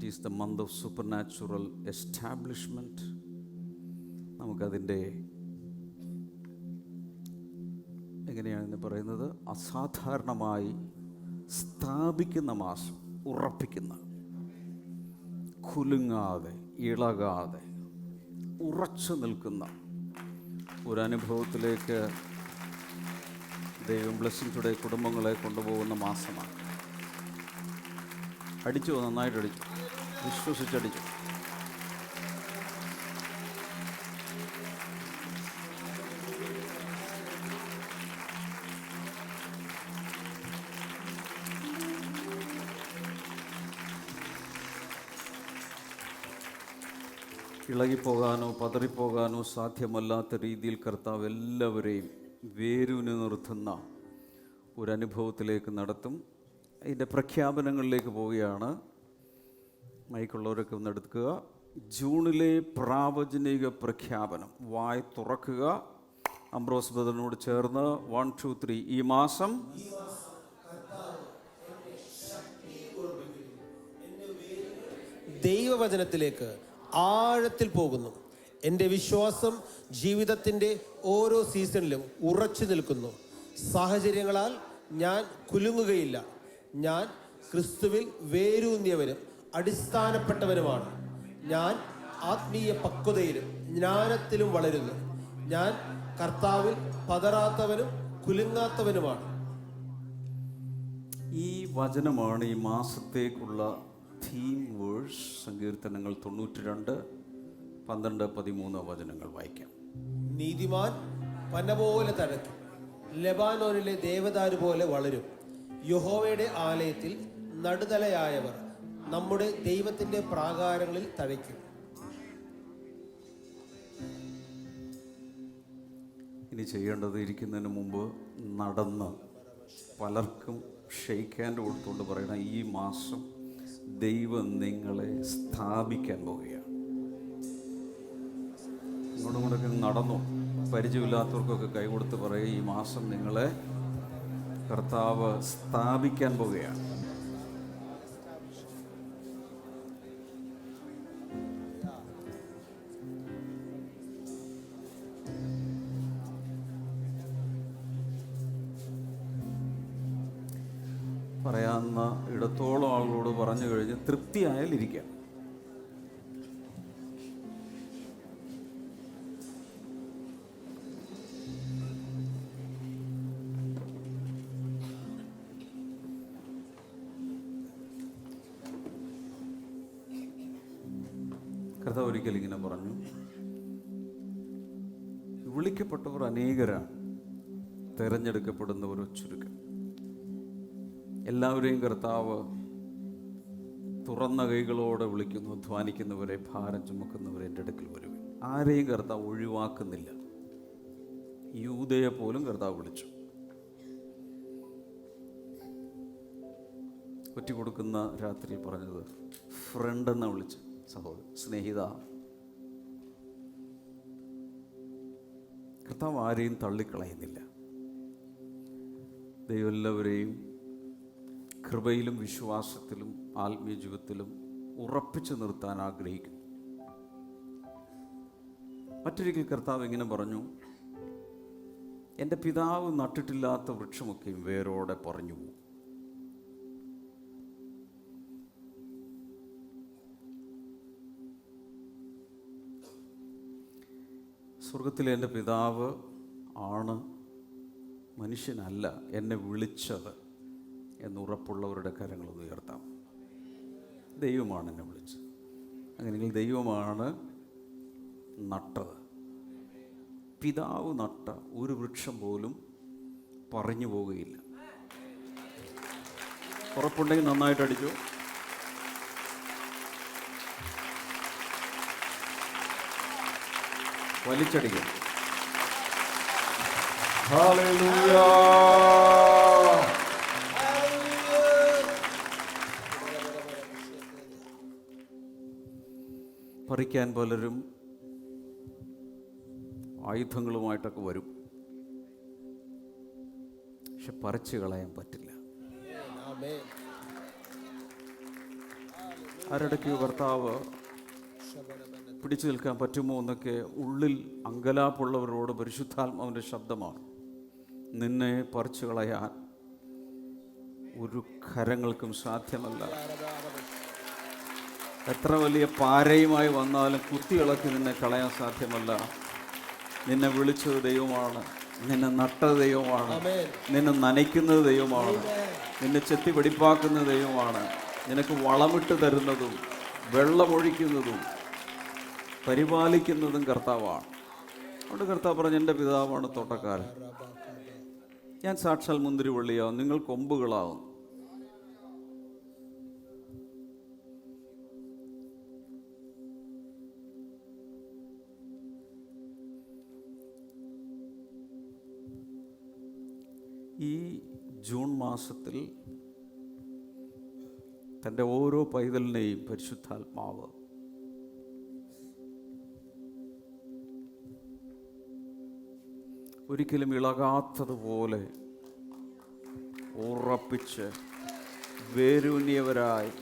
It is the month of super natural establishment. നമുക്കതിൻ്റെ എങ്ങനെയാണ് പറയുന്നത്, അസാധാരണമായി സ്ഥാപിക്കുന്ന മാസം, ഉറപ്പിക്കുന്ന, കുലുങ്ങാതെ ഇളകാതെ ഉറച്ചു നിൽക്കുന്ന ഒരനുഭവത്തിലേക്ക് ദൈവം ബ്ലെസ്സിംഗ് ടുഡേ കുടുംബങ്ങളെ കൊണ്ടുപോകുന്ന മാസമാണ്. അടിച്ചു, നന്നായിട്ട് അടിച്ചു, വിശ്വസിച്ചടിച്ചു. ഇളകിപ്പോകാനോ പതറിപ്പോകാനോ സാധ്യമല്ലാത്ത രീതിയിൽ കർത്താവ് എല്ലാവരെയും വേരൂന്നി നിർത്തുന്ന ഒരനുഭവത്തിലേക്ക് നടത്തും. അതിൻ്റെ പ്രഖ്യാപനങ്ങളിലേക്ക് പോവുകയാണ്. മൈക്കുള്ളവരൊക്കെ ഒന്ന് എടുക്കുക. ജൂണിലെ പ്രാവചനിക പ്രഖ്യാപനം. വായ് തുറക്കുക. അംബ്രോസ് ബ്രദറിനോട് ചേർന്ന് 1 2 3. ഈ മാസം ദൈവവചനത്തിലേക്ക് ആഴത്തിൽ പോകുന്നു. എൻ്റെ വിശ്വാസം ജീവിതത്തിൻ്റെ ഓരോ സീസണിലും ഉറച്ചു നിൽക്കുന്നു. സാഹചര്യങ്ങളാൽ ഞാൻ കുലുങ്ങുകയില്ല. ഞാൻ ക്രിസ്തുവിൽ വേരൂന്നിയവനും അടിസ്ഥാനപ്പെട്ടവനുമാണ്. ഞാൻ ആത്മീയ പക്വതയിലും ജ്ഞാനത്തിലും വളരുന്നു. ഞാൻ കർത്താവിൽ പതറാത്തവനും കുലുങ്ങാത്തവനുമാണ്. ഈ വചനമാണ് ഈ മാസത്തേക്കുള്ള തീം വേഴ്സ്. സങ്കീർത്തനങ്ങൾ 92, 12, 13 വചനങ്ങൾ വായിക്കാം. നീതിമാൻ പന പോലെ തഴയ്ക്കും, ലെബാനോനിലെ ദേവദാരു പോലെ വളരും. യഹോവയുടെ ആലയത്തിൽ നടുതലയായവർ നമ്മുടെ ദൈവത്തിന്റെ പ്രാകാരങ്ങളിൽ തഴയ്ക്കും. ഇനി ചെയ്യേണ്ടത്, ഇരിക്കുന്നതിന് മുമ്പ് നടന്ന് പലർക്കും ഷെയ്ക്ക് ഹാൻഡ് കൊടുത്തുകൊണ്ട് പറയണം, ഈ മാസം ദൈവം നിങ്ങളെ സ്ഥാപിക്കാൻ പോവുകയാണ്. ഇങ്ങോട്ടും കൂടെയൊക്കെ നടന്നു. പരിചയമില്ലാത്തവർക്കൊക്കെ കൈ കൊടുത്ത് പറയുക, ഈ മാസം നിങ്ങളെ കർത്താവ് സ്ഥാപിക്കാൻ പോവുകയാണ്. പറയാവുന്ന ഇടത്തോളം ആളുകളോട് പറഞ്ഞു കഴിഞ്ഞ് തൃപ്തിയായാൽ ഇരിക്കാം. കർത്താവ് ഒരിക്കൽ ഇങ്ങനെ പറഞ്ഞു, വിളിക്കപ്പെട്ടവർ അനേകരാണ്, തിരഞ്ഞെടുക്കപ്പെടുന്നവർ ചുരുക്കം. എല്ലാവരെയും കർത്താവ് തുറന്ന കൈകളോടെ വിളിക്കുന്നു. അധ്വാനിക്കുന്നവരെ, ഭാരം ചുമക്കുന്നവരെ എൻ്റെ അടുക്കൽ വരുവിൻ. ആരെയും കർത്താവ് ഒഴിവാക്കുന്നില്ല. യൂദയെ പോലും കർത്താവ് വിളിച്ചു. ഒറ്റ കൊടുക്കുന്ന രാത്രിയിൽ പറഞ്ഞത് ഫ്രണ്ട് എന്ന് വിളിച്ചു. സഹോദരൻ, സ്നേഹിത. കർത്താവ് ആരെയും തള്ളിക്കളയുന്നില്ല. ദൈവം എല്ലാവരെയും കൃപയിലും വിശ്വാസത്തിലും ആത്മീയ ജീവിതത്തിലും ഉറപ്പിച്ചു നിർത്താൻ ആഗ്രഹിക്കുന്നു. മറ്റൊരിക്കൽ കർത്താവ് ഇങ്ങനെ പറഞ്ഞു, എൻ്റെ പിതാവ് നട്ടിട്ടില്ലാത്ത വൃക്ഷമൊക്കെയും വേരോടെ പറഞ്ഞു പോകും. സ്വർഗത്തിലെ എൻ്റെ പിതാവ് ആണ്, മനുഷ്യനല്ല എന്നെ വിളിച്ചത് എന്നുറപ്പുള്ളവരുടെ കരങ്ങളൊന്ന് ഉയർത്താം. ദൈവമാണ് എന്നെ വിളിച്ചത്. അങ്ങനെയെങ്കിൽ ദൈവമാണ് നട്ടത്. പിതാവ് നട്ട ഒരു വൃക്ഷം പോലും പറഞ്ഞു പോവുകയില്ല. ഉറപ്പുണ്ടെങ്കിൽ നന്നായിട്ട് അടിച്ചു. വലിച്ചടിക്കും. ഹല്ലേലൂയ. പറിക്കാൻ പലരും ആയുധങ്ങളുമായിട്ടൊക്കെ വരും, പക്ഷെ പറിച്ചു കളയാൻ പറ്റില്ല. ആരുടെയൊക്കെയോ കർത്താവ് പിടിച്ചു നിൽക്കാൻ പറ്റുമോ എന്നൊക്കെ ഉള്ളിൽ അങ്കലാപ്പുള്ളവരോട് പരിശുദ്ധാത്മാവിൻ്റെ ശബ്ദമാണ്. നിന്നെ പറിച്ചു കളയാൻ ഒരു കരങ്ങൾക്കും സാധ്യമല്ല. എത്ര വലിയ പാരയുമായി വന്നാലും കുത്തിയിളക്കി നിന്നെ കളയാൻ സാധ്യമല്ല. നിന്നെ വിളിച്ചത് ദൈവമാണ്, നിന്നെ നട്ടത് ദൈവമാണ്, നിന്നെ നനയ്ക്കുന്നത് ദൈവമാണ്, നിന്നെ ചെത്തി വെടിപ്പാക്കുന്ന ദൈവമാണ്, നിനക്ക് വളമിട്ട് തരുന്നതും വെള്ളമൊഴിക്കുന്നതും പരിപാലിക്കുന്നതും കർത്താവാണ്. അതുകൊണ്ട് കർത്താവ് പറഞ്ഞു, എൻ്റെ പിതാവാണ് തോട്ടക്കാരൻ, ഞാൻ സാക്ഷാൽ മുന്തിരിവള്ളിയാവും, നിങ്ങൾ കൊമ്പുകളാവും. ഈ ജൂൺ മാസത്തിൽ തൻ്റെ ഓരോ പൈതലിനെയും പരിശുദ്ധാത്മാവ് ഒരിക്കലും ഇളകാത്തതുപോലെ ഉറപ്പിച്ച് വേരൂന്നിയവരായി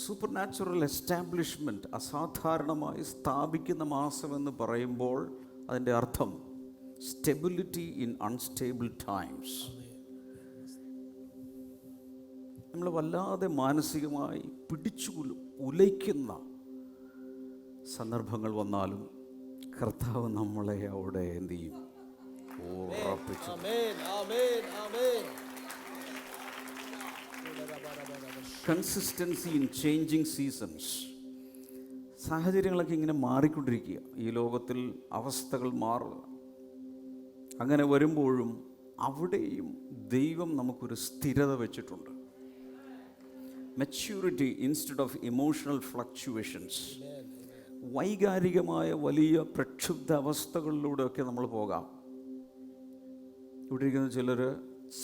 സൂപ്പർ നാച്ചുറൽ എസ്റ്റാബ്ലിഷ്മെൻറ്റ്, അസാധാരണമായി സ്ഥാപിക്കുന്ന മാസമെന്ന് പറയുമ്പോൾ അതിൻ്റെ അർത്ഥം സ്റ്റെബിലിറ്റി ഇൻ അൺസ്റ്റേബിൾ ടൈംസ്. നമ്മൾ വല്ലാതെ മാനസികമായി പിടിച്ചു ഉലയ്ക്കുന്ന സന്ദർഭങ്ങൾ വന്നാലും കർത്താവ് നമ്മളെ അവിടെ എന്ത് ചെയ്യും? ഉറപ്പിച്ചു. Consistency in changing seasons. സാഹചര്യങ്ങളൊക്കെ ഇങ്ങനെ മാറിക്കൊണ്ടിരിക്കുക. ഈ ലോകത്തിൽ അവസ്ഥകൾ മാറുക. അങ്ങനെ വരുമ്പോഴും അവിടെയും ദൈവം നമുക്കൊരു സ്ഥിരത വെച്ചിട്ടുണ്ട്. Maturity instead of emotional fluctuations. വൈകാരികമായ വലിയ പ്രക്ഷുബ്ധ അവസ്ഥകളിലൂടെയൊക്കെ നമ്മൾ പോകാം. ഇവിടെ ഇരിക്കുന്ന ചിലർ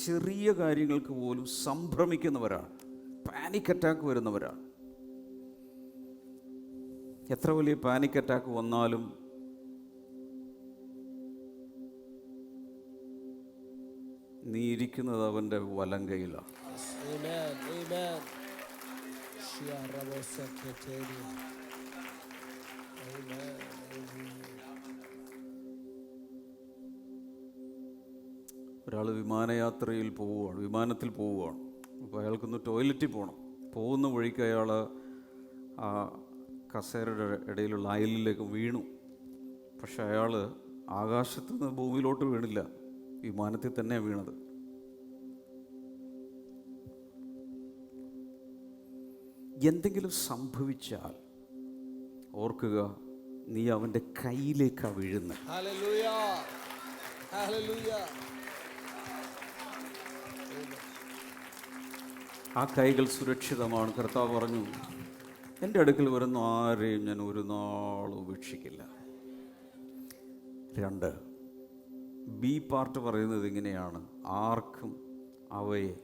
ചെറിയ കാര്യങ്ങൾക്ക് പോലും സംഭ്രമിക്കുന്നവരാണ്, പാനിക് അറ്റാക്ക് വരുന്നവരാണ്. എത്ര വലിയ പാനിക് അറ്റാക്ക് വന്നാലും നീ ഇരിക്കുന്നത് അവൻ്റെ വലങ്കയിലാണ്. ഒരാൾ വിമാനയാത്രയിൽ പോവുകയാണ്, വിമാനത്തിൽ പോവുകയാണ്. അപ്പോൾ അയാൾക്കൊന്ന് ടോയ്ലറ്റിൽ പോകണം. പോകുന്ന വഴിക്ക് അയാൾ ആ കസേരയുടെ ഇടയിലുള്ള അയലിലേക്ക് വീണു. പക്ഷെ അയാൾ ആകാശത്ത് നിന്ന് ഭൂമിയിലോട്ട് വീണില്ല, വിമാനത്തിൽ തന്നെയാണ് വീണത്. എന്തെങ്കിലും സംഭവിച്ചാൽ ഓർക്കുക, നീ അവൻ്റെ കയ്യിലേക്കാണ് വീഴുന്നത്. ആ കൈകൾ സുരക്ഷിതമാണ്. കർത്താവ് പറഞ്ഞു, എൻ്റെ അടുക്കൽ വരുന്ന ആരെയും ഞാൻ ഒരു നാളും ഉപേക്ഷിക്കില്ല. 2, ബി പാർട്ട് പറയുന്നത് ഇങ്ങനെയാണ്: ആർക്കും അവയെ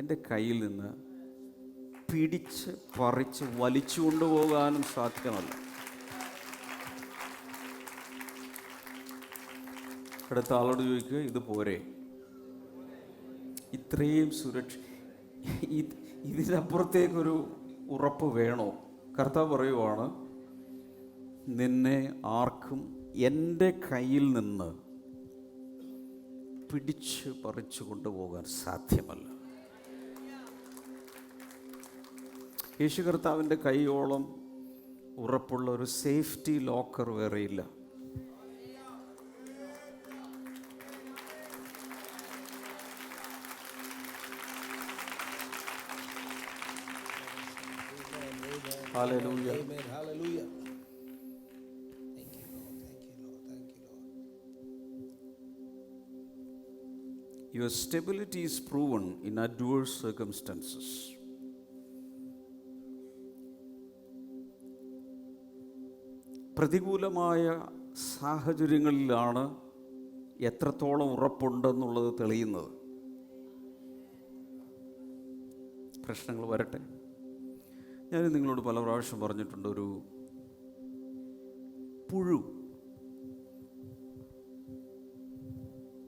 എൻ്റെ കയ്യിൽ നിന്ന് പിടിച്ച് പറിച്ച് വലിച്ചു കൊണ്ടുപോകാനും സാധ്യമല്ല. അടുത്ത ആളോട് ചോദിക്കുക, ഇത് പോരെ? ഇത്രയും ഇതിനപ്പുറത്തേക്കൊരു ഉറപ്പ് വേണോ? കർത്താവ് പറയുവാണ്, നിന്നെ ആർക്കും എൻ്റെ കയ്യിൽ നിന്ന് പിടിച്ച് പറിച്ചു കൊണ്ടുപോകാൻ സാധ്യമല്ല. യേശു കർത്താവിൻ്റെ കൈയോളം ഉറപ്പുള്ള ഒരു സേഫ്റ്റി ലോക്കർ വേറെയില്ല. Hallelujah. Amen. Hallelujah. Thank you, Lord. Thank you, Lord. Thank you, Lord. Your stability is proven in adverse circumstances. പ്രതികൂലമായ സാഹചര്യങ്ങളിലാണ് എത്രത്തോളം ഉറപ്പുണ്ടെന്നുള്ളത് തെളിയുന്നത്. പ്രശ്നങ്ങൾ വരട്ടെ. ഞാൻ നിങ്ങളോട് പല പ്രാവശ്യം പറഞ്ഞിട്ടുണ്ട്, ഒരു പുഴു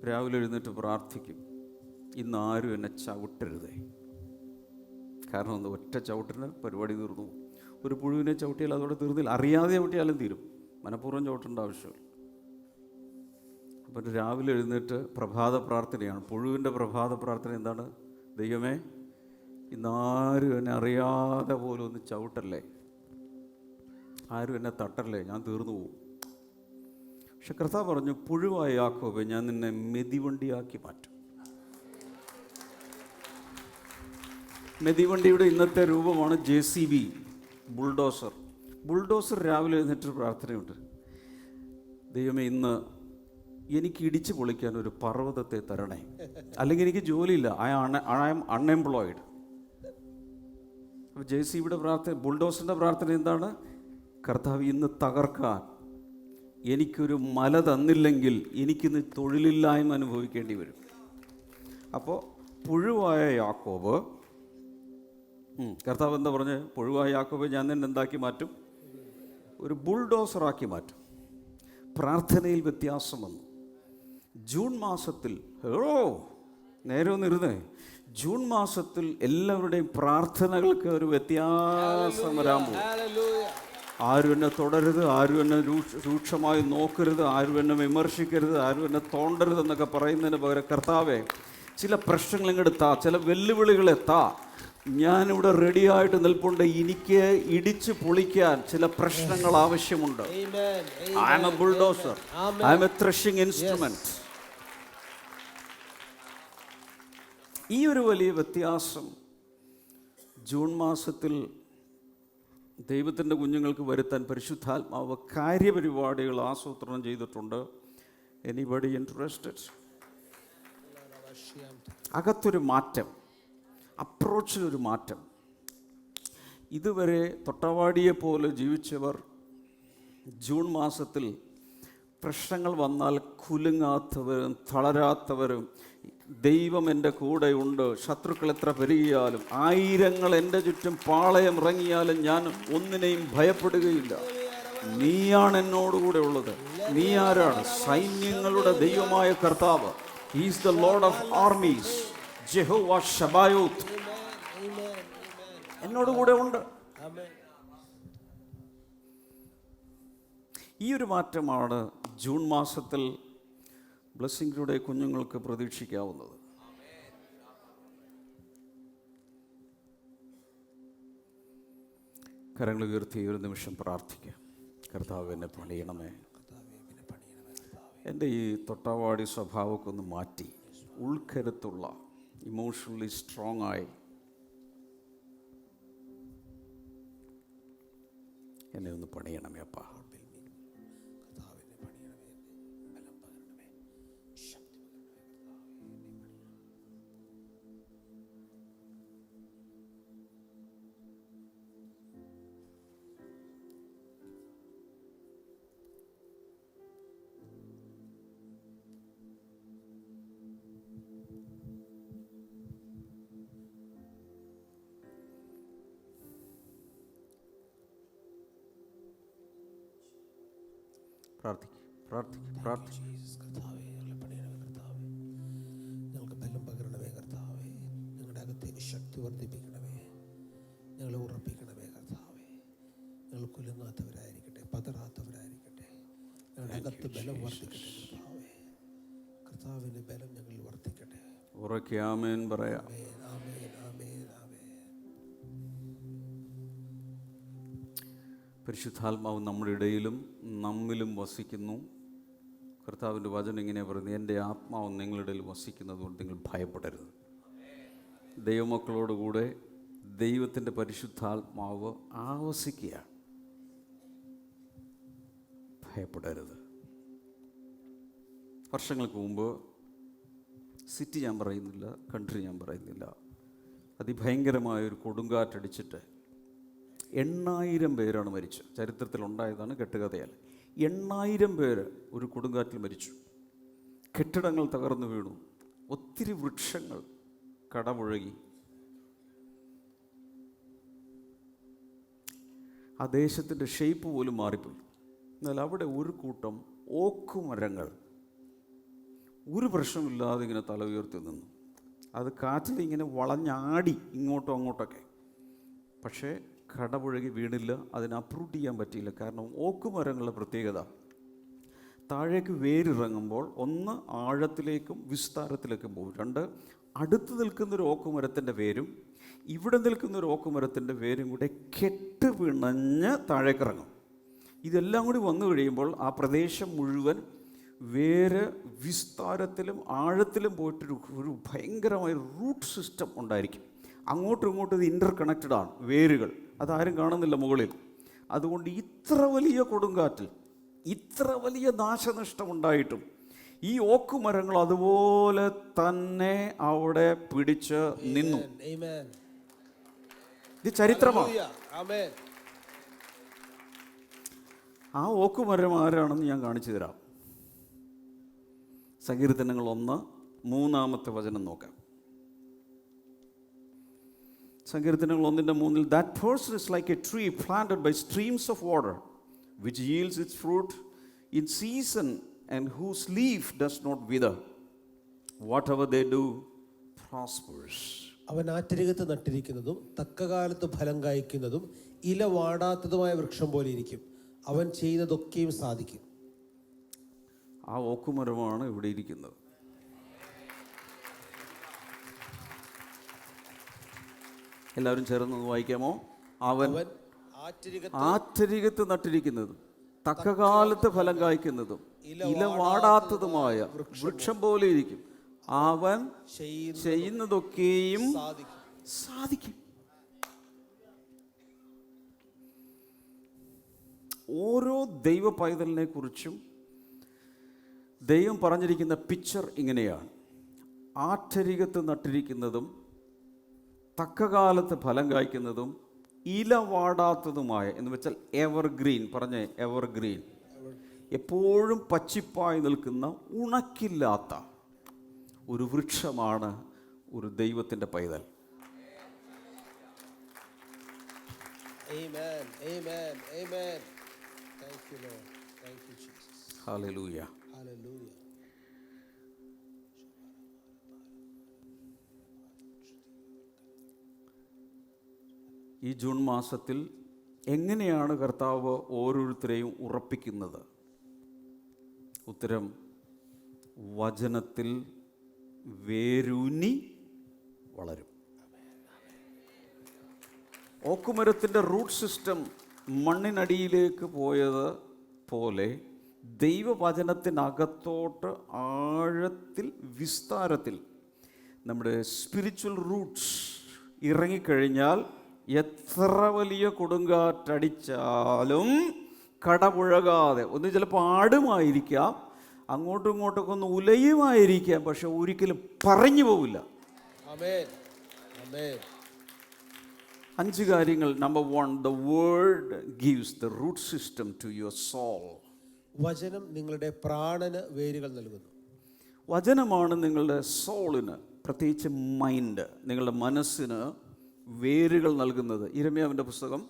രാവിലെ എഴുന്നേറ്റ് പ്രാർത്ഥിക്കും, ഇന്ന് ആരും എന്നെ ചവിട്ടരുതേ. കാരണം എന്താ, ഒറ്റ ചവിട്ടിന് പരിപാടി തീർന്നു. ഒരു പുഴുവിനെ ചവിട്ടിയാൽ അതോടെ തീർന്നില്ല. അറിയാതെ ചവിട്ടിയാലും തീരും, മനഃപൂർവ്വം ചവിട്ടേണ്ട ആവശ്യമില്ല. അപ്പം രാവിലെ എഴുന്നേറ്റ് പ്രഭാത പ്രാർത്ഥനയാണ്. പുഴുവിൻ്റെ പ്രഭാത പ്രാർത്ഥന എന്താണ്? ദൈവമേ, ഇന്നാരും എന്നെ അറിയാതെ പോലും ഒന്ന് ചവിട്ടല്ലേ, ആരും എന്നെ തട്ടല്ലേ, ഞാൻ തീർന്നു പോകും. പക്ഷെ കർത്താവ് പറഞ്ഞു, പുഴുവായ യാക്കോബേ, ഞാൻ നിന്നെ മെതിവണ്ടിയാക്കി മാറ്റും. മെതിവണ്ടിയുടെ ഇന്നത്തെ രൂപമാണ് JCB, ബുൾഡോസർ. ബുൾഡോസർ രാവിലെ എഴുന്നേറ്റ് പ്രാർത്ഥനയുണ്ട്, ദൈവമേ, ഇന്ന് എനിക്ക് ഇടിച്ചു പൊളിക്കാൻ ഒരു പർവ്വതത്തെ തരണേ, അല്ലെങ്കിൽ എനിക്ക് ജോലിയില്ല, ഐ ആം അൺഎംപ്ലോയിഡ്. അപ്പോൾ JCBയുടെ പ്രാർത്ഥന, ബുൾഡോസറിൻ്റെ പ്രാർത്ഥന എന്താണ്? കർത്താവ്, ഇന്ന് തകർക്കാൻ എനിക്കൊരു മല തന്നില്ലെങ്കിൽ എനിക്കിന്ന് തൊഴിലില്ലായ്മ അനുഭവിക്കേണ്ടി വരും. അപ്പോൾ പുഴുവായ യാക്കോബ്, കർത്താവ് എന്താ പറഞ്ഞ്? പുഴുവായ യാക്കോബ്, ഞാൻ നിന്നെ എന്താക്കി മാറ്റും? ഒരു ബുൾഡോസറാക്കി മാറ്റും. പ്രാർത്ഥനയിൽ വ്യത്യാസം വന്നു. ജൂൺ മാസത്തിൽ നേരെ ഒന്നിരുന്നേ, ജൂൺ മാസത്തിൽ എല്ലാവരുടെയും പ്രാർത്ഥനകൾക്ക് ഒരു വ്യത്യാസം വരാൻ പോകും. ആരും എന്നെ തുടരുത്, ആരും എന്നെ രൂക്ഷമായി നോക്കരുത്, ആരും എന്നെ വിമർശിക്കരുത്, ആരും എന്നെ തോണ്ടരുത് എന്നൊക്കെ പറയുന്നതിന് പകരം, കർത്താവേ, ചില പ്രശ്നങ്ങൾ ഇങ്ങെടുത്താ, ചില വെല്ലുവിളികളെത്താ, ഞാനിവിടെ റെഡിയായിട്ട് നിൽപ്പുണ്ട്, എനിക്ക് ഇടിച്ച് പൊളിക്കാൻ ചില പ്രശ്നങ്ങൾ ആവശ്യമുണ്ട്. I am a bulldozer, I am a threshing instrument. ഈ ഒരു വലിയ വ്യത്യാസം ജൂൺ മാസത്തിൽ ദൈവത്തിൻ്റെ കുഞ്ഞുങ്ങൾക്ക് വരുത്താൻ പരിശുദ്ധാത്മാവ് കാര്യപരിപാടികൾ ആസൂത്രണം ചെയ്തിട്ടുണ്ട്. Anybody interested? അകത്തൊരു മാറ്റം, അപ്രോച്ചിലൊരു മാറ്റം. ഇതുവരെ തൊട്ടവാടിയെ പോലെ ജീവിച്ചവർ ജൂൺ മാസത്തിൽ പ്രശ്നങ്ങൾ വന്നാൽ കുലുങ്ങാത്തവരും തളരാത്തവരും, ദൈവം എൻ്റെ കൂടെയുണ്ട്, ശത്രുക്കൾ എത്ര പെരുകിയാലും, ആയിരങ്ങൾ എൻ്റെ ചുറ്റും പാളയം ഇറങ്ങിയാലും ഞാൻ ഒന്നിനെയും ഭയപ്പെടുകയില്ല, നീയാണ് എന്നോടുകൂടെ ഉള്ളത്. നീ ആരാണ്? സൈന്യങ്ങളുടെ ദൈവമായ കർത്താവ്. He is the lord of armies, Jehovah Sabaoth, എന്നോടുകൂടെ ഉണ്ട്. ഈ ഒരു മാറ്റമാണ് ജൂൺ മാസത്തിൽ ബ്ലെസ്സിങ്ങിലൂടെ കുഞ്ഞുങ്ങൾക്ക് പ്രതീക്ഷിക്കാവുന്നത്. കരങ്ങൾ ഉയർത്തി ഒരു നിമിഷം പ്രാർത്ഥിക്കാം. കർത്താവ്, എന്നെ പണിയണമേ. എൻ്റെ ഈ തൊട്ടാവാടി സ്വഭാവമൊക്കെ ഒന്ന് മാറ്റി ഉൾക്കരുത്തുള്ള, ഇമോഷണലി സ്ട്രോങ് ആയി എന്നെ ഒന്ന് പണിയണമേ അപ്പാ. ഞങ്ങൾക്ക് ബലം പകരണമേ കർത്താവേ. ഞങ്ങളുടെ അകത്തേക്ക് ശക്തി വർദ്ധിപ്പിക്കണമേ, ഞങ്ങളെ ഉറപ്പിക്കണമേ കർത്താവേ. ഞങ്ങൾ കുലുങ്ങാത്തവരായിരിക്കട്ടെ, പതറാത്തവരായിരിക്കട്ടെ. ഞങ്ങളുടെ അകത്ത് ബലം വർദ്ധിക്കട്ടെ കർത്താവേ. കർത്താവിൻ്റെ ബലം ഞങ്ങളിൽ വർദ്ധിക്കട്ടെ. ഉറക്കെ ആമേൻ പറയാം. പരിശുദ്ധാത്മാവ് നമ്മുടെ ഇടയിലും നമ്മിലും വസിക്കുന്നു. കർത്താവിൻ്റെ വചനം ഇങ്ങനെ പറയുന്നത്, എൻ്റെ ആത്മാവ് നിങ്ങളുടെ ഇടയിൽ വസിക്കുന്നതുകൊണ്ട് നിങ്ങൾ ഭയപ്പെടരുത്. ദൈവമക്കളോടുകൂടെ ദൈവത്തിൻ്റെ പരിശുദ്ധാത്മാവ് ആവസിക്കുക. ഭയപ്പെടരുത്. വർഷങ്ങൾക്ക് മുമ്പ്, സിറ്റി ഞാൻ പറയുന്നില്ല, കൺട്രി ഞാൻ പറയുന്നില്ല, അതിഭയങ്കരമായൊരു കൊടുങ്കാറ്റടിച്ചിട്ട് 8,000 പേരാണ് മരിച്ചത്. ചരിത്രത്തിലുണ്ടായതാണ്, കെട്ടുകഥയല്ല. 8,000 പേര് ഒരു കൊടുങ്കാറ്റിൽ മരിച്ചു. കെട്ടിടങ്ങൾ തകർന്നു വീണു, ഒത്തിരി വൃക്ഷങ്ങൾ കടപുഴകി. ആ ദേശത്തിൻ്റെ ഷേപ്പ് പോലും മാറിപ്പോയി. എന്നാൽ അവിടെ ഒരു കൂട്ടം ഓക്കുമരങ്ങൾ ഒരു പ്രശ്നമില്ലാതെ ഇങ്ങനെ തല ഉയർത്തി നിന്നു. അത് കാറ്റിൽ ഇങ്ങനെ വളഞ്ഞാടി ഇങ്ങോട്ടും അങ്ങോട്ടൊക്കെ. പക്ഷേ കടപുഴകി വീണില്ല. അതിനെ അപ്രൂട്ട് ചെയ്യാൻ പറ്റിയില്ല. കാരണം ഓക്കുമരങ്ങളുടെ പ്രത്യേകത, താഴേക്ക് വേരിറങ്ങുമ്പോൾ ഒന്ന് ആഴത്തിലേക്കും വിസ്താരത്തിലേക്കും പോകും. രണ്ട്, അടുത്ത് നിൽക്കുന്നൊരു ഓക്കുമരത്തിൻ്റെ വേരും ഇവിടെ നിൽക്കുന്നൊരു ഓക്കുമരത്തിൻ്റെ വേരും കൂടെ കെട്ട് പിണഞ്ഞ് താഴേക്കിറങ്ങും. ഇതെല്ലാം കൂടി വന്നു കഴിയുമ്പോൾ ആ പ്രദേശം മുഴുവൻ വേര് വിസ്താരത്തിലും ആഴത്തിലും പോയിട്ടൊരു ഭയങ്കരമായ റൂട്ട് സിസ്റ്റം ഉണ്ടായിരിക്കും. അങ്ങോട്ടും ഇങ്ങോട്ടും ഇത് ഇൻ്റർ കണക്റ്റഡ് ആണ് വേരുകൾ. അതാരും കാണുന്നില്ല മുകളിൽ. അതുകൊണ്ട് ഇത്ര വലിയ കൊടുങ്കാറ്റിൽ ഇത്ര വലിയ നാശനഷ്ടം ഉണ്ടായിട്ടും ഈ ഓക്കുമരങ്ങൾ അതുപോലെ തന്നെ അവിടെ പിടിച്ച് നിന്നു. ഇത് ചരിത്രമാണ്. ആ ഓക്കുമരം ആരാണെന്ന് ഞാൻ കാണിച്ചു തരാം. സങ്കീർത്തനങ്ങൾ 1:3 നോക്കാം. സങ്കീർത്തനങ്ങൾ 1:3 That person is like a tree planted by streams of water, which yields its fruit in season and whose leaf does not wither. Whatever they do prospers. അവൻ ആറ്റരികത്ത് നട്ടിരിക്കുന്നതും തക്കകാലത്ത് ഫലം കായ്ക്കുന്നതും ഇല വാടാത്തതുമായ വൃക്ഷം പോലെ ഇരിക്കും. അവൻ ചെയ്യുന്നതൊക്കെയും സാധിക്കും. ആ ഓക്കുമരമാണ് ഇവിടെ ഇരിക്കുന്നത്. എല്ലാവരും ചേർന്ന് വായിക്കാമോ? അവൻ ആറ്റരികത്ത് നട്ടിരിക്കുന്നതും തക്കകാലത്ത് ഫലം കായ്ക്കുന്നതും ഇല വാടാത്തതുമായ വൃക്ഷം പോലെ ഇരിക്കും. അവൻ ചെയ്യുന്നതൊക്കെയും സാധിക്കും. ഓരോ ദൈവ പൈതലിനെ കുറിച്ചും ദൈവം പറഞ്ഞിരിക്കുന്ന പിക്ചർ ഇങ്ങനെയാണ്: ആറ്റരികത്ത് നട്ടിരിക്കുന്നതും തക്കകാലത്ത് ഫലം കായ്ക്കുന്നതും ഇല വാടാത്തതുമായ, എന്ന് വെച്ചാൽ എവർഗ്രീൻ. പറഞ്ഞേ, എവർഗ്രീൻ. എപ്പോഴും പച്ചിപ്പായി നിൽക്കുന്ന ഉണക്കില്ലാത്ത ഒരു വൃക്ഷമാണ് ഒരു ദൈവത്തിൻ്റെ പൈതൽ. Amen. Amen. Amen. Thank you, Lord. Thank you, Jesus. Hallelujah. Hallelujah. ഈ ജൂൺ മാസത്തിൽ എങ്ങനെയാണ് കർത്താവ് ഓരോരുത്തരെയും ഉറപ്പിക്കുന്നത്? ഉത്തരം, വചനത്തിൽ വേരൂന്നി വളരും. ഓക്കുമരത്തിൻ്റെ റൂട്ട് സിസ്റ്റം മണ്ണിനടിയിലേക്ക് പോയത് പോലെ ദൈവവചനത്തിനകത്തോട്ട് ആഴത്തിൽ വിസ്താരത്തിൽ നമ്മുടെ സ്പിരിച്വൽ റൂട്ട്സ് ഇറങ്ങിക്കഴിഞ്ഞാൽ എത്ര വലിയ കൊടുങ്കാറ്റടിച്ചാലും കടപുഴകാതെ, ഒന്ന് ചിലപ്പോൾ ആടുമായിരിക്കാം, അങ്ങോട്ടും ഇങ്ങോട്ടൊക്കെ ഒന്ന് ഉലയുമായിരിക്കാം, പക്ഷെ ഒരിക്കലും പറഞ്ഞു പോവില്ല. 5 കാര്യങ്ങൾ. Number 1, the word gives the root system to your soul. വചനം നിങ്ങളുടെ പ്രാണന് വേരുകൾ നൽകുന്നു. വചനമാണ് നിങ്ങളുടെ സോളിന്, പ്രത്യേകിച്ച് മൈൻഡ്, നിങ്ങളുടെ മനസ്സിന് വേരുകൾ നൽകുന്നത്. യിരെമ്യാവിൻ്റെ പുസ്തകം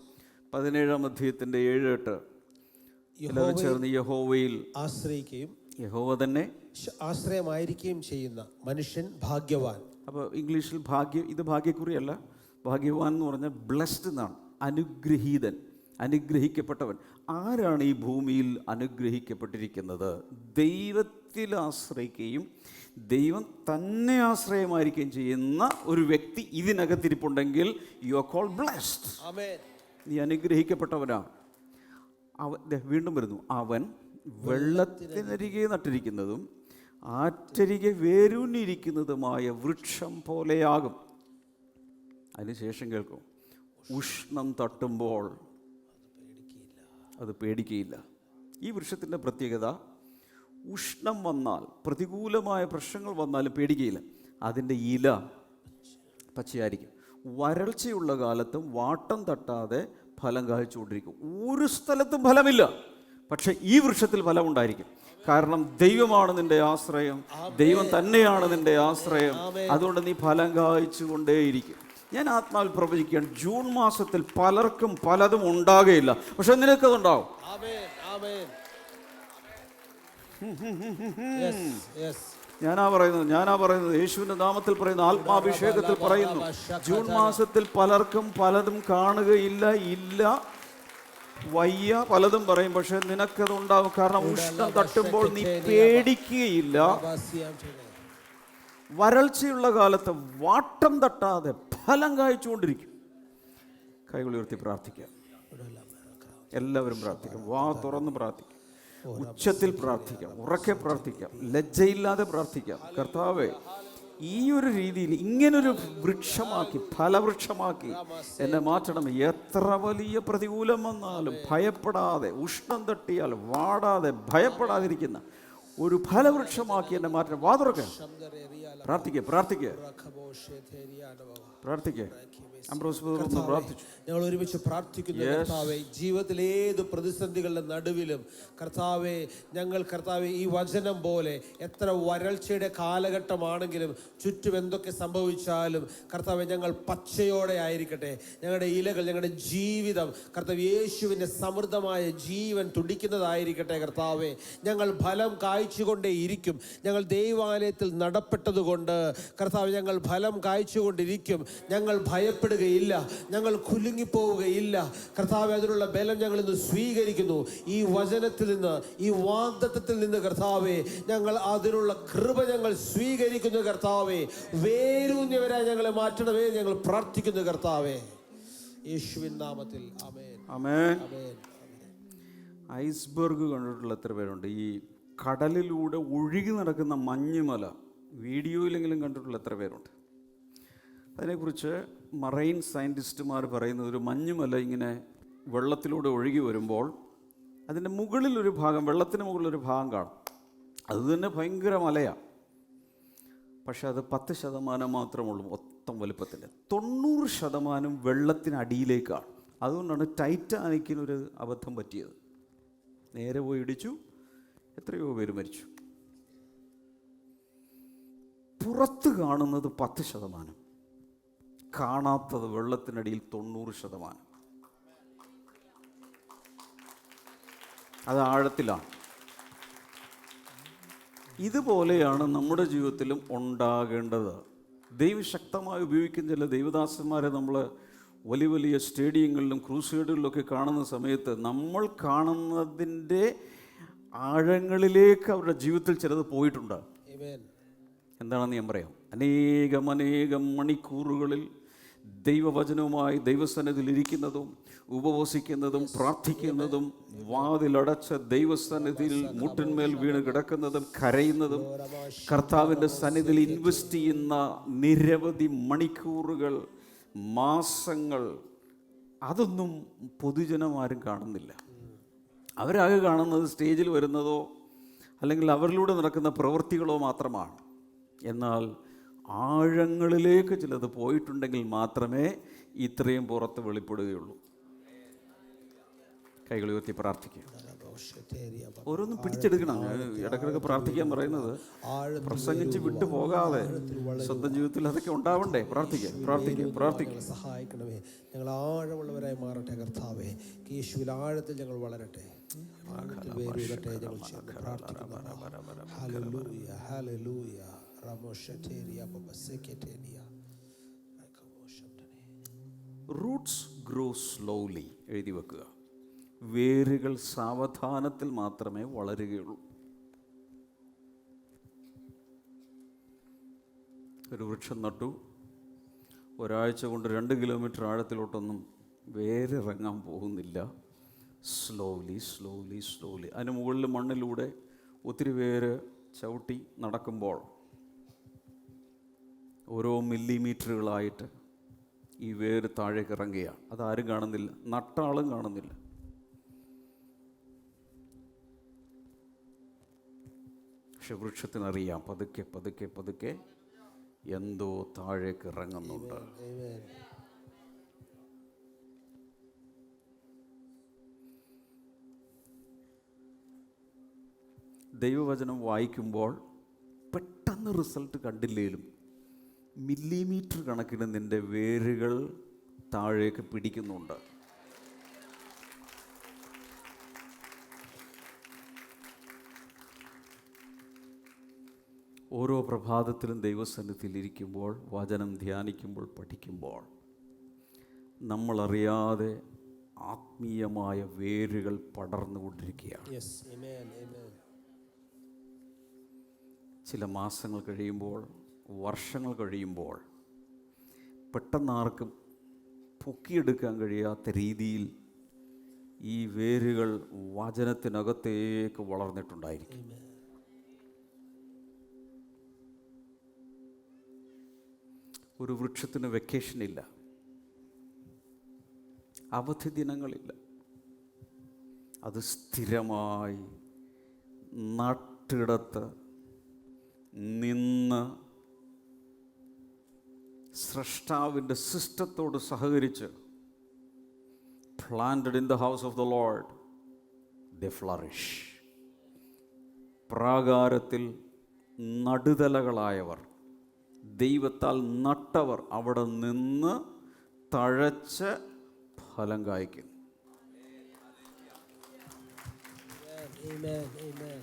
17:7-8. എല്ലാവരും ചേർന്ന് യഹോവയിൽ ആശ്രയിക്കുകയും യഹോവ തന്നെ ആശ്രയമായിരിക്കുകയും ചെയ്യുന്ന മനുഷ്യൻ ഭാഗ്യവാൻ. അപ്പോൾ ഇംഗ്ലീഷിൽ ഭാഗ്യം, ഇത് ഭാഗ്യക്കുറിയല്ല. ഭാഗ്യവാൻ എന്ന് പറഞ്ഞാൽ ബ്ലെസ്ഡ് എന്നാണ്. അനുഗ്രഹീതൻ, അനുഗ്രഹിക്കപ്പെട്ടവൻ. ആരാണ് ഈ ഭൂമിയിൽ അനുഗ്രഹിക്കപ്പെട്ടിരിക്കുന്നത്? ദൈവത്തിൽ ആശ്രയിക്കുകയും ദൈവം തന്നെ ആശ്രയമായിരിക്കുകയും ചെയ്യുന്ന ഒരു വ്യക്തി ഇതിനകത്തിരിപ്പുണ്ടെങ്കിൽ യു ആർ കോൾഡ് ബ്ലെസ്ഡ്. നീ അനുഗ്രഹിക്കപ്പെട്ടവനാണ്. വീണ്ടും വരുന്നു, അവൻ വെള്ളത്തിനരികെ നട്ടിരിക്കുന്നതും ആറ്റരികെ വേരൂന്നിരിക്കുന്നതുമായ വൃക്ഷം പോലെയാകും. അതിനുശേഷം കേൾക്കും, ഉഷ്ണം തട്ടുമ്പോൾ അത് പേടിക്കുകയില്ല. ഈ വൃക്ഷത്തിൻ്റെ പ്രത്യേകത, ഉഷ്ണം വന്നാൽ, പ്രതികൂലമായ പ്രശ്നങ്ങൾ വന്നാലും പേടിക്കുകയില്ല. അതിൻ്റെ ഇല പച്ചയായിരിക്കും. വരൾച്ചയുള്ള കാലത്തും വാട്ടം തട്ടാതെ ഫലം കായ്ച്ചുകൊണ്ടിരിക്കും. ഒരു സ്ഥലത്തും ഫലമില്ല, പക്ഷെ ഈ വൃക്ഷത്തിൽ ഫലമുണ്ടായിരിക്കും. കാരണം ദൈവമാണ് നിന്റെ ആശ്രയം, ദൈവം തന്നെയാണ് നിന്റെ ആശ്രയം. അതുകൊണ്ട് നീ ഫലം കായ്ച്ചു കൊണ്ടേയിരിക്കും. ഞാൻ ആത്മാവിൽ പ്രവചിക്കുകയാണ്, ജൂൺ മാസത്തിൽ പലർക്കും പലതും ഉണ്ടാകുകയില്ല, പക്ഷെ നിനക്കതുണ്ടാവും. ഞാനാ പറയുന്നത് യേശുവിൻ്റെ നാമത്തിൽ പറയുന്നു, ആത്മാഭിഷേകത്തിൽ പറയുന്നു. ജൂൺ മാസത്തിൽ പലർക്കും പലതും കാണുകയില്ല, വയ്യ, പലതും പറയും. പക്ഷെ നിനക്കത് ഉണ്ടാവും. കാരണം ഉഷ്ണം തട്ടുമ്പോൾ നീ പേടിക്കുകയില്ല. വരൾച്ചയുള്ള കാലത്ത് വാട്ടം തട്ടാതെ ഫലം കായ്ച്ചുകൊണ്ടിരിക്കും. കൈകൾ ഉയർത്തി പ്രാർത്ഥിക്കാം. എല്ലാവരും പ്രാർത്ഥിക്കാം. വാ തുറന്ന് പ്രാർത്ഥിക്കാം. ഉച്ചത്തിൽ പ്രാർത്ഥിക്കാം. ഉറക്കെ പ്രാർത്ഥിക്കാം. ലജ്ജയില്ലാതെ പ്രാർത്ഥിക്കാം. കർത്താവേ, ഈ ഒരു രീതിയിൽ ഇങ്ങനൊരു വൃക്ഷമാക്കി, ഫലവൃക്ഷമാക്കി എന്നെ മാറ്റണം. എത്ര വലിയ പ്രതികൂലം വന്നാലും ഭയപ്പെടാതെ, ഉഷ്ണം തട്ടിയാൽ വാടാതെ ഭയപ്പെടാതിരിക്കുന്ന ഒരു ഫലവൃക്ഷമാക്കി എന്നെ മാറ്റണം. വാ തുറക്കുക. പ്രാർത്ഥിക്കുക. ഞങ്ങൾ ഒരുമിച്ച് പ്രാർത്ഥിക്കുന്നു. കർത്താവേ, ജീവിതത്തിലെ ഏത് പ്രതിസന്ധികളുടെ നടുവിലും കർത്താവേ, ഞങ്ങൾ കർത്താവേ ഈ വചനം പോലെ എത്ര വരൾച്ചയുടെ കാലഘട്ടമാണെങ്കിലും ചുറ്റും എന്തൊക്കെ സംഭവിച്ചാലും കർത്താവേ, ഞങ്ങൾ പച്ചയോടെ ആയിരിക്കട്ടെ. ഞങ്ങളുടെ ഇലകൾ, ഞങ്ങളുടെ ജീവിതം കർത്താവ് യേശുവിൻ്റെ സമൃദ്ധമായ ജീവൻ തുടിക്കുന്നതായിരിക്കട്ടെ. കർത്താവേ, ഞങ്ങൾ ഫലം കായ്ച്ചുകൊണ്ടേ ഇരിക്കും. ഞങ്ങൾ ദൈവാലയത്തിൽ നടപ്പെട്ടതുകൊണ്ട് കർത്താവ്, ഞങ്ങൾ ഫലം കായ്ച്ചുകൊണ്ടിരിക്കും. ഞങ്ങൾ ഭയപ്പെടുകയില്ല, ഞങ്ങൾ കുലുങ്ങിപ്പോവുകയില്ല. കർത്താവേ, അതിനുള്ള ബലം ഞങ്ങൾ ഇന്ന് സ്വീകരിക്കുന്നു. ഈ വചനത്തിൽ നിന്ന്, ഈ വാഗ്ദത്തത്തിൽ നിന്ന് കർത്താവേ, ഞങ്ങൾ അതിനുള്ള കൃപ ഞങ്ങൾ സ്വീകരിക്കുന്നു. കർത്താവേ, വേരൂന്നിയവരായി ഞങ്ങളെ മാറ്റണമേ. ഞങ്ങൾ പ്രാർത്ഥിക്കുന്നു കർത്താവേ, യേശുവിൻ നാമത്തിൽ. ആമേൻ, ആമേൻ. ഐസ്ബർഗ് കണ്ടിട്ടുള്ള എത്ര പേരുണ്ട്? ഈ കടലിലൂടെ ഒഴുകി നടക്കുന്ന മഞ്ഞുമല വീഡിയോയിലെങ്കിലും കണ്ടിട്ടുള്ള എത്ര പേരുണ്ട്? അതിനെക്കുറിച്ച് മറൈൻ സയൻറ്റിസ്റ്റുമാർ പറയുന്നത്, ഒരു മഞ്ഞുമല ഇങ്ങനെ വെള്ളത്തിലൂടെ ഒഴുകി വരുമ്പോൾ അതിൻ്റെ മുകളിലൊരു ഭാഗം, വെള്ളത്തിന് മുകളിലൊരു ഭാഗം കാണും. അത് തന്നെ ഭയങ്കര മലയാണ്. പക്ഷെ അത് 10% മാത്രമുള്ളൂ മൊത്തം വലുപ്പത്തിൽ. 90% വെള്ളത്തിനടിയിലേക്കാണ്. അതുകൊണ്ടാണ് ടൈറ്റാനിക്കിനൊരു അബദ്ധം പറ്റിയത്. നേരെ പോയി ഇടിച്ചു, എത്രയോ പേര് മരിച്ചു. പുറത്ത് കാണുന്നത് 10%, കാണാത്തത് വെള്ളത്തിനടിയിൽ 90%. അത് ആഴത്തിലാണ്. ഇതുപോലെയാണ് നമ്മുടെ ജീവിതത്തിലും ഉണ്ടാകേണ്ടത്. ദൈവശക്തമായി ഉപയോഗിക്കുന്ന ചില ദൈവദാസന്മാരെ നമ്മൾ വലിയ വലിയ സ്റ്റേഡിയങ്ങളിലും ക്രൂസൈഡുകളിലൊക്കെ കാണുന്ന സമയത്ത് നമ്മൾ കാണുന്നതിൻ്റെ ആഴങ്ങളിലേക്ക് അവരുടെ ജീവിതത്തിൽ ചിലത് പോയിട്ടുണ്ട്. എന്താണെന്ന് ഞാൻ പറയാം. അനേകം മണിക്കൂറുകളിൽ ദൈവവചനവുമായി ദൈവസന്നിധിയിൽ ഇരിക്കുന്നതും ഉപവസിക്കുന്നതും പ്രാർത്ഥിക്കുന്നതും വാതിലടച്ച ദൈവസന്നിധിയിൽ മുട്ടിന്മേൽ വീണ് കിടക്കുന്നതും കരയുന്നതും കർത്താവിൻ്റെ സന്നിധിയിൽ ഇൻവെസ്റ്റ് ചെയ്യുന്ന നിരവധി മണിക്കൂറുകൾ, മാസങ്ങൾ, അതൊന്നും പൊതുജനമാരും കാണുന്നില്ല. അവരാകെ കാണുന്നത് സ്റ്റേജിൽ വരുന്നതോ അല്ലെങ്കിൽ അവരിലൂടെ നടക്കുന്ന പ്രവൃത്തികളോ മാത്രമാണ്. എന്നാൽ ആഴങ്ങളിലേക്ക് ചിലത് പോയിട്ടുണ്ടെങ്കിൽ മാത്രമേ ഇത്രയും പുറത്ത് വെളിപ്പെടുകയുള്ളൂ. കൈകൾ ഉയർത്തി പ്രാർത്ഥിക്കുക. ഓരോന്നും പിടിച്ചെടുക്കണം. ഇടയ്ക്കിടയ്ക്ക് പ്രാർത്ഥിക്കാൻ പറയുന്നത് പ്രസംഗിച്ച് വിട്ടു പോകാതെ സ്വന്തം ജീവിതത്തിൽ അതൊക്കെ ഉണ്ടാവണ്ടേ. പ്രാർത്ഥിക്കുക. സഹായിക്കണമേ. ഞങ്ങൾ ആഴമുള്ളവരായി മാറട്ടെ കർത്താവേ. യേശുവിൽ ആഴത്തിൽ ഞങ്ങൾ വളരട്ടെ. റൂട്ട്സ് ഗ്രോ സ്ലോലി എഴുതി വെക്കുക. വേരുകൾ സാവധാനത്തിൽ മാത്രമേ വളരുകയുള്ളൂ. ഒരു വൃക്ഷം നട്ടു, ഒരാഴ്ച കൊണ്ട് 2 കിലോമീറ്റർ ആഴത്തിലോട്ടൊന്നും വേരിറങ്ങാൻ പോകുന്നില്ല. സ്ലോലി. അതിന് മുകളിൽ മണ്ണിലൂടെ ഒത്തിരി പേര് ചവിട്ടി നടക്കുമ്പോൾ ഓരോ മില്ലിമീറ്ററുകളായിട്ട് ഈ വേര് താഴേക്ക് ഇറങ്ങുകയാണ്. അതാരും കാണുന്നില്ല, നട്ട ആളും കാണുന്നില്ല. പക്ഷെ വൃക്ഷത്തിനറിയാം പതുക്കെ എന്തോ താഴേക്ക് ഇറങ്ങുന്നുണ്ട്. ദൈവവചനം വായിക്കുമ്പോൾ പെട്ടെന്ന് റിസൾട്ട് കണ്ടില്ലേലും മില്ലിമീറ്റർ കണക്കിന് നിൻ്റെ വേരുകൾ താഴേക്ക് പിടിക്കുന്നുണ്ട്. ഓരോ പ്രഭാതത്തിലും ദൈവസന്നിധിയിൽ ഇരിക്കുമ്പോൾ, വചനം ധ്യാനിക്കുമ്പോൾ, പഠിക്കുമ്പോൾ നമ്മളറിയാതെ ആത്മീയമായ വേരുകൾ പടർന്നുകൊണ്ടിരിക്കുകയാണ്. Yes. Amen. Amen. ചില മാസങ്ങൾ കഴിയുമ്പോൾ, വർഷങ്ങൾ കഴിയുമ്പോൾ പെട്ടെന്ന് ആർക്കും പൊക്കിയെടുക്കാൻ കഴിയാത്ത രീതിയിൽ ഈ വേരുകൾ വചനത്തിനകത്തേക്ക് വളർന്നിട്ടുണ്ടായിരിക്കും. Amen. ഒരു വൃക്ഷത്തിന് വെക്കേഷനില്ല, അവധി ദിനങ്ങളില്ല. അത് സ്ഥിരമായി നട്ടിടത്ത് നിന്ന് സ്രഷ്ടാവിൻ്റെ സിസ്റ്റത്തോട് സഹകരിച്ച് planted in the house of the Lord, they flourish. പ്രാകാരത്തിൽ നടുതലകളായവർ, ദൈവത്താൽ നട്ടവർ അവിടെ നിന്ന് തഴച്ച് ഫലം കായ്ക്കും. Amen. Amen.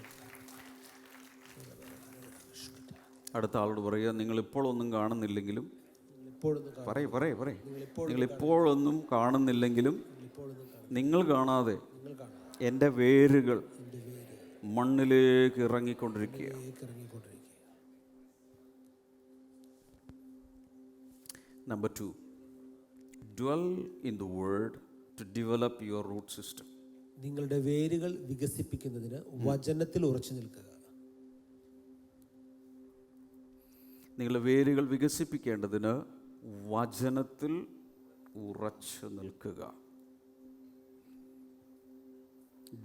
അടുത്ത ആളോട് പറയുക, നിങ്ങളിപ്പോഴൊന്നും കാണുന്നില്ലെങ്കിലും, ഇപ്പോഴൊന്നും നിങ്ങളിപ്പോഴൊന്നും കാണുന്നില്ലെങ്കിലും നിങ്ങൾ കാണാതെ നിങ്ങൾ കാണാം, എൻ്റെ വേരുകൾ എൻ്റെ വേര് മണ്ണിലേക്ക് ഇറങ്ങിക്കൊണ്ടിരിക്കുക. ഇറങ്ങിക്കൊണ്ടിരിക്കുക. Number 2, dwell in the word to develop your root system. നിങ്ങളുടെ വേരുകൾ വികസിപ്പിക്കുന്നതിന് വചനത്തിൽ ഉറച്ചു നിൽക്കുക. നിങ്ങളുടെ വേരുകൾ വികസിപ്പിക്കേണ്ടതിന് വചനത്തിൽ ഉറച്ചു നിൽക്കുക.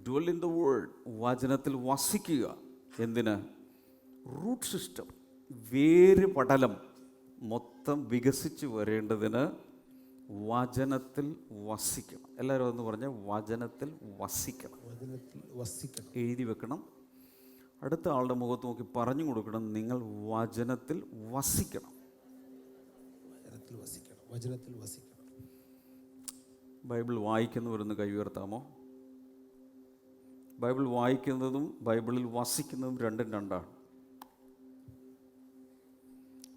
dwell in the word, വചനത്തിൽ വസിക്കുക. എന്തിന്? റൂട്ട് സിസ്റ്റം, വേര് പടലം മൊത്തം വികസിച്ച് വരേണ്ടതിന് വചനത്തിൽ വസിക്കണം. എല്ലാവരും ഒന്ന് പറഞ്ഞാൽ വചനത്തിൽ വസിക്കണം. വചനത്തിൽ വസിക്കണം. എഴുതി വെക്കണം. അടുത്ത ആളുടെ മുഖത്ത് നോക്കി പറഞ്ഞു കൊടുക്കണം, നിങ്ങൾ വചനത്തിൽ വസിക്കണം. വചനത്തിൽ വസിക്കണം. വചനത്തിൽ വസിക്കണം. ബൈബിൾ വായിക്കുന്നവരൊന്ന് കൈ ഉയർത്താമോ? ബൈബിൾ വായിക്കുന്നതും ബൈബിളിൽ വസിക്കുന്നതും രണ്ടും രണ്ടാണ്.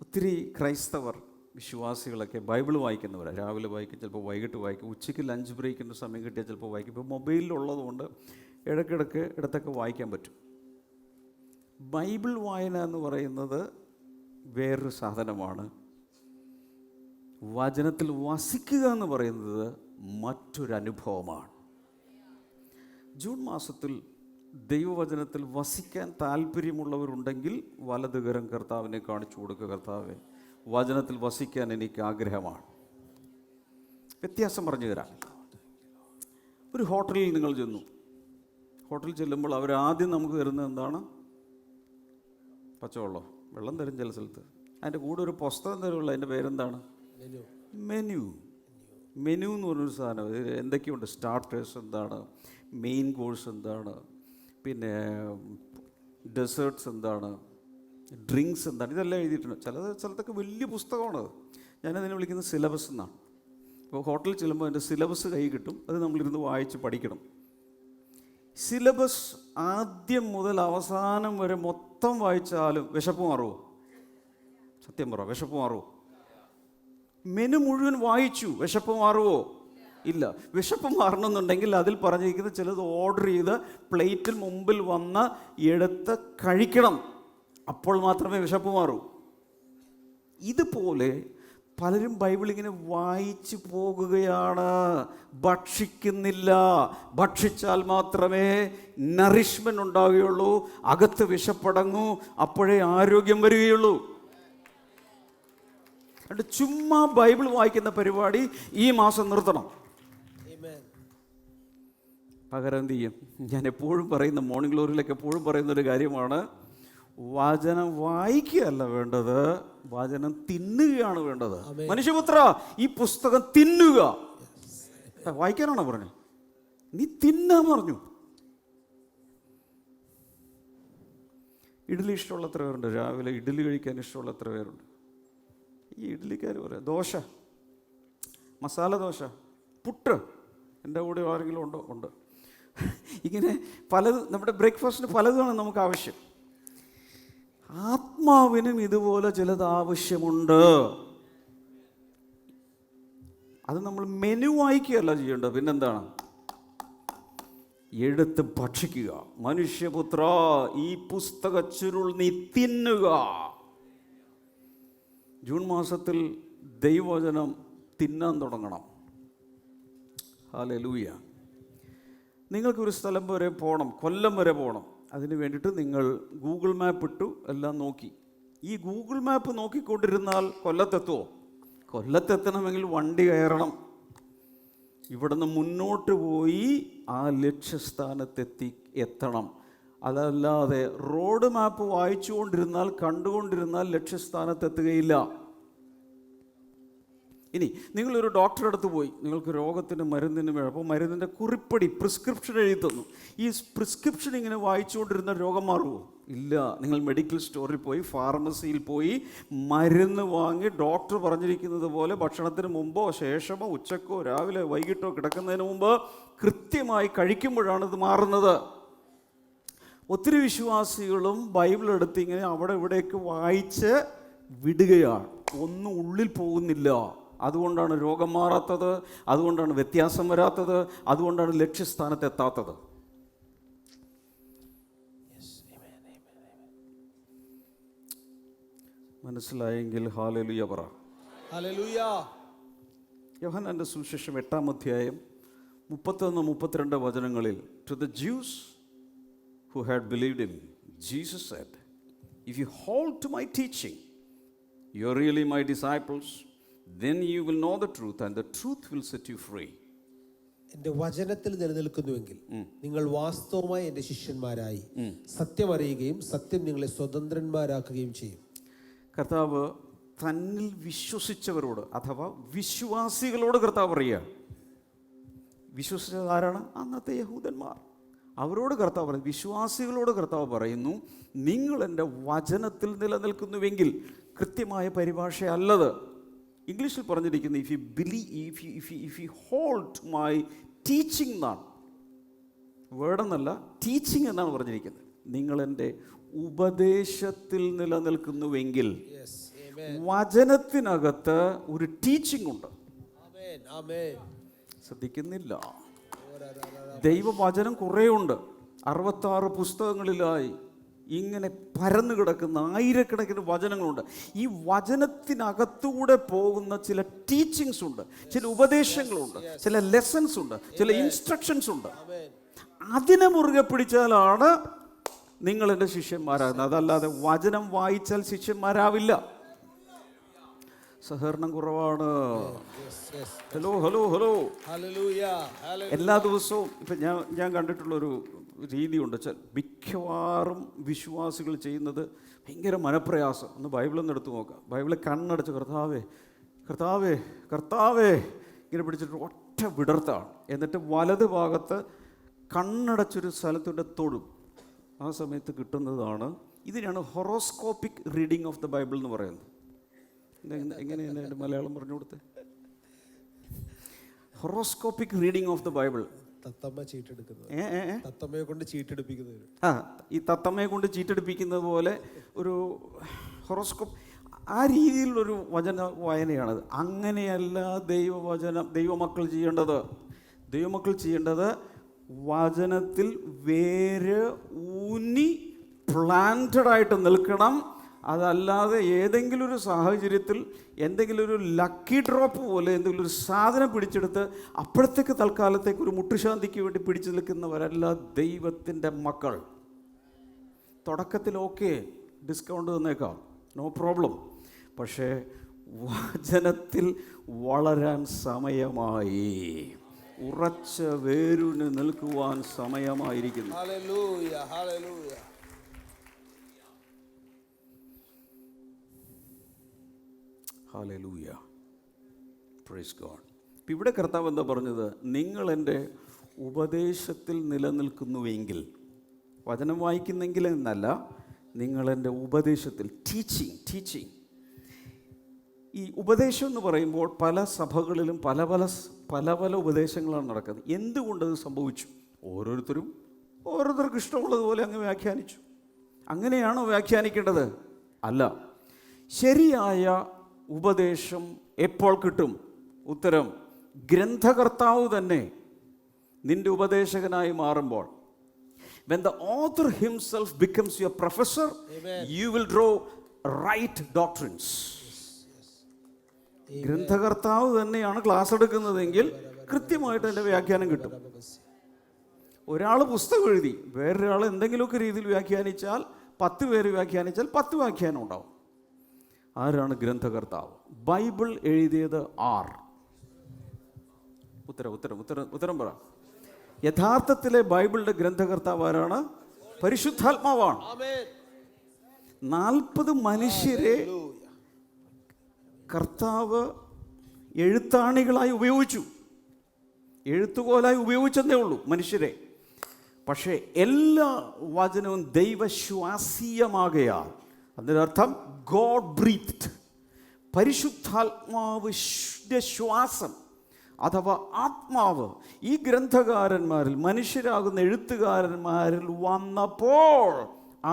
ഒത്തിരി ക്രൈസ്തവർ വിശ്വാസികളൊക്കെ ബൈബിൾ വായിക്കുന്നവരാണ്. രാവിലെ വായിക്കും, ചിലപ്പോൾ വൈകിട്ട് വായിക്കും, ഉച്ചയ്ക്ക് ലഞ്ച് ബ്രേക്കിൻ്റെ സമയം കിട്ടിയാൽ ചിലപ്പോൾ വായിക്കും. ഇപ്പോൾ മൊബൈലിലുള്ളതുകൊണ്ട് ഇടയ്ക്കൊക്കെ വായിക്കാൻ പറ്റും. ബൈബിൾ വായന എന്ന് പറയുന്നത് വേറൊരു സാധനമാണ്. വചനത്തിൽ വസിക്കുക എന്ന് പറയുന്നത് മറ്റൊരനുഭവമാണ്. ജൂൺ മാസത്തിൽ ദൈവവചനത്തിൽ വസിക്കാൻ താല്പര്യമുള്ളവരുണ്ടെങ്കിൽ വലതുകരം കർത്താവിനെ കാണിച്ചു കൊടുക്കുക. കർത്താവെ, വചനത്തിൽ വസിക്കാൻ എനിക്ക് ആഗ്രഹമാണ്. വ്യത്യാസം പറഞ്ഞു തരാം. ഒരു ഹോട്ടലിൽ നിങ്ങൾ ചെന്നു. ഹോട്ടലിൽ ചെല്ലുമ്പോൾ അവരാദ്യം നമുക്ക് തരുന്നത് എന്താണ്? പച്ചവെള്ളം, വെള്ളം തരും ചില സ്ഥലത്ത്. അതിൻ്റെ കൂടെ ഒരു പുസ്തകം തരുമല്ലോ, അതിൻ്റെ പേരെന്താണ്? മെനു. മെനു എന്ന് പറഞ്ഞൊരു സാധനം. എന്തൊക്കെയുണ്ട്? സ്റ്റാർട്ടേഴ്സ് എന്താണ്, മെയിൻ കോഴ്സ് എന്താണ്, പിന്നെ ഡെസേർട്ട്സ് എന്താണ്, ഡ്രിങ്ക്സ് എന്താണ്, ഇതെല്ലാം എഴുതിയിട്ടുണ്ട്. ചില സ്ഥലത്തൊക്കെ വലിയ പുസ്തകമാണത്. ഞാനതിനെ വിളിക്കുന്നത് സിലബസ് എന്നാണ്. ഇപ്പോൾ ഹോട്ടലിൽ ചെല്ലുമ്പോൾ അതിൻ്റെ സിലബസ് കൈ കിട്ടും. അത് നമ്മളിരുന്ന് വായിച്ച് പഠിക്കണം. സിലബസ് ആദ്യം മുതൽ അവസാനം വരെ മൊത്തം വായിച്ചാലും വിശപ്പ് മാറുമോ? സത്യം പറ, വിശപ്പ് മാറുമോ? മെനു മുഴുവൻ വായിച്ചു, വിശപ്പ് മാറുമോ? ഇല്ല. വിശപ്പ് മാറണമെന്നുണ്ടെങ്കിൽ അതിൽ പറഞ്ഞിരിക്കുന്നത് ചിലത് ഓർഡർ ചെയ്ത് പ്ലേറ്റിൽ മുമ്പിൽ വന്ന് എടുത്ത് കഴിക്കണം. അപ്പോൾ മാത്രമേ വിശപ്പ് മാറൂ. ഇതുപോലെ പലരും ബൈബിൾ ഇങ്ങനെ വായിച്ചു പോകുകയാണ്, ഭക്ഷിക്കുന്നില്ല. ഭക്ഷിച്ചാൽ മാത്രമേ നറിഷ്മെൻ്റ് ഉണ്ടാവുകയുള്ളൂ, അകത്ത് വിശപ്പടങ്ങൂ, അപ്പോഴേ ആരോഗ്യം വരികയുള്ളൂ. അതുകൊണ്ട് ചുമ്മാ ബൈബിൾ വായിക്കുന്ന പരിപാടി ഈ മാസം നിർത്തണം. പകരം എന്ത് ചെയ്യും? ഞാൻ എപ്പോഴും പറയുന്ന, മോർണിംഗ് ഗ്ലോറിയിലൊക്കെ എപ്പോഴും പറയുന്നൊരു കാര്യമാണ്, വചനം വായിക്കുകയല്ല വേണ്ടത്, വചനം തിന്നുകയാണ് വേണ്ടത്. മനുഷ്യപുത്ര, ഈ പുസ്തകം തിന്നുക. വായിക്കാനാണോ പറഞ്ഞത്? നീ തിന്നാൻ പറഞ്ഞു. ഇഡ്ഡലി ഇഷ്ടമുള്ള എത്ര പേരുണ്ട്? രാവിലെ ഇഡ്ഡലി കഴിക്കാൻ ഇഷ്ടമുള്ള എത്ര പേരുണ്ട്? ഈ ഇഡ്ഡലിക്കാർ പറയാം ദോശ, മസാല ദോശ, പുട്ട്. എൻ്റെ കൂടെ ആരെങ്കിലും ഉണ്ടോ? ഉണ്ട്. ഇങ്ങനെ പലതും, നമ്മുടെ ബ്രേക്ക്ഫാസ്റ്റിന് പലതുമാണ് നമുക്ക് ആവശ്യം. ആത്മാവിനും ഇതുപോലെ ചിലത് ആവശ്യമുണ്ട്. അത് നമ്മൾ മെനു വായിക്കുകയല്ല ചെയ്യേണ്ടത്, പിന്നെന്താണ്? എടുത്ത് ഭക്ഷിക്കുക. മനുഷ്യപുത്ര, ഈ പുസ്തക ചുരുൾ നീ തിന്നുക. ജൂൺ മാസത്തിൽ ദൈവവചനം തിന്നാൻ തുടങ്ങണം. ഹല്ലേലൂയ. നിങ്ങൾക്കൊരു സ്ഥലം വരെ പോകണം, കൊല്ലം വരെ പോകണം. അതിന് വേണ്ടിയിട്ട് നിങ്ങൾ ഗൂഗിൾ മാപ്പ് ഇട്ടു, എല്ലാം നോക്കി. ഈ ഗൂഗിൾ മാപ്പ് നോക്കിക്കൊണ്ടിരുന്നാൽ കൊല്ലത്തെത്തുമോ? കൊല്ലത്തെത്തണമെങ്കിൽ വണ്ടി കയറണം. മുന്നോട്ട് പോയി ആ എത്തണം. അതല്ലാതെ റോഡ് മാപ്പ് വായിച്ചുകൊണ്ടിരുന്നാൽ, കണ്ടുകൊണ്ടിരുന്നാൽ ലക്ഷ്യസ്ഥാനത്തെത്തുകയില്ല. ഇനി നിങ്ങളൊരു ഡോക്ടറെ അടുത്ത് പോയി, നിങ്ങൾക്ക് രോഗത്തിന് മരുന്നിന് വേണം. അപ്പോൾ മരുന്നിൻ്റെ കുറിപ്പടി, പ്രിസ്ക്രിപ്ഷൻ എഴുതി തന്നു. ഈ പ്രിസ്ക്രിപ്ഷൻ ഇങ്ങനെ വായിച്ചുകൊണ്ടിരുന്ന രോഗം മാറുമോ? ഇല്ല. നിങ്ങൾ മെഡിക്കൽ സ്റ്റോറിൽ പോയി, ഫാർമസിയിൽ പോയി മരുന്ന് വാങ്ങി ഡോക്ടർ പറഞ്ഞിരിക്കുന്നത് പോലെ ഭക്ഷണത്തിന് മുമ്പോ ശേഷമോ ഉച്ചക്കോ രാവിലെ വൈകിട്ടോ കിടക്കുന്നതിന് മുമ്പ് കൃത്യമായി കഴിക്കുമ്പോഴാണ് ഇത് മാറുന്നത്. ഒത്തിരി വിശ്വാസികളും ബൈബിൾ എടുത്ത് ഇങ്ങനെ അവിടെ ഇവിടേക്ക് വായിച്ച് വിടുകയാണ്, ഒന്നും ഉള്ളിൽ പോകുന്നില്ല. അതുകൊണ്ടാണ് രോഗം മാറാത്തത്, അതുകൊണ്ടാണ് വ്യത്യാസം വരാത്തത്, അതുകൊണ്ടാണ് ലക്ഷ്യസ്ഥാനത്തെത്താത്തത്. മനസ്സിലായെങ്കിൽ ഹല്ലേലൂയ പറ. ഹല്ലേലൂയ. യോഹന്നാന്റെ സുവിശേഷം 8-ാം അധ്യായം 31-32 വചനങ്ങളിൽ, to the Jews who had believed him, Jesus said, if you hold to my teaching, you are really my disciples, then you will know the truth and the truth will set you free. എൻ്റെ വചനത്തിൽ നിലനിൽക്കുന്നുവെങ്കിൽ നിങ്ങൾ വാസ്തവമായി എൻ്റെ ശിഷ്യന്മാരായി സത്യം അറിയുകയും സത്യം നിങ്ങളെ സ്വതന്ത്രന്മാരാക്കുകയും ചെയ്യും. കർത്താവ് തന്നിൽ വിശ്വസിച്ചവരോട്, അഥവാ വിശ്വാസികളോട് കർത്താവ് പറയുക. വിശ്വസിച്ചത് ആരാണ്? അന്നത്തെ യഹൂദന്മാർ. അവരോട് കർത്താവ് പറയുന്നു, വിശ്വാസികളോട് കർത്താവ് പറയുന്നു, നിങ്ങൾ എൻ്റെ വചനത്തിൽ നിലനിൽക്കുന്നുവെങ്കിൽ. കൃത്യമായ പരിഭാഷയല്ലത്. ഇംഗ്ലീഷിൽ പറഞ്ഞിരിക്കുന്നത് if you believe, if you hold my teaching എന്നാണ്. വേർഡെന്നല്ല, ടീച്ചിങ് എന്നാണ് പറഞ്ഞിരിക്കുന്നത്. നിങ്ങൾ എൻ്റെ ഉപദേശത്തിൽ നിലനിൽക്കുന്നുവെങ്കിൽ. വചനത്തിനകത്ത് ഒരു ടീച്ചിങ് ഉണ്ട്. ശ്രദ്ധിക്കുന്നില്ല. ദൈവവചനം കുറേ ഉണ്ട്. 66 പുസ്തകങ്ങളിലായി ഇങ്ങനെ പരന്നു കിടക്കുന്ന ആയിരക്കണക്കിന് വചനങ്ങളുണ്ട്. ഈ വചനത്തിനകത്തൂടെ പോകുന്ന ചില ടീച്ചിങ്സ് ഉണ്ട്, ചില ഉപദേശങ്ങളുണ്ട്, ചില ലെസൺസ് ഉണ്ട്, ചില ഇൻസ്ട്രക്ഷൻസ് ഉണ്ട്. അതിനെ മുറുകെ പിടിച്ചാലാണ് നിങ്ങൾ എൻ്റെ ശിഷ്യന്മാരാകുന്നത്. അതല്ലാതെ വചനം വായിച്ചാൽ ശിഷ്യന്മാരാവില്ല. സഹകരണം കുറവാണ്. Hello hello hello. എല്ലാ ദിവസവും ഇപ്പം ഞാൻ കണ്ടിട്ടുള്ളൊരു രീതിയുണ്ട്. മിക്കവാറും വിശ്വാസികൾ ചെയ്യുന്നത് ഭയങ്കര മനപ്രയാസം. ഒന്ന് ബൈബിളൊന്ന് എടുത്ത് നോക്കാം. ബൈബിളിൽ കണ്ണടച്ച് കർത്താവേ കർത്താവേ കർത്താവേ ഇങ്ങനെ പിടിച്ചിട്ട് ഒറ്റ വിടർത്താണ്. എന്നിട്ട് വലത് ഭാഗത്ത് കണ്ണടച്ചൊരു സ്ഥലത്തൂടെ തൊടും. ആ സമയത്ത് കിട്ടുന്നതാണ്, ഇതിനാണ് ഹൊറോസ്കോപ്പിക് റീഡിങ് ഓഫ് ദ ബൈബിൾ എന്ന് പറയുന്നത്. എങ്ങനെയാണ് എൻ്റെ മലയാളം പറഞ്ഞു കൊടുത്തത്? ഹൊറോസ്കോപ്പിക് റീഡിങ് ഓഫ് ദ ബൈബിൾ. തത്തമ്മ ചീട്ടെടുക്കുന്നത്, തത്തമ്മയെ കൊണ്ട് ചീട്ടെടുപ്പിക്കുന്നത്. ഈ തത്തമ്മയെ കൊണ്ട് ചീട്ടെടുപ്പിക്കുന്നത് പോലെ ഒരു ഹൊറോസ്കോപ്പ്, ആ രീതിയിലുള്ളൊരു വചന വായനയാണത്. അങ്ങനെയല്ല ദൈവമക്കൾ ചെയ്യേണ്ടത്. ദൈവമക്കൾ ചെയ്യേണ്ടത് വചനത്തിൽ വേര് ഊന്നി പ്ലാന്റഡായിട്ട് നിൽക്കണം. അതല്ലാതെ ഏതെങ്കിലും ഒരു സാഹചര്യത്തിൽ എന്തെങ്കിലും ഒരു ലക്കി ഡ്രോപ്പ് പോലെ എന്തെങ്കിലും ഒരു സാധനം പിടിച്ചെടുത്ത് അപ്പോഴത്തേക്ക് തൽക്കാലത്തേക്ക് ഒരു മുട്ടുശാന്തിക്ക് വേണ്ടി പിടിച്ചു നിൽക്കുന്നവരല്ല ദൈവത്തിൻ്റെ മക്കൾ. തുടക്കത്തിൽ ഓക്കെ, ഡിസ്കൗണ്ട് തന്നേക്കാം, നോ പ്രോബ്ലം. പക്ഷേ വചനത്തിൽ വളരാൻ സമയമായി, ഉറച്ച വേരുന് നിൽക്കുവാൻ സമയമായിരിക്കുന്നു. Hallelujah, hallelujah. Hallelujah, praise God. ഇപ്പം ഇവിടെ കർത്താവ് എന്താ പറഞ്ഞത്? നിങ്ങൾ എൻ്റെ ഉപദേശത്തിൽ നിലനിൽക്കുന്നുവെങ്കിൽ, വചനം വായിക്കുന്നെങ്കിൽ എന്നല്ല, നിങ്ങൾ എൻ്റെ ഉപദേശത്തിൽ, ടീച്ചിങ്. ഈ ഉപദേശം എന്ന് പറയുമ്പോൾ പല സഭകളിലും പല പല ഉപദേശങ്ങളാണ് നടക്കുന്നത്. എന്തുകൊണ്ടത് സംഭവിച്ചു? ഓരോരുത്തർക്ക് ഇഷ്ടമുള്ളതുപോലെ അങ്ങ് വ്യാഖ്യാനിച്ചു. അങ്ങനെയാണോ വ്യാഖ്യാനിക്കേണ്ടത്? അല്ല. ശരിയായ ഉപദേശം എപ്പോൾ കിട്ടും? ഉത്തരം, ഗ്രന്ഥകർത്താവ് തന്നെ നിന്റെ ഉപദേശകനായി മാറുമ്പോൾ. When the author himself becomes your professor, Amen. You will draw right doctrines. ഗ്രന്ഥകർത്താവ് തന്നെയാണ് ക്ലാസ് എടുക്കുന്നതെങ്കിൽ കൃത്യമായിട്ട് അതിൻ്റെ വ്യാഖ്യാനം കിട്ടും. ഒരാൾ പുസ്തകം എഴുതി വേറൊരാൾ എന്തെങ്കിലുമൊക്കെ രീതിയിൽ വ്യാഖ്യാനിച്ചാൽ 10 പേര് വ്യാഖ്യാനിച്ചാൽ 10 വ്യാഖ്യാനം ഉണ്ടാവും. ആരാണ് ഗ്രന്ഥകർത്താവ്? ബൈബിൾ എഴുതിയത് ആർ? ഉത്തരം പറ. യഥാർത്ഥത്തിലെ ബൈബിളിന്റെ ഗ്രന്ഥകർത്താവ് ആരാണ്? പരിശുദ്ധാത്മാവാണ്. 40 മനുഷ്യരെ കർത്താവ് എഴുത്താണികളായി ഉപയോഗിച്ചു, എഴുത്തുകോലായി ഉപയോഗിച്ചതേ ഉള്ളൂ മനുഷ്യരെ. പക്ഷേ എല്ലാ വചനവും ദൈവശ്വാസീയമാകയാൽ, അതിനർത്ഥം ഗോഡ് ബ്രീത്ത്ഡ്, പരിശുദ്ധാത്മാവ് ശ്വാസം അഥവാ ആത്മാവ് ഈ ഗ്രന്ഥകാരന്മാരിൽ, മനുഷ്യരാകുന്ന എഴുത്തുകാരന്മാരിൽ വന്നപ്പോൾ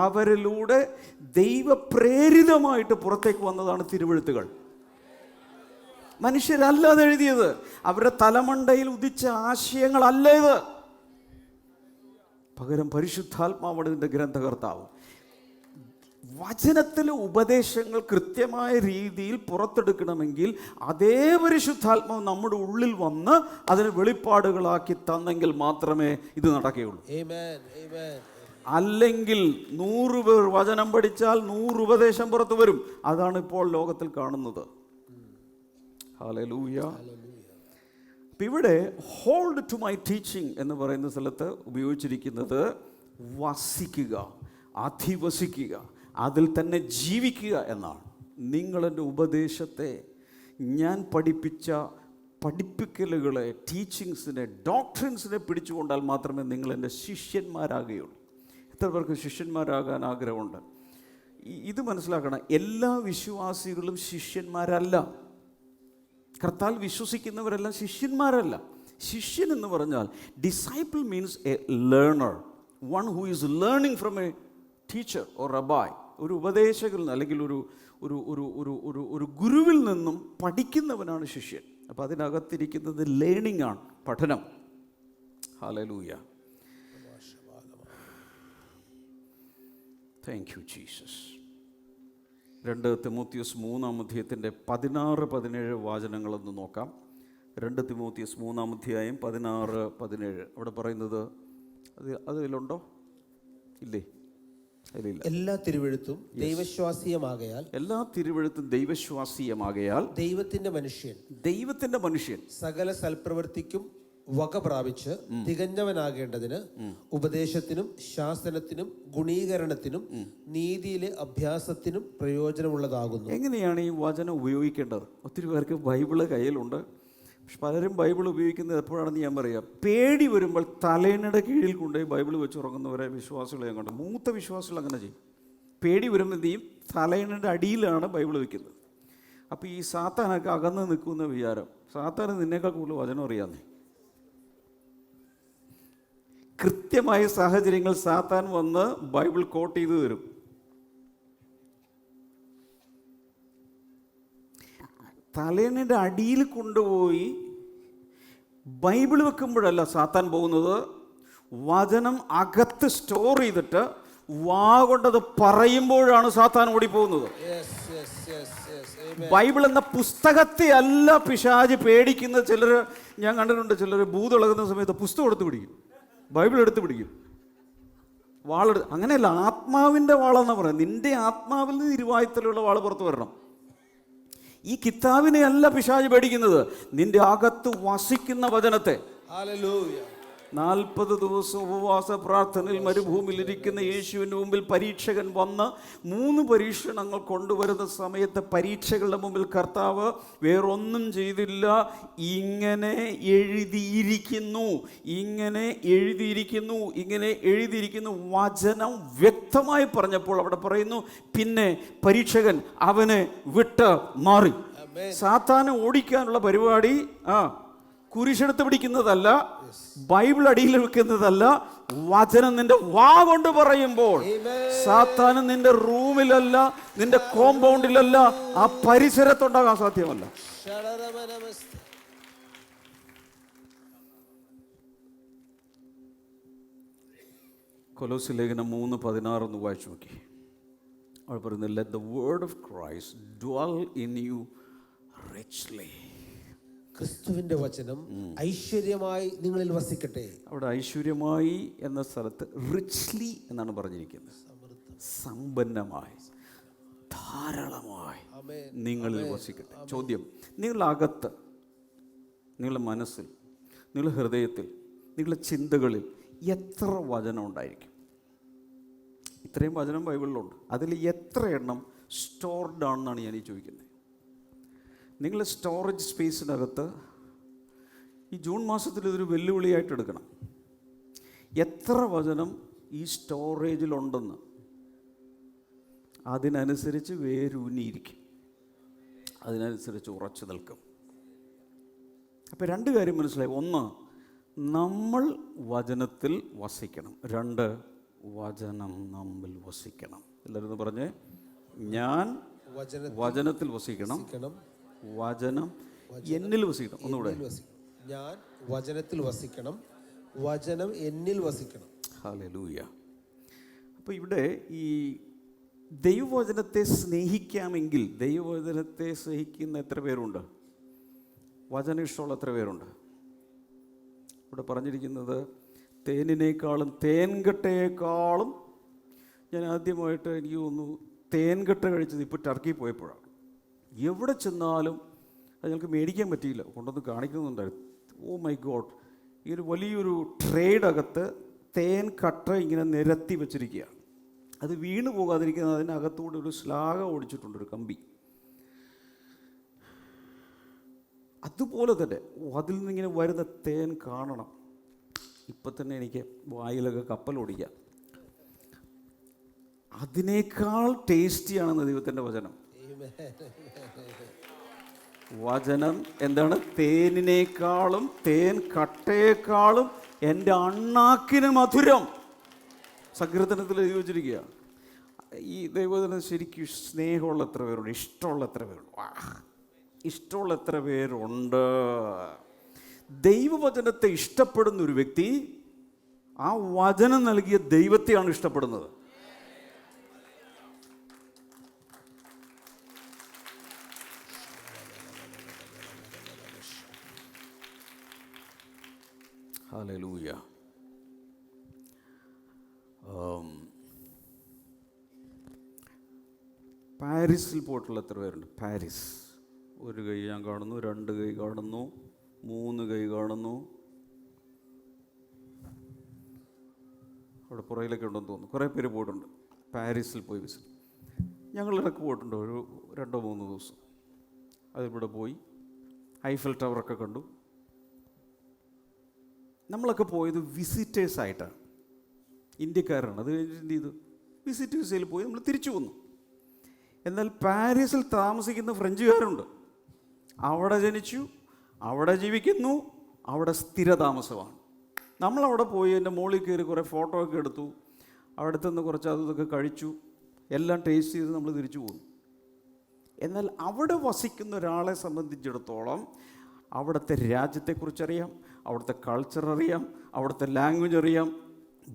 അവരിലൂടെ ദൈവപ്രേരിതമായിട്ട് പുറത്തേക്ക് വന്നതാണ് തിരുവെഴുത്തുകൾ. മനുഷ്യരല്ലാതെ എഴുതിയത്, അവരുടെ തലമണ്ടയിൽ ഉദിച്ച ആശയങ്ങളല്ല ഇത്. പകരം പരിശുദ്ധാത്മാവാണ് ഇതിൻ്റെ ഗ്രന്ഥകർത്താവ്. വചനത്തിലെ ഉപദേശങ്ങൾ കൃത്യമായ രീതിയിൽ പുറത്തെടുക്കണമെങ്കിൽ അതേ പരിശുദ്ധാത്മാവ് നമ്മുടെ ഉള്ളിൽ വന്ന് അതിന് വെളിപ്പാടുകളാക്കി തന്നെങ്കിൽ മാത്രമേ ഇത് നടക്കുകയുള്ളൂ. അല്ലെങ്കിൽ 100 പേർ വചനം പഠിച്ചാൽ 100 ഉപദേശം പുറത്തു വരും. അതാണ് ഇപ്പോൾ ലോകത്തിൽ കാണുന്നത്. ഹല്ലേലൂയ. അപ്പം ഇവിടെ ഹോൾഡ് ടു മൈ ടീച്ചിങ് എന്ന് പറയുന്ന സ്ഥലത്ത് ഉപയോഗിച്ചിരിക്കുന്നത് വസിക്കുക, അധിവസിക്കുക, അതിൽ തന്നെ ജീവിക്കുക എന്നാണ്. നിങ്ങളെൻ്റെ ഉപദേശത്തെ, ഞാൻ പഠിപ്പിച്ച പഠിപ്പിക്കലുകളെ, ടീച്ചിങ്സിനെ, ഡോക്ട്രിൻസിനെ പിടിച്ചുകൊണ്ടാൽ മാത്രമേ നിങ്ങൾ എൻ്റെ ശിഷ്യന്മാരാകുകയുള്ളൂ. എത്ര പേർക്ക് ശിഷ്യന്മാരാകാൻ ആഗ്രഹമുണ്ട്? ഇത് മനസ്സിലാക്കണം, എല്ലാ വിശ്വാസികളും ശിഷ്യന്മാരല്ല. കർത്താൽ വിശ്വസിക്കുന്നവരെല്ലാം ശിഷ്യന്മാരല്ല. ശിഷ്യൻ എന്ന് പറഞ്ഞാൽ disciple means A learner, one who is learning from A teacher or rabbi. ഒരു ഉപദേശകരിൽ നിന്ന് അല്ലെങ്കിൽ ഒരു ഒരു ഒരു ഒരു ഒരു ഒരു ഗുരുവിൽ നിന്നും പഠിക്കുന്നവനാണ് ശിഷ്യൻ. അപ്പം അതിനകത്തിരിക്കുന്നത് ലേണിംഗ് ആണ്, പഠനം. ഹല്ലേലൂയ. Thank you Jesus. 2 തിമോത്തിയോസ് 3-ാം അധ്യായത്തിൻ്റെ 16-17 വാചനങ്ങളൊന്ന് നോക്കാം. 2 തിമോത്തിയോസ് 3-ാം അധ്യായം 16-17 അവിടെ പറയുന്നത് അതിലുണ്ടോ? ഇല്ലേ? എല്ലാ തിരുവെഴുത്തും ദൈവശ്വാസീയമാകയാൽ, എല്ലാ തിരുവെഴുത്തും ദൈവശ്വാസീയമാകയാൽ ദൈവത്തിന്റെ മനുഷ്യൻ സകല സൽപ്രവൃത്തിക്കും വക പ്രാപിച്ച് തികഞ്ഞവനാകേണ്ടതിന് ഉപദേശത്തിനും ശാസനത്തിനും ഗുണീകരണത്തിനും നീതിയിലെ അഭ്യാസത്തിനും പ്രയോജനമുള്ളതാകുന്നു. എങ്ങനെയാണ് ഈ വചനം ഉപയോഗിക്കേണ്ടത്? ഒത്തിരി പേർക്ക് ബൈബിള് കയ്യിലുണ്ട്, പക്ഷെ പലരും ബൈബിൾ ഉപയോഗിക്കുന്നത് എപ്പോഴാണെന്ന് ഞാൻ പറയാം. പേടി വരുമ്പോൾ തലേണയുടെ കീഴിൽ കൊണ്ടുപോയി ബൈബിൾ വെച്ച് ഉറങ്ങുന്നവരെ വിശ്വാസികളെ ഞാൻ കണ്ടു. മൂത്ത വിശ്വാസികൾ അങ്ങനെ ചെയ്യും. പേടി വരുമ്പോൾ എന്ത് ചെയ്യും? തലേണയുടെ അടിയിലാണ് ബൈബിൾ വയ്ക്കുന്നത്. അപ്പോൾ ഈ സാത്താനൊക്കെ അകന്ന് നിൽക്കുന്ന വിചാരം, സാത്താന് നിന്നേക്കാൾ കൂടുതൽ വചനം അറിയാമെന്നേ. കൃത്യമായ സാഹചര്യങ്ങൾ സാത്താൻ വന്ന് ബൈബിൾ കോട്ട് ചെയ്ത് തരും. തലേണയുടെ അടിയിൽ കൊണ്ടുപോയി ബൈബിൾ വെക്കുമ്പോഴല്ല സാത്താൻ പോകുന്നത്, വചനം അകത്ത് സ്റ്റോർ ചെയ്തിട്ട് വാ കൊണ്ടത് പറയുമ്പോഴാണ് സാത്താൻ ഓടിപ്പോകുന്നത്. ബൈബിൾ എന്ന പുസ്തകത്തെ അല്ല പിശാച് പേടിക്കുന്നത്. ചിലർ ഞാൻ കണ്ടിട്ടുണ്ട്, ചിലർ ഭൂതിളകുന്ന സമയത്ത് പുസ്തകം എടുത്ത് പിടിക്കും, ബൈബിൾ എടുത്ത് പിടിക്കും, വാളെടുത്ത്. അങ്ങനെയല്ല, ആത്മാവിൻ്റെ വാളെന്നാണ് പറയുന്നത്. നിന്റെ ആത്മാവിൽ നിന്ന് ഇരുവായുത്തലുള്ള വാൾ പുറത്ത് വരണം. ഈ കിതാബിനെ അല്ല പിശാച് പേടിക്കുന്നത്, നിന്റെ അകത്ത് വസിക്കുന്ന വചനത്തെ. 40 ദിവസം ഉപവാസ പ്രാർത്ഥനയിൽ മരുഭൂമിയിൽ ഇരിക്കുന്ന യേശുവിൻ്റെ മുമ്പിൽ പരീക്ഷകൻ വന്ന് 3 പരീക്ഷണങ്ങൾ കൊണ്ടുവരുന്ന സമയത്ത് പരീക്ഷകളുടെ മുമ്പിൽ കർത്താവ് വേറൊന്നും ചെയ്തില്ല. ഇങ്ങനെ എഴുതിയിരിക്കുന്നു, ഇങ്ങനെ എഴുതിയിരിക്കുന്നു, ഇങ്ങനെ എഴുതിയിരിക്കുന്നു. വചനം വ്യക്തമായി പറഞ്ഞപ്പോൾ അവിടെ പറയുന്നു, പിന്നെ പരീക്ഷകൻ അവനെ വിട്ട് മാറി. സാത്താനെ ഓടിക്കാനുള്ള പരിപാടി കുരിശെടുത്ത് പിടിക്കുന്നതല്ല, ബൈബിൾ അടിയിൽ വെക്കുന്നതല്ല, വചനം നിന്റെ വാ കൊണ്ട് പറയുമ്പോൾ സാത്താന് നിന്റെ റൂമിലല്ല, നിന്റെ കോമ്പൗണ്ടിലല്ല, ആ പരിസരത്തുണ്ടാകാൻ സാധ്യമല്ല. കൊലോസ്യ ലേഖനം 3:16 വായിച്ചു നോക്കി. അവിടെ പറയുന്നത്, let the word of Christ dwell in you richly. ക്രിസ്തുവിന്റെ വചനം ഐശ്വര്യമായി നിങ്ങളിൽ വസിക്കട്ടെ. അവിടെ ഐശ്വര്യമായി എന്ന സ്ഥലത്ത് റിച്ച്ലി എന്നാണ് പറഞ്ഞിരിക്കുന്നത്. സമ്പന്നമായി, ധാരാളമായി നിങ്ങളിൽ വസിക്കട്ടെ. ചോദ്യം, നിങ്ങളുടെ അകത്ത്, നിങ്ങളുടെ മനസ്സിൽ, നിങ്ങളുടെ ഹൃദയത്തിൽ, നിങ്ങളുടെ ചിന്തകളിൽ എത്ര വചനം ഉണ്ടായിരിക്കും? ഇത്രയും വചനം ബൈബിളിലുണ്ട്. അതിൽ എത്ര എണ്ണം സ്റ്റോർഡ് ആണെന്നാണ് ഞാൻ ഈ ചോദിക്കുന്നത്. നിങ്ങളുടെ സ്റ്റോറേജ് സ്പേസിനകത്ത് ഈ ജൂൺ മാസത്തിൽ ഇതൊരു വെല്ലുവിളിയായിട്ട് എടുക്കണം. എത്ര വചനം ഈ സ്റ്റോറേജിലുണ്ടെന്ന്. അതിനനുസരിച്ച് വേരൂന്നിയിരിക്കും, അതിനനുസരിച്ച് ഉറച്ചു നിൽക്കും. അപ്പോൾ രണ്ട് കാര്യം മനസ്സിലായി. ഒന്ന്, നമ്മൾ വചനത്തിൽ വസിക്കണം. രണ്ട്, വചനം നമ്മിൽ വസിക്കണം. എല്ലാവരും പറഞ്ഞേ, ഞാൻ വചനത്തിൽ വസിക്കണം, വചനം എന്നിൽ വസിക്കണം. ഒന്നുകൂടെ, ഞാൻ വചനത്തിൽ വസിക്കണം, വചനം എന്നിൽ വസിക്കണം. ഹല്ലേലൂയ. അപ്പോൾ ഇവിടെ ഈ ദൈവവചനത്തെ സ്നേഹിക്കാമെങ്കിൽ, ദൈവവചനത്തെ സ്നേഹിക്കുന്ന എത്ര പേരുണ്ട്? വചനം ഇഷ്ടമുള്ള എത്ര പേരുണ്ട്? ഇവിടെ പറഞ്ഞിരിക്കുന്നത് തേനിനേക്കാളും തേൻകട്ടയേക്കാളും, ഞാൻ ആദ്യമായിട്ട് എനിക്ക് തോന്നുന്നു തേൻകട്ട കഴിച്ചത് ഇപ്പോൾ ടർക്കി പോയപ്പോഴാണ്. എവിടെ ചെന്നാലും അത് ഞങ്ങൾക്ക് മേടിക്കാൻ പറ്റിയില്ല, കൊണ്ടൊന്ന് കാണിക്കുന്നുണ്ടായിരുന്നു. ഓ മൈ ഗോഡ്, ഈ ഒരു വലിയൊരു ട്രേഡകത്ത് തേൻ കട്ട ഇങ്ങനെ നിരത്തി വെച്ചിരിക്കുകയാണ്. അത് വീണ് പോകാതിരിക്കുന്നത് അതിനകത്തൂടെ ഒരു ശ്ലാഘ ഓടിച്ചിട്ടുണ്ട്, ഒരു കമ്പി. അതുപോലെ തന്നെ അതിൽ നിന്നിങ്ങനെ വരുന്ന തേൻ കാണണം. ഇപ്പം തന്നെ എനിക്ക് വായിലൊക്കെ കപ്പൽ ഓടിക്കാം. അതിനേക്കാൾ ടേസ്റ്റിയാണെന്ന് ദൈവത്തിൻ്റെ വചനം. വചനം എന്താണ്? തേനിനേക്കാളും തേൻ കട്ടയേക്കാളും എൻ്റെ അണ്ണാക്കിന് മധുരം. സങ്കീർത്തനത്തിൽ എഴുതി വച്ചിരിക്കുക. ഈ ദൈവവചനം ശരിക്കും സ്നേഹമുള്ള എത്ര പേരുണ്ട്? ഇഷ്ടമുള്ള എത്ര പേരുണ്ട്? ഇഷ്ടമുള്ള എത്ര പേരുണ്ട്? ദൈവവചനത്തെ ഇഷ്ടപ്പെടുന്ന ഒരു വ്യക്തി ആ വചനം നൽകിയ ദൈവത്തെയാണ് ഇഷ്ടപ്പെടുന്നത്. ഹല്ലേലൂയ. പാരീസിൽ പോയിട്ടുള്ള എത്ര പേരുണ്ട്? പാരീസ്. ഒരു കൈ ഞാൻ കാണുന്നു, രണ്ട് കൈ കാണുന്നു, മൂന്ന് കൈ കാണുന്നു. അവിടെ പുറയിലൊക്കെ ഉണ്ടെന്ന് തോന്നുന്നു. കുറേ പേര് പോയിട്ടുണ്ട്. പാരീസിൽ പോയി വിസിറ്റ്. ഞങ്ങൾ ഇടയ്ക്ക് പോയിട്ടുണ്ട്, ഒരു 2-3 ദിവസം. അതിവിടെ പോയി ഐഫൽ ടവറൊക്കെ കണ്ടു. നമ്മളൊക്കെ പോയത് വിസിറ്റേഴ്സായിട്ടാണ്, ഇന്ത്യക്കാരാണ്. അത് കഴിഞ്ഞിട്ട് എന്ത് ചെയ്തു? വിസിറ്റ് വിസയിൽ പോയി നമ്മൾ തിരിച്ചു വന്നു. എന്നാൽ പാരീസിൽ താമസിക്കുന്ന ഫ്രഞ്ചുകാരുണ്ട്. അവിടെ ജനിച്ചു, അവിടെ ജീവിക്കുന്നു, അവിടെ സ്ഥിരതാമസമാണ്. നമ്മളവിടെ പോയി എൻ്റെ മുകളിൽ കയറി കുറേ ഫോട്ടോ ഒക്കെ എടുത്തു, അവിടുത്തെ നിന്ന് കുറച്ച് അതൊക്കെ കഴിച്ചു, എല്ലാം ടേസ്റ്റ് ചെയ്ത് നമ്മൾ തിരിച്ചു പോകുന്നു. എന്നാൽ അവിടെ വസിക്കുന്ന ഒരാളെ സംബന്ധിച്ചിടത്തോളം അവിടുത്തെ രാജ്യത്തെക്കുറിച്ചറിയാം, അവിടുത്തെ കൾച്ചർ അറിയാം, അവിടുത്തെ ലാംഗ്വേജ് അറിയാം,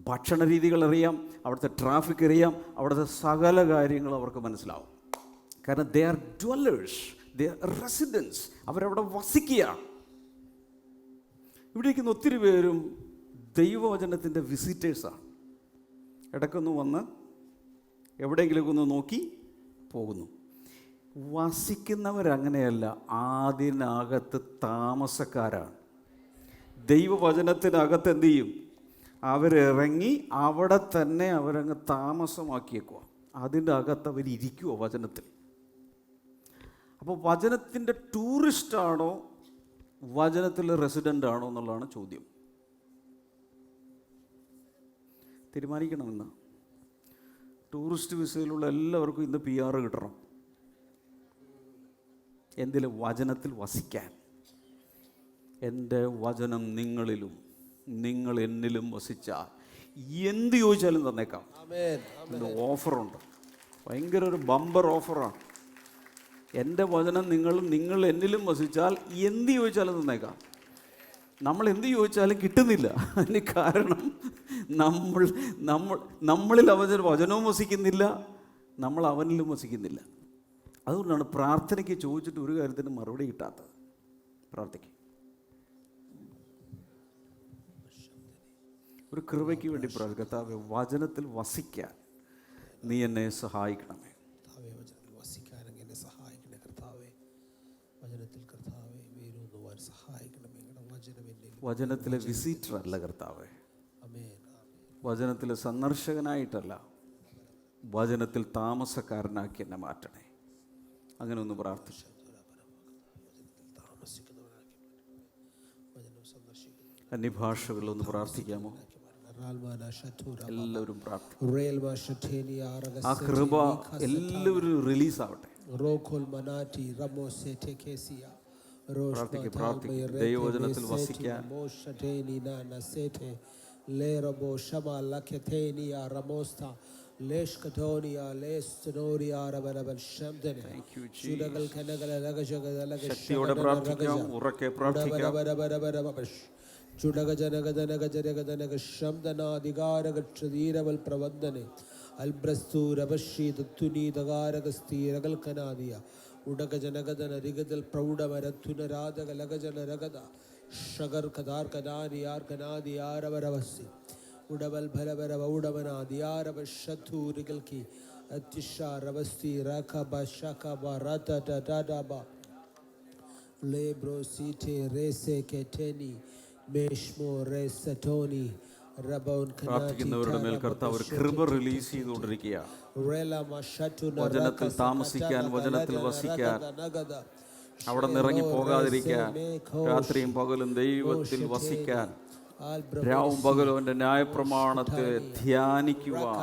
ഭക്ഷണ രീതികൾ അറിയാം, അവിടുത്തെ ട്രാഫിക് അറിയാം, അവിടുത്തെ സകല കാര്യങ്ങളും അവർക്ക് മനസ്സിലാവും. കാരണം they are dwellers, they are residents. അവരവിടെ വസിക്കുകയാണ്. ഇവിടെ ഇരിക്കുന്ന ഒത്തിരി പേരും ദൈവവചനത്തിൻ്റെ വിസിറ്റേഴ്സാണ്. ഇടയ്ക്കൊന്ന് വന്ന് എവിടെയെങ്കിലുമൊക്കെ ഒന്ന് നോക്കി പോകുന്നു. വസിക്കുന്നവരങ്ങനെയല്ല, അതിനകത്ത് താമസക്കാരാണ്. ദൈവവചനത്തിനകത്ത് എന്ത് ചെയ്യും? അവരിറങ്ങി അവിടെ തന്നെ അവരങ്ങ് താമസമാക്കിയേക്കുക. അതിൻ്റെ അകത്ത് അവരിയ്ക്കുമോ വചനത്തിൽ? അപ്പോൾ വചനത്തിൻ്റെ ടൂറിസ്റ്റാണോ വചനത്തിലെ റെസിഡൻ്റ് ആണോ എന്നുള്ളതാണ് ചോദ്യം. തീരുമാനിക്കണമെന്ന്. ടൂറിസ്റ്റ് വിസയിലുള്ള എല്ലാവർക്കും ഇന്ന് PR കിട്ടണം. എന്തിലും? വചനത്തിൽ വസിക്കാൻ. എൻ്റെ വചനം നിങ്ങളിലും നിങ്ങൾ എന്നിലും വസിച്ചാൽ എന്ത് ചോദിച്ചാലും തന്നേക്കാം. ഇന്ന് ഓഫറുണ്ട്, ഭയങ്കര ഒരു ബമ്പർ ഓഫറാണ്. എൻ്റെ വചനം നിങ്ങൾ എന്നിലും വസിച്ചാൽ എന്ത് ചോദിച്ചാലും തന്നേക്കാം. നമ്മൾ എന്ത് ചോദിച്ചാലും കിട്ടുന്നില്ല. അതിന് കാരണം നമ്മളിൽ വചനവും വസിക്കുന്നില്ല, നമ്മൾ അവനിലും വസിക്കുന്നില്ല. അതുകൊണ്ടാണ് പ്രാർത്ഥനയ്ക്ക് ചോദിച്ചിട്ട് ഒരു കാര്യത്തിന് മറുപടി കിട്ടാത്തത്. പ്രാർത്ഥിക്കും ഒരു കൃപയ്ക്ക് വേണ്ടി കർത്താവേ, വചനത്തിൽ വസിക്കാൻ നീ എന്നെ സഹായിക്കണമേ. വചനത്തിൽ വസിക്കാനെങ്കിൽ എന്നെ സഹായിക്കണേ കർത്താവേ. വചനത്തിൽ കർത്താവേ വേരൂന്നുവാൻ സഹായിക്കണമേ. വചനത്തിലെ വിസിറ്റർ അല്ല കർത്താവേ, വചനത്തിലെ സന്ദർശകനായിട്ടല്ല, വചനത്തിൽ താമസക്കാരനാക്കി എന്നെ മാറ്റണേ. അങ്ങനെ ഒന്ന് പ്രാർത്ഥിച്ചു. അന്യഭാഷകളിലൊന്ന് പ്രാർത്ഥിക്കാമോ? എല്ലാവരും പ്രാർത്ഥിക്കും. ആ കൃപ എല്ലാവരും റിലീസാവട്ടെ. പ്രാർത്ഥിക്കും. ദൈവവചനത്തിൽ വസിക്കാൻ ശക്തിയോടെ പ്രാർത്ഥിക്കാം, ഉറക്കെ പ്രാർത്ഥിക്കാം. ചുടകജനകജനകജനകജനക ശബ്ദനാധികാരകക്ഷതീരവൽ പ്രവന്ദനെ അൽബ്രസ്തൂരപശ്രീതുനീതകാരകസ്ഥീരകൽക്കനാദിയ ഉടകജനകജനരികതൽ പ്രൗഢമരത്തുനരാധകലകജനരഗത ഷഗർ കഥാർക്കനാദിയാർക്കനാദിയാരവരവസി ഉടവൽ ഭരവര ഔഡവനാദിയാരവശൂരികൽക്കി അത്തിഷാരവസ്തി രഖബ ശഖബ റതടടബ ലേബ്രോസിറ്റേ റേസെ കെറ്റനി പ്രാർത്ഥിക്കുന്നവരുടെ മേൽ കർത്താവ് ഒരു കൃപ റിലീസ് ചെയ്തുകൊണ്ടിരിക്കുക. വചനത്തിൽ താമസിക്കാൻ, വചനത്തിൽ വസിക്കാൻ, അവിടെ നിറങ്ങി പോകാതിരിക്കാൻ, രാത്രിയും പകലും ദൈവത്തിൽ വസിക്കാൻ, രാവും പകലും അവന്റെ ന്യായപ്രമാണത്തെ ധ്യാനിക്കുവാൻ.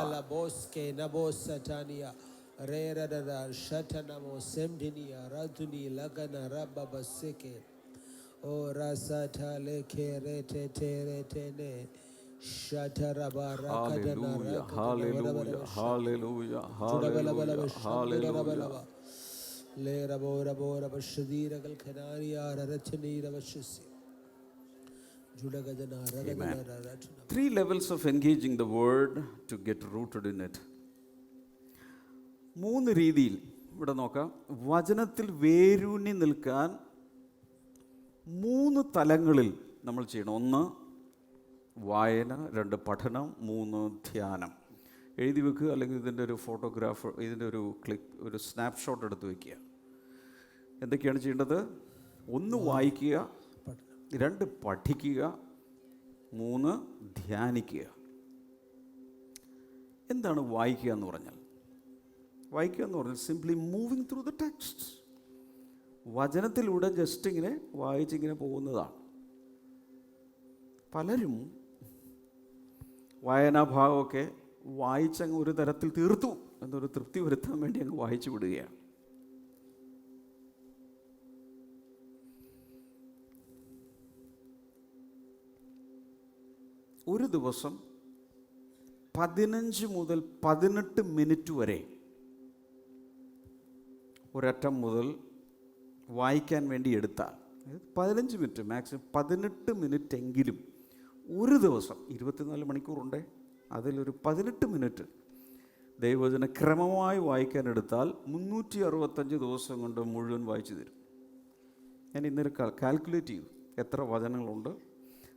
O rasata lekere tetere tene shatara barakadana hallelujah hallelujah hallelujah hallelujah le rabora bora bashadira gal khanariya raratnira bashisi judagadana ragadana ratna. 3 levels of engaging the word to get rooted in it. 3 രീതിയിൽ ഇവിടെ നോക്കാം. വചനത്തിൽ വേരൂന്നി നിൽക്കാൻ 3 തലങ്ങളിൽ നമ്മൾ ചെയ്യണം. 1 വായന, 2 പഠനം, 3 ധ്യാനം. എഴുതി വെക്കുക, അല്ലെങ്കിൽ ഇതിൻ്റെ ഒരു ഫോട്ടോഗ്രാഫ്, ഇതിൻ്റെ ഒരു ഒരു സ്നാപ്ഷോട്ട് എടുത്ത് വയ്ക്കുക. എന്തൊക്കെയാണ് ചെയ്യേണ്ടത്? 1 വായിക്കുക, 2 പഠിക്കുക, 3 ധ്യാനിക്കുക. എന്താണ് വായിക്കുക എന്ന് പറഞ്ഞാൽ? വായിക്കുക എന്ന് പറഞ്ഞാൽ simply moving through the text. വചനത്തിലൂടെ ജസ്റ്റ് ഇങ്ങനെ വായിച്ചിങ്ങനെ പോകുന്നതാണ്. പലരും വായനാഭാഗമൊക്കെ വായിച്ചങ്ങ് ഒരു തരത്തിൽ തീർത്തു എന്നൊരു തൃപ്തി വരുത്താൻ വേണ്ടി അങ്ങ് വായിച്ചു വിടുകയാണ്. ഒരു ദിവസം 15 മുതൽ 18 മിനിറ്റ് വരെ ഒരറ്റം മുതൽ വായിക്കാൻ വേണ്ടി എടുത്താൽ 15 മിനിറ്റ്, മാക്സിമം 18 മിനിറ്റ് എങ്കിലും ഒരു ദിവസം, 24 മണിക്കൂറുണ്ട്, അതിലൊരു 18 മിനിറ്റ് ദൈവവചന ക്രമമായി വായിക്കാൻ എടുത്താൽ 365 ദിവസം കൊണ്ട് മുഴുവൻ വായിച്ചു തരും. ഞാൻ ഇന്നലെ കാൽക്കുലേറ്റ് ചെയ്തു എത്ര വചനങ്ങളുണ്ട്,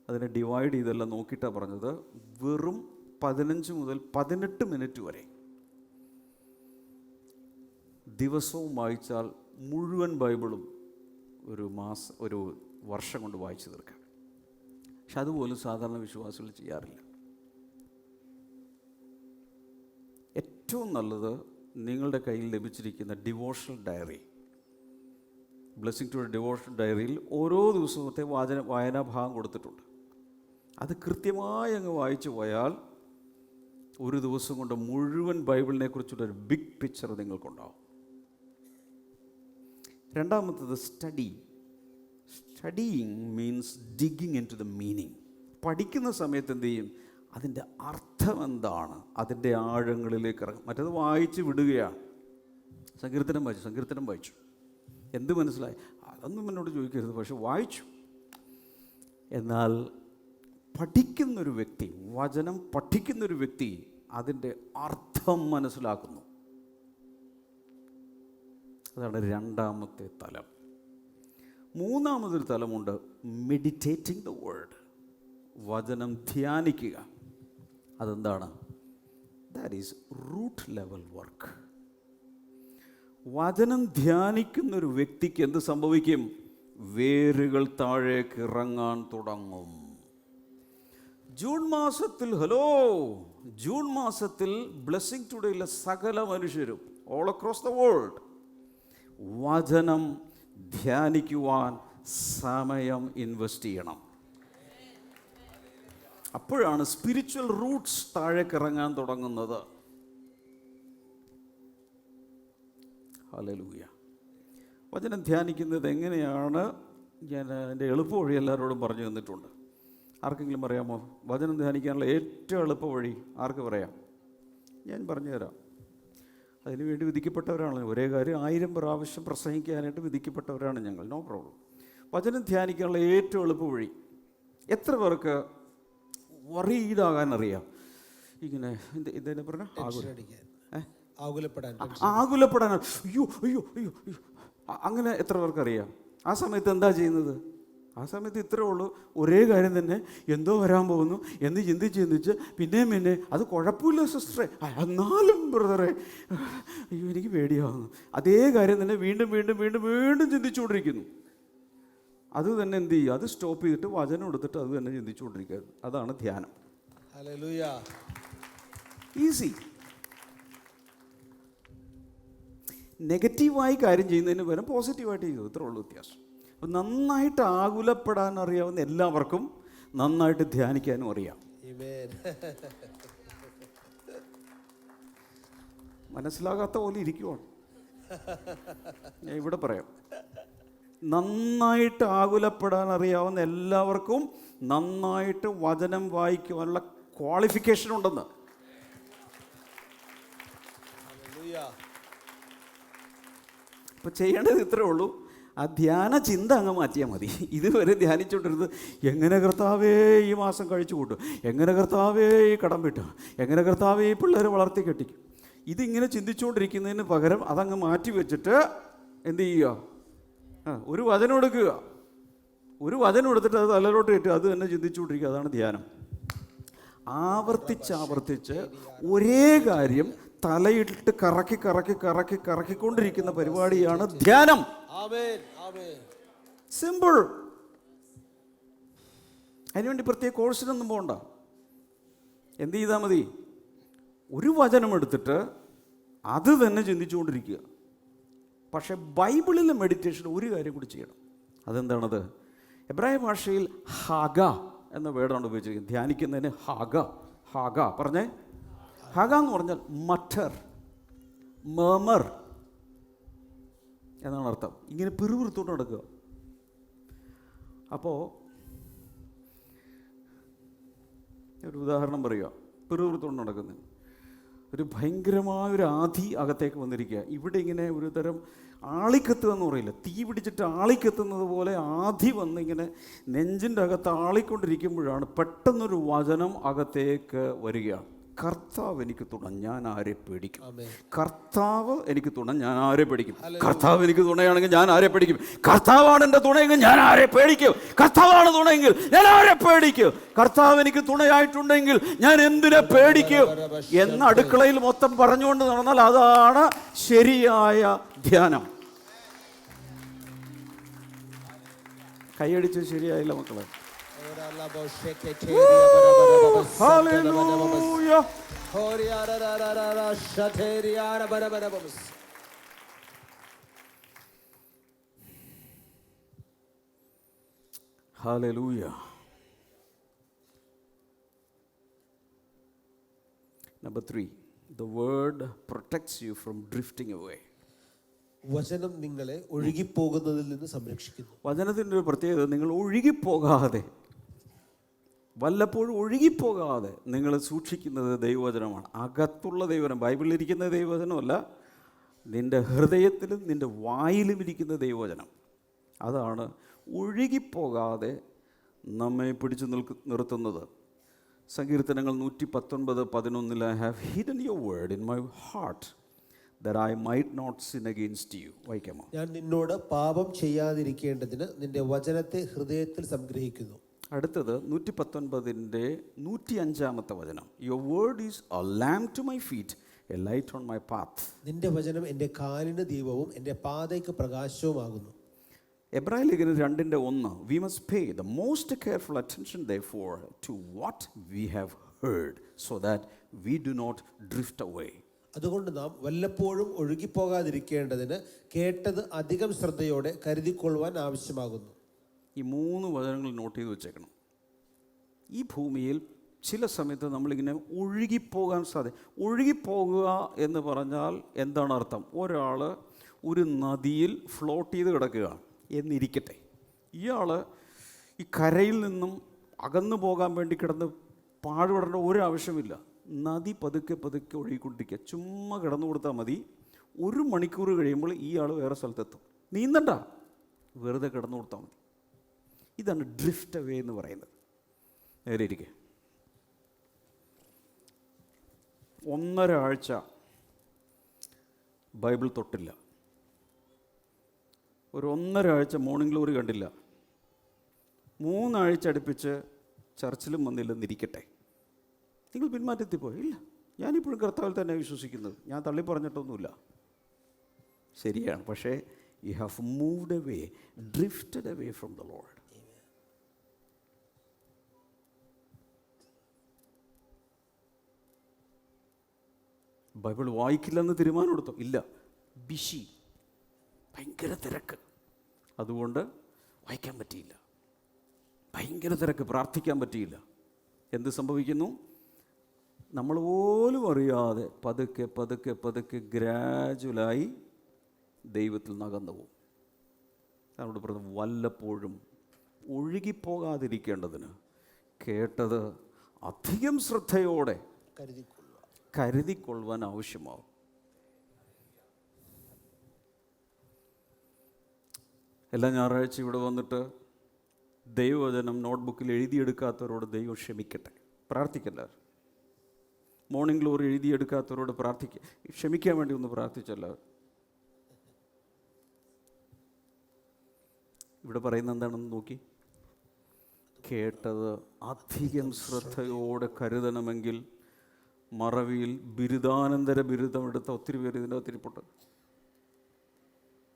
അതിനെ ഡിവൈഡ് ചെയ്തെല്ലാം നോക്കിയിട്ടാണ് പറഞ്ഞത്. വെറും 15 മുതൽ 18 മിനിറ്റ് വരെ ദിവസവും വായിച്ചാൽ മുഴുവൻ ബൈബിളും ഒരു വർഷം കൊണ്ട് വായിച്ചു തീർക്കാം. പക്ഷെ അതുപോലും സാധാരണ വിശ്വാസികൾ ചെയ്യാറില്ല. ഏറ്റവും നല്ലത് നിങ്ങളുടെ കയ്യിൽ ലഭിച്ചിരിക്കുന്ന devotional diary, blessing to devotional ഡയറിയിൽ ഓരോ ദിവസത്തെ വായനാ ഭാഗം കൊടുത്തിട്ടുണ്ട്. അത് കൃത്യമായി അങ്ങ് വായിച്ചു പോയാൽ ഒരു ദിവസം കൊണ്ട് മുഴുവൻ ബൈബിളിനെ കുറിച്ചുള്ളൊരു ബിഗ് പിക്ചർ നിങ്ങൾക്കുണ്ടാവും. രണ്ടാമത്തത് studying means digging into the meaning. പഠിക്കുന്ന സമയത്ത് എന്ത് ചെയ്യും? അതിൻ്റെ അർത്ഥം എന്താണ്, അതിൻ്റെ ആഴങ്ങളിലേക്ക് ഇറങ്ങും. മറ്റേത് വായിച്ച് വിടുകയാണ്. സങ്കീർത്തനം വായിച്ചു, എന്ത് മനസ്സിലായി? അതൊന്നും എന്നോട് ചോദിക്കരുത്, പക്ഷെ വായിച്ചു. എന്നാൽ പഠിക്കുന്നൊരു വ്യക്തി, വചനം പഠിക്കുന്നൊരു വ്യക്തി അതിൻ്റെ അർത്ഥം മനസ്സിലാക്കുന്നു. അതാണ് രണ്ടാമത്തെ തലം. മൂന്നാമതൊരു തലമുണ്ട്, മെഡിറ്റേറ്റിംഗ് ദ വേർഡ്, വചനം ധ്യാനിക്കുക. അതെന്താണ്? That is root level work. വചനം ധ്യാനിക്കുന്നൊരു വ്യക്തിക്ക് എന്ത് സംഭവിക്കും? വേരുകൾ താഴേക്ക് ഇറങ്ങാൻ തുടങ്ങും. ജൂൺ മാസത്തിൽ ബ്ലെസ്സിംഗ് ടുഡേയിലെ സകല മനുഷ്യരും ഓൾ അക്രോസ് ദ വേൾഡ് വചനം ധ്യാനിക്കുവാൻ സമയം ഇൻവെസ്റ്റ് ചെയ്യണം. അപ്പോഴാണ് സ്പിരിച്വൽ റൂട്ട്സ് താഴേക്ക് ഇറങ്ങാൻ തുടങ്ങുന്നത്. ഹല്ലേലൂയ. വചനം ധ്യാനിക്കുന്നത് എങ്ങനെയാണ്? ഞാൻ എൻ്റെ എളുപ്പ വഴി എല്ലാവരോടും പറഞ്ഞു തന്നിട്ടുണ്ട്. ആർക്കെങ്കിലും പറയാമോ? വചനം ധ്യാനിക്കാനുള്ള ഏറ്റവും എളുപ്പ വഴി ആർക്ക് പറയാം? ഞാൻ പറഞ്ഞുതരാം. അതിനുവേണ്ടി വിധിക്കപ്പെട്ടവരാണ്. ഒരേ കാര്യം 1000 പ്രാവശ്യം പ്രസംഗിക്കാനായിട്ട് വിധിക്കപ്പെട്ടവരാണ് ഞങ്ങൾ. No problem. വചനം ധ്യാനിക്കാനുള്ള ഏറ്റവും എളുപ്പ വഴി. എത്ര പേർക്ക് വറീഡാകാൻ അറിയാം? ഇങ്ങനെ ഇതെന്നെ പറഞ്ഞ ആകുലപ്പെടാൻ. അയ്യോ അയ്യോ അയ്യോ അയ്യോ, അങ്ങനെ എത്ര പേർക്കറിയാം? ആ സമയത്ത് എന്താ ചെയ്യുന്നത്? ആ സമയത്ത് ഇത്രേ ഉള്ളൂ, ഒരേ കാര്യം തന്നെ, എന്തോ വരാൻ പോകുന്നു എന്ന് ചിന്തിച്ച് പിന്നെ അത് കുഴപ്പമില്ല സിസ്റ്ററെ, എന്നാലും ബ്രദറെ അയ്യോ എനിക്ക് പേടിയാവുന്നു. അതേ കാര്യം തന്നെ വീണ്ടും ചിന്തിച്ചുകൊണ്ടിരിക്കുന്നു. അത് തന്നെ എന്ത് ചെയ്യുക? അത് സ്റ്റോപ്പ് ചെയ്തിട്ട് വചനം എടുത്തിട്ട് അത് തന്നെ ചിന്തിച്ചുകൊണ്ടിരിക്കുക. അതാണ് ധ്യാനം. ഹല്ലേലൂയ. ഈസി. നെഗറ്റീവായി കാര്യം ചെയ്യുന്നതിന് പകരം പോസിറ്റീവായിട്ട് ചെയ്തു, ഇത്രേ ഉള്ളൂ വ്യത്യാസം. അപ്പം നന്നായിട്ട് ആകുലപ്പെടാൻ അറിയാവുന്ന എല്ലാവർക്കും നന്നായിട്ട് ധ്യാനിക്കാനും അറിയാം. മനസ്സിലാകാത്ത പോലെ ഇരിക്കുവാണ്. ഞാൻ ഇവിടെ പറയാം. നന്നായിട്ട് ആകുലപ്പെടാൻ അറിയാവുന്ന എല്ലാവർക്കും നന്നായിട്ട് വചനം വായിക്കുവാനുള്ള ക്വാളിഫിക്കേഷൻ ഉണ്ടെന്ന്. ഇപ്പം ചെയ്യേണ്ടത് ഇത്രേ ഉള്ളൂ, ആ ധ്യാന ചിന്ത അങ്ങ് മാറ്റിയാൽ മതി. ഇതുവരെ ധ്യാനിച്ചുകൊണ്ടിരുന്നത് എങ്ങനെ കർത്താവേ ഈ മാസം കഴിച്ചു കൂട്ടും, എങ്ങനെ കർത്താവേ ഈ കടം വിട്ടു, എങ്ങനെ കർത്താവേ ഈ പിള്ളേരെ വളർത്തി കെട്ടിക്കും, ഇതിങ്ങനെ ചിന്തിച്ചുകൊണ്ടിരിക്കുന്നതിന് പകരം അതങ്ങ് മാറ്റി വെച്ചിട്ട് എന്ത് ചെയ്യുക? ഒരു വചനം എടുക്കുക. ഒരു വചനം എടുത്തിട്ട് അത് തലയിലോട്ട് കയറ്റുക, അത് തന്നെ ചിന്തിച്ചുകൊണ്ടിരിക്കുക. അതാണ് ധ്യാനം. ആവർത്തിച്ച് ഒരേ കാര്യം തലയിട്ട് കറക്കിക്കൊണ്ടിരിക്കുന്ന പരിപാടിയാണ് ധ്യാനം. സിമ്പിൾ. അതിനുവേണ്ടി പ്രത്യേക കോഴ്സിനൊന്നും പോകണ്ട. എന്ത് ചെയ്താൽ മതി? ഒരു വചനം എടുത്തിട്ട് അത് തന്നെ ചിന്തിച്ചുകൊണ്ടിരിക്കുക. പക്ഷേ ബൈബിളിലെ മെഡിറ്റേഷൻ ഒരു കാര്യം കൂടി ചെയ്യണം. അതെന്താണത്? എബ്രായ ഭാഷയിൽ ഹാഗ എന്ന വേർഡാണ് ഉപയോഗിച്ചിരിക്കുന്നത്. ധ്യാനിക്കുന്നതിന് ഹാഗ പറഞ്ഞേ. ഹാഗ എന്ന് പറഞ്ഞാൽ മറ്റർ, മർമർ എന്നാണ് അർത്ഥം. ഇങ്ങനെ പിറുപിറുത്തോണ്ട് നടക്കുക. അപ്പോൾ ഒരു ഉദാഹരണം പറയുക. പിറുപിറുത്തോണ്ട് നടക്കുന്നത് ഒരു ഭയങ്കരമായൊരു ആധി അകത്തേക്ക് വന്നിരിക്കുക. ഇവിടെ ഇങ്ങനെ ഒരു തരം ആളിക്കത്തുക എന്ന് പറയില്ല, തീ പിടിച്ചിട്ട് ആളിക്കത്തുന്നത് പോലെ ആധി വന്നിങ്ങനെ നെഞ്ചിൻ്റെ അകത്ത് ആളിക്കൊണ്ടിരിക്കുമ്പോഴാണ് പെട്ടെന്നൊരു വചനം അകത്തേക്ക് വരികയാണ്. കർത്താവ് എനിക്ക് തുണ, ഞാൻ ആരെ പേടിക്കും? കർത്താവ് എനിക്ക് തുണ, ഞാൻ ആരെ പേടിക്കും? കർത്താവ് എനിക്ക് തുണയാണെങ്കിൽ ഞാൻ ആരെ പേടിക്കും? കർത്താവാണ് എൻ്റെ തുണയെങ്കിൽ ഞാൻ ആരെ പേടിക്കും? കർത്താവാണ് തുണയെങ്കിൽ ഞാൻ ആരെ പേടിക്കും? കർത്താവ് എനിക്ക് തുണയായിട്ടുണ്ടെങ്കിൽ ഞാൻ എന്തിനെ പേടിക്കും എന്ന് അടുക്കളയിൽ മൊത്തം പറഞ്ഞുകൊണ്ട് നടന്നാൽ അതാണ് ശരിയായ ധ്യാനം. കൈയടിച്ച് ശരിയായില്ല മക്കളെ. Hallelujah. Hallelujah. Number 3, the word protects you from drifting away. വചനം നിങ്ങളെ ഒഴുകിപ്പോകുന്നതിൽ നിന്ന് സംരക്ഷിക്കുന്നു. വചനത്തിൻ്റെ ഒരു പ്രത്യേകത, നിങ്ങൾ ഒഴുകിപ്പോകാതെ, വല്ലപ്പോഴും ഒഴുകിപ്പോകാതെ നിങ്ങൾ സൂക്ഷിക്കുന്നത് ദൈവവചനമാണ്. അകത്തുള്ള ദൈവവചനം, ബൈബിളിലിരിക്കുന്ന ദൈവവചനമല്ല, നിൻ്റെ ഹൃദയത്തിലും നിൻ്റെ വായിലും ഇരിക്കുന്ന ദൈവവചനം. അതാണ് ഒഴുകിപ്പോകാതെ നമ്മെ പിടിച്ചു നിർത്തുന്നത്. സങ്കീർത്തനങ്ങൾ 119:11 I have hidden your word in my heart that I might not sin against you. വായിക്കാമോ? ഞാൻ നിന്നോട് പാപം ചെയ്യാതിരിക്കേണ്ടതിന് നിന്റെ വചനത്തെ ഹൃദയത്തിൽ സംഗ്രഹിക്കുന്നു. അടുത്തത് 119:105 വചനം. Your word is a lamp to my feet, a light on my path. നിന്റെ വചനം എൻ്റെ കാലിന് ദീപവും എൻ്റെ പാതയ്ക്ക് പ്രകാശവുമാകുന്നു. എബ്രായ ലേഖനം 2:1 We must pay the most careful attention therefore to what we have heard so that we do not drift away. അതുകൊണ്ട് നാം വല്ലപ്പോഴും ഒഴുകിപ്പോകാതിരിക്കേണ്ടതിന് കേട്ടത് അധികം ശ്രദ്ധയോടെ കരുതിക്കൊള്ളുവാൻ ആവശ്യമാകുന്നു. ഈ 3 വചനങ്ങൾ നോട്ട് ചെയ്ത് വെച്ചേക്കണം. ഈ ഭൂമിയിൽ ചില സമയത്ത് നമ്മളിങ്ങനെ ഒഴുകിപ്പോകാൻ ഒഴുകിപ്പോകുക എന്ന് പറഞ്ഞാൽ എന്താണ് അർത്ഥം? ഒരാൾ ഒരു നദിയിൽ ഫ്ലോട്ട് ചെയ്ത് കിടക്കുകയാണ് എന്നിരിക്കട്ടെ. ഇയാൾ ഈ കരയിൽ നിന്നും അകന്നു പോകാൻ വേണ്ടി കിടന്ന് പാടുപെടേണ്ട ഒരാവശ്യമില്ല. നദി പതുക്കെ പതുക്കെ ഒഴുകിക്കൊണ്ടിരിക്കുക. ചുമ്മാ കിടന്നു കൊടുത്താൽ മതി. 1 മണിക്കൂർ കഴിയുമ്പോൾ ഇയാൾ വേറെ സ്ഥലത്തെത്തും. നീന്തണ്ട, വെറുതെ കിടന്നു കൊടുത്താൽ മതി. ഇതാണ് ഡ്രിഫ്റ്റ് അവേ എന്ന് പറയുന്നത്. നേരെ ഇരിക്കെ 1.5 ആഴ്ച ബൈബിൾ തൊട്ടില്ല. ഒരു 1.5 ആഴ്ച മോർണിംഗ് ഗ്ലോറി കണ്ടില്ല. 3 ആഴ്ച അടുപ്പിച്ച് ചർച്ചിലും വന്നില്ലെന്നിരിക്കട്ടെ. നിങ്ങൾ പിന്മാറ്റത്തിൽ പോയി? ഇല്ല, ഞാനിപ്പോഴും കർത്താവിൽ തന്നെ വിശ്വസിക്കുന്നത്. ഞാൻ തള്ളി പറഞ്ഞിട്ടൊന്നുമില്ല. ശരിയാണ്. പക്ഷേ you have moved away, drifted away from the lord. Bible വായിക്കില്ലെന്ന് തീരുമാനമെടുത്തോ? ഇല്ല, ബിഷി, ഭയങ്കര തിരക്ക്, അതുകൊണ്ട് വായിക്കാൻ പറ്റിയില്ല. ഭയങ്കര തിരക്ക്, പ്രാർത്ഥിക്കാൻ പറ്റിയില്ല. എന്ത് സംഭവിക്കുന്നു? നമ്മൾ പോലും അറിയാതെ പതുക്കെ പതുക്കെ പതുക്കെ ഗ്രാജുവലായി ദൈവത്തിൽ നകന്നു പോകും. അതുകൊണ്ട് പറഞ്ഞു, വല്ലപ്പോഴും ഒഴുകിപ്പോകാതിരിക്കേണ്ടതിന് കേട്ടത് അധികം ശ്രദ്ധയോടെ കരുതിക്കൊള്ളുവാൻ ആവശ്യമാവും. എല്ലാ ഞായറാഴ്ച ഇവിടെ വന്നിട്ട് ദൈവവചനം നോട്ട്ബുക്കിൽ എഴുതിയെടുക്കാത്തവരോട് ദൈവം ക്ഷമിക്കട്ടെ. പ്രാർത്ഥിക്കല്ല. മോർണിംഗ് ഗ്ലോറി എഴുതിയെടുക്കാത്തവരോട് ക്ഷമിക്കാൻ വേണ്ടി ഒന്ന് പ്രാർത്ഥിച്ചല്ല. ഇവിടെ പറയുന്നത് എന്താണെന്ന് നോക്കി. കേട്ടത് അധികം ശ്രദ്ധയോടെ കരുതണമെങ്കിൽ മറവിയിൽ ബിരുദാനന്തര ബിരുദം എടുത്ത ഒത്തിരി പേര് ഇതിൻ്റെ ഒത്തിരിപ്പുണ്ട്.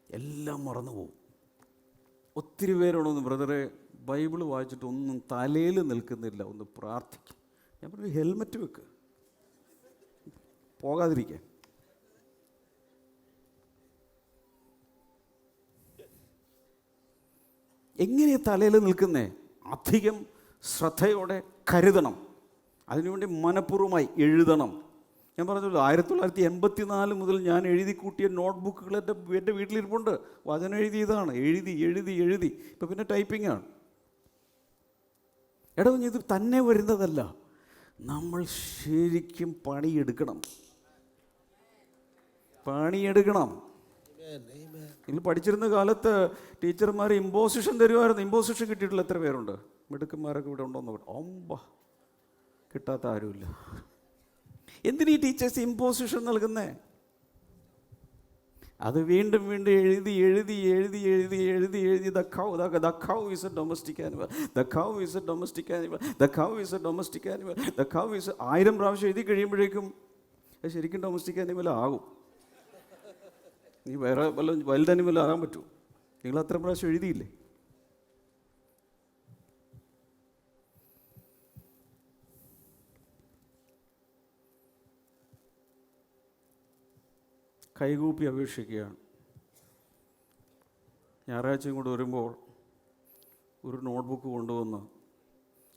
എല്ലാം മറന്നു പോകും. ഒത്തിരി പേരോടൊന്ന്, ബ്രദറെ ബൈബിൾ വായിച്ചിട്ട് ഒന്നും തലയിൽ നിൽക്കുന്നില്ല, ഒന്ന് പ്രാർത്ഥിക്കും. ഞാൻ പറഞ്ഞു, ഹെൽമറ്റ് വെക്ക്, പോകാതിരിക്കാൻ. എങ്ങനെയാ തലയിൽ നിൽക്കുന്നേ? അധികം ശ്രദ്ധയോടെ കരുതണം. അതിനുവേണ്ടി മനഃപൂർവ്വമായി എഴുതണം. ഞാൻ പറഞ്ഞല്ലോ, 1984 മുതൽ ഞാൻ എഴുതി കൂട്ടിയ നോട്ട്ബുക്കുകൾ എൻ്റെ വീട്ടിലിരിപ്പുണ്ട്. വചനം എഴുതിയതാണ്. എഴുതി എഴുതി എഴുതി ഇപ്പം പിന്നെ ടൈപ്പിങ്ങാണ്. എടാ, ഇത് തന്നെ വരുന്നതല്ല. നമ്മൾ ശരിക്കും പണിയെടുക്കണം. നിങ്ങൾ പഠിച്ചിരുന്ന കാലത്ത് ടീച്ചർമാർ ഇമ്പോസിഷൻ തരുമായിരുന്നു. ഇമ്പോസിഷൻ കിട്ടിയിട്ടുള്ള എത്ര പേരുണ്ട്? മിടുക്കന്മാരൊക്കെ ഇവിടെ ഉണ്ടോന്ന് നോക്കട്ടെ. കിട്ടാത്ത ആരുമില്ല. എന്തിനീ ടീച്ചേഴ്സ് ഇമ്പോസിഷൻ നൽകുന്നേ? അത് വീണ്ടും വീണ്ടും എഴുതി എഴുതി എഴുതി എഴുതി എഴുതി എഴുതി the cow is a domestic animal, the cow is a domestic animal, the cow is a domestic animal, the cow is 1000 പ്രാവശ്യം എഴുതി കഴിയുമ്പോഴേക്കും അത് ശരിക്കും ഡൊമസ്റ്റിക് ആനിമൽ ആകും. നീ വേറെ വല്ല വൈൽഡ് ആനിമൽ ആകാൻ പറ്റുമോ? നിങ്ങൾ അത്ര പ്രാവശ്യം എഴുതിയില്ലേ? കൈകൂപ്പി അപേക്ഷിക്കുകയാണ്. ഞായറാഴ്ചയും കൂടെ വരുമ്പോൾ ഒരു നോട്ട്ബുക്ക് കൊണ്ടുവന്ന്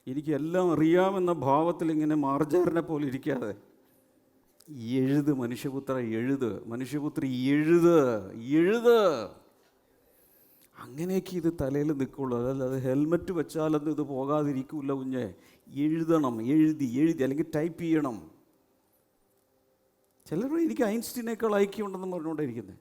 എനിക്ക് എല്ലാം അറിയാമെന്ന ഭാവത്തിൽ ഇങ്ങനെ മാർജാറിനെ പോലെ ഇരിക്കാതെ എഴുത് മനുഷ്യപുത്ര, എഴുത് മനുഷ്യപുത്രി, എഴുത് എഴുത്. അങ്ങനെയൊക്കെ ഇത് തലയിൽ നിൽക്കുള്ളൂ. അതല്ലാതെ ഹെൽമെറ്റ് വെച്ചാലൊന്നും ഇത് പോകാതിരിക്കില്ല കുഞ്ഞെ. എഴുതണം, എഴുതി അല്ലെങ്കിൽ ടൈപ്പ് ചെയ്യണം. ചിലർ എനിക്ക് ഐൻസ്റ്റീനേക്കാൾ ഐക്യമുണ്ടെന്ന് പറഞ്ഞുകൊണ്ടിരിക്കുന്നത്.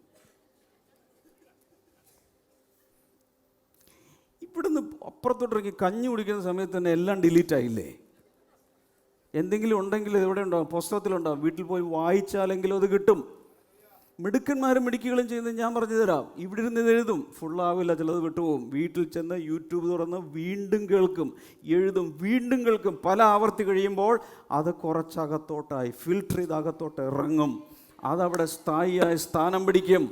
ഇവിടുന്ന് അപ്പുറത്തോട്ടിറങ്ങി കഞ്ഞി കുടിക്കുന്ന സമയത്ത് തന്നെ എല്ലാം ഡിലീറ്റ് ആയില്ലേ? എന്തെങ്കിലും ഉണ്ടെങ്കിൽ എവിടെ ഉണ്ടാവും? പുസ്തകത്തിലുണ്ടാവും. വീട്ടിൽ പോയി വായിച്ചാലെങ്കിലും അത് കിട്ടും. മിടുക്കന്മാരും മിടുക്കികളും ചെയ്യുന്നത് ഞാൻ പറഞ്ഞു തരാം. ഇവിടെ ഇരുന്ന് ഇത് എഴുതും, ഫുള്ളാവില്ല, ചിലത് വിട്ടുപോകും. വീട്ടിൽ ചെന്ന് യൂട്യൂബ് തുറന്ന് വീണ്ടും കേൾക്കും, എഴുതും, വീണ്ടും കേൾക്കും. പല ആവർത്തി കഴിയുമ്പോൾ അത് കുറച്ചകത്തോട്ടായി ഫിൽട്ടർ ചെയ്ത് അകത്തോട്ട് ഇറങ്ങും. അതവിടെ സ്ഥായിയായി സ്ഥാനം പിടിക്കും.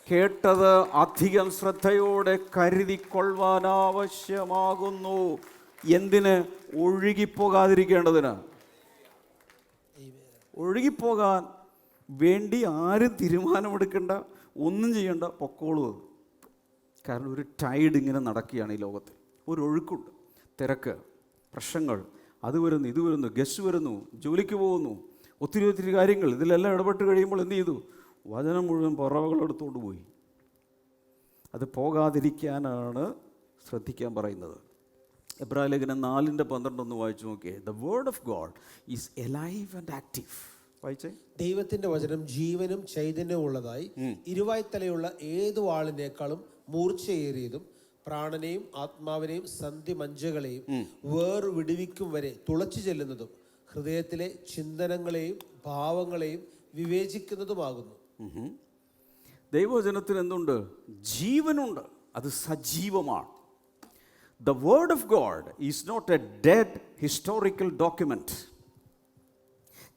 കേട്ടത് അധികം ശ്രദ്ധയോടെ കരുതിക്കൊള്ളുവാൻ ആവശ്യമാകുന്നു. എന്തിന്? ഒഴുകിപ്പോകാതിരിക്കേണ്ടതിന്. ഒഴുകിപ്പോകാൻ വേണ്ടി ആരും തീരുമാനമെടുക്കേണ്ട, ഒന്നും ചെയ്യേണ്ട, പൊക്കോളൂ. കാരണം ഒരു ടൈഡ് ഇങ്ങനെ നടക്കുകയാണ് ഈ ലോകത്തിൽ. ഒരു ഒഴുക്കുണ്ട്, തിരക്ക്, പ്രശ്നങ്ങൾ, അത് വരുന്നു, ഇത് വരുന്നു, ഗസ്റ്റ് വരുന്നു, ജോലിക്ക് പോകുന്നു, ഒത്തിരി കാര്യങ്ങൾ. ഇതിലെല്ലാം ഇടപെട്ട് കഴിയുമ്പോൾ എന്ത് ചെയ്തു? വചനം മുഴുവൻ പറവകളെടുത്തുകൊണ്ട് പോയി. അത് പോകാതിരിക്കാനാണ് ശ്രദ്ധിക്കാൻ പറയുന്നത്. എബ്രായ ലേഖനം 4:12 വായിച്ചു നോക്കിയേ. The word of God is alive and active. വായിച്ചേ. ദൈവത്തിന്റെ വചനം ജീവനും ചൈതന്യവും ഉള്ളതായി, ഇരുവായ്ത്തലയുള്ള ഏതു വാളിനേക്കാളും മൂർച്ചയേറിയതും പ്രാണനെയും ആത്മാവിനെയും സന്ധിമഞ്ചകളെയും വേർവിടുവിക്കും വരെ തുളച്ചു ചെല്ലുന്നതും ഹൃദയത്തിലെ ചിന്തനങ്ങളെയും ഭാവങ്ങളെയും വിവേചിക്കുന്നതുമാകുന്നു. ദൈവവചനത്തിന് എന്തുണ്ട്? ജീവനുണ്ട്. അത് സജീവമാണ്. The word of God is not a dead historical document.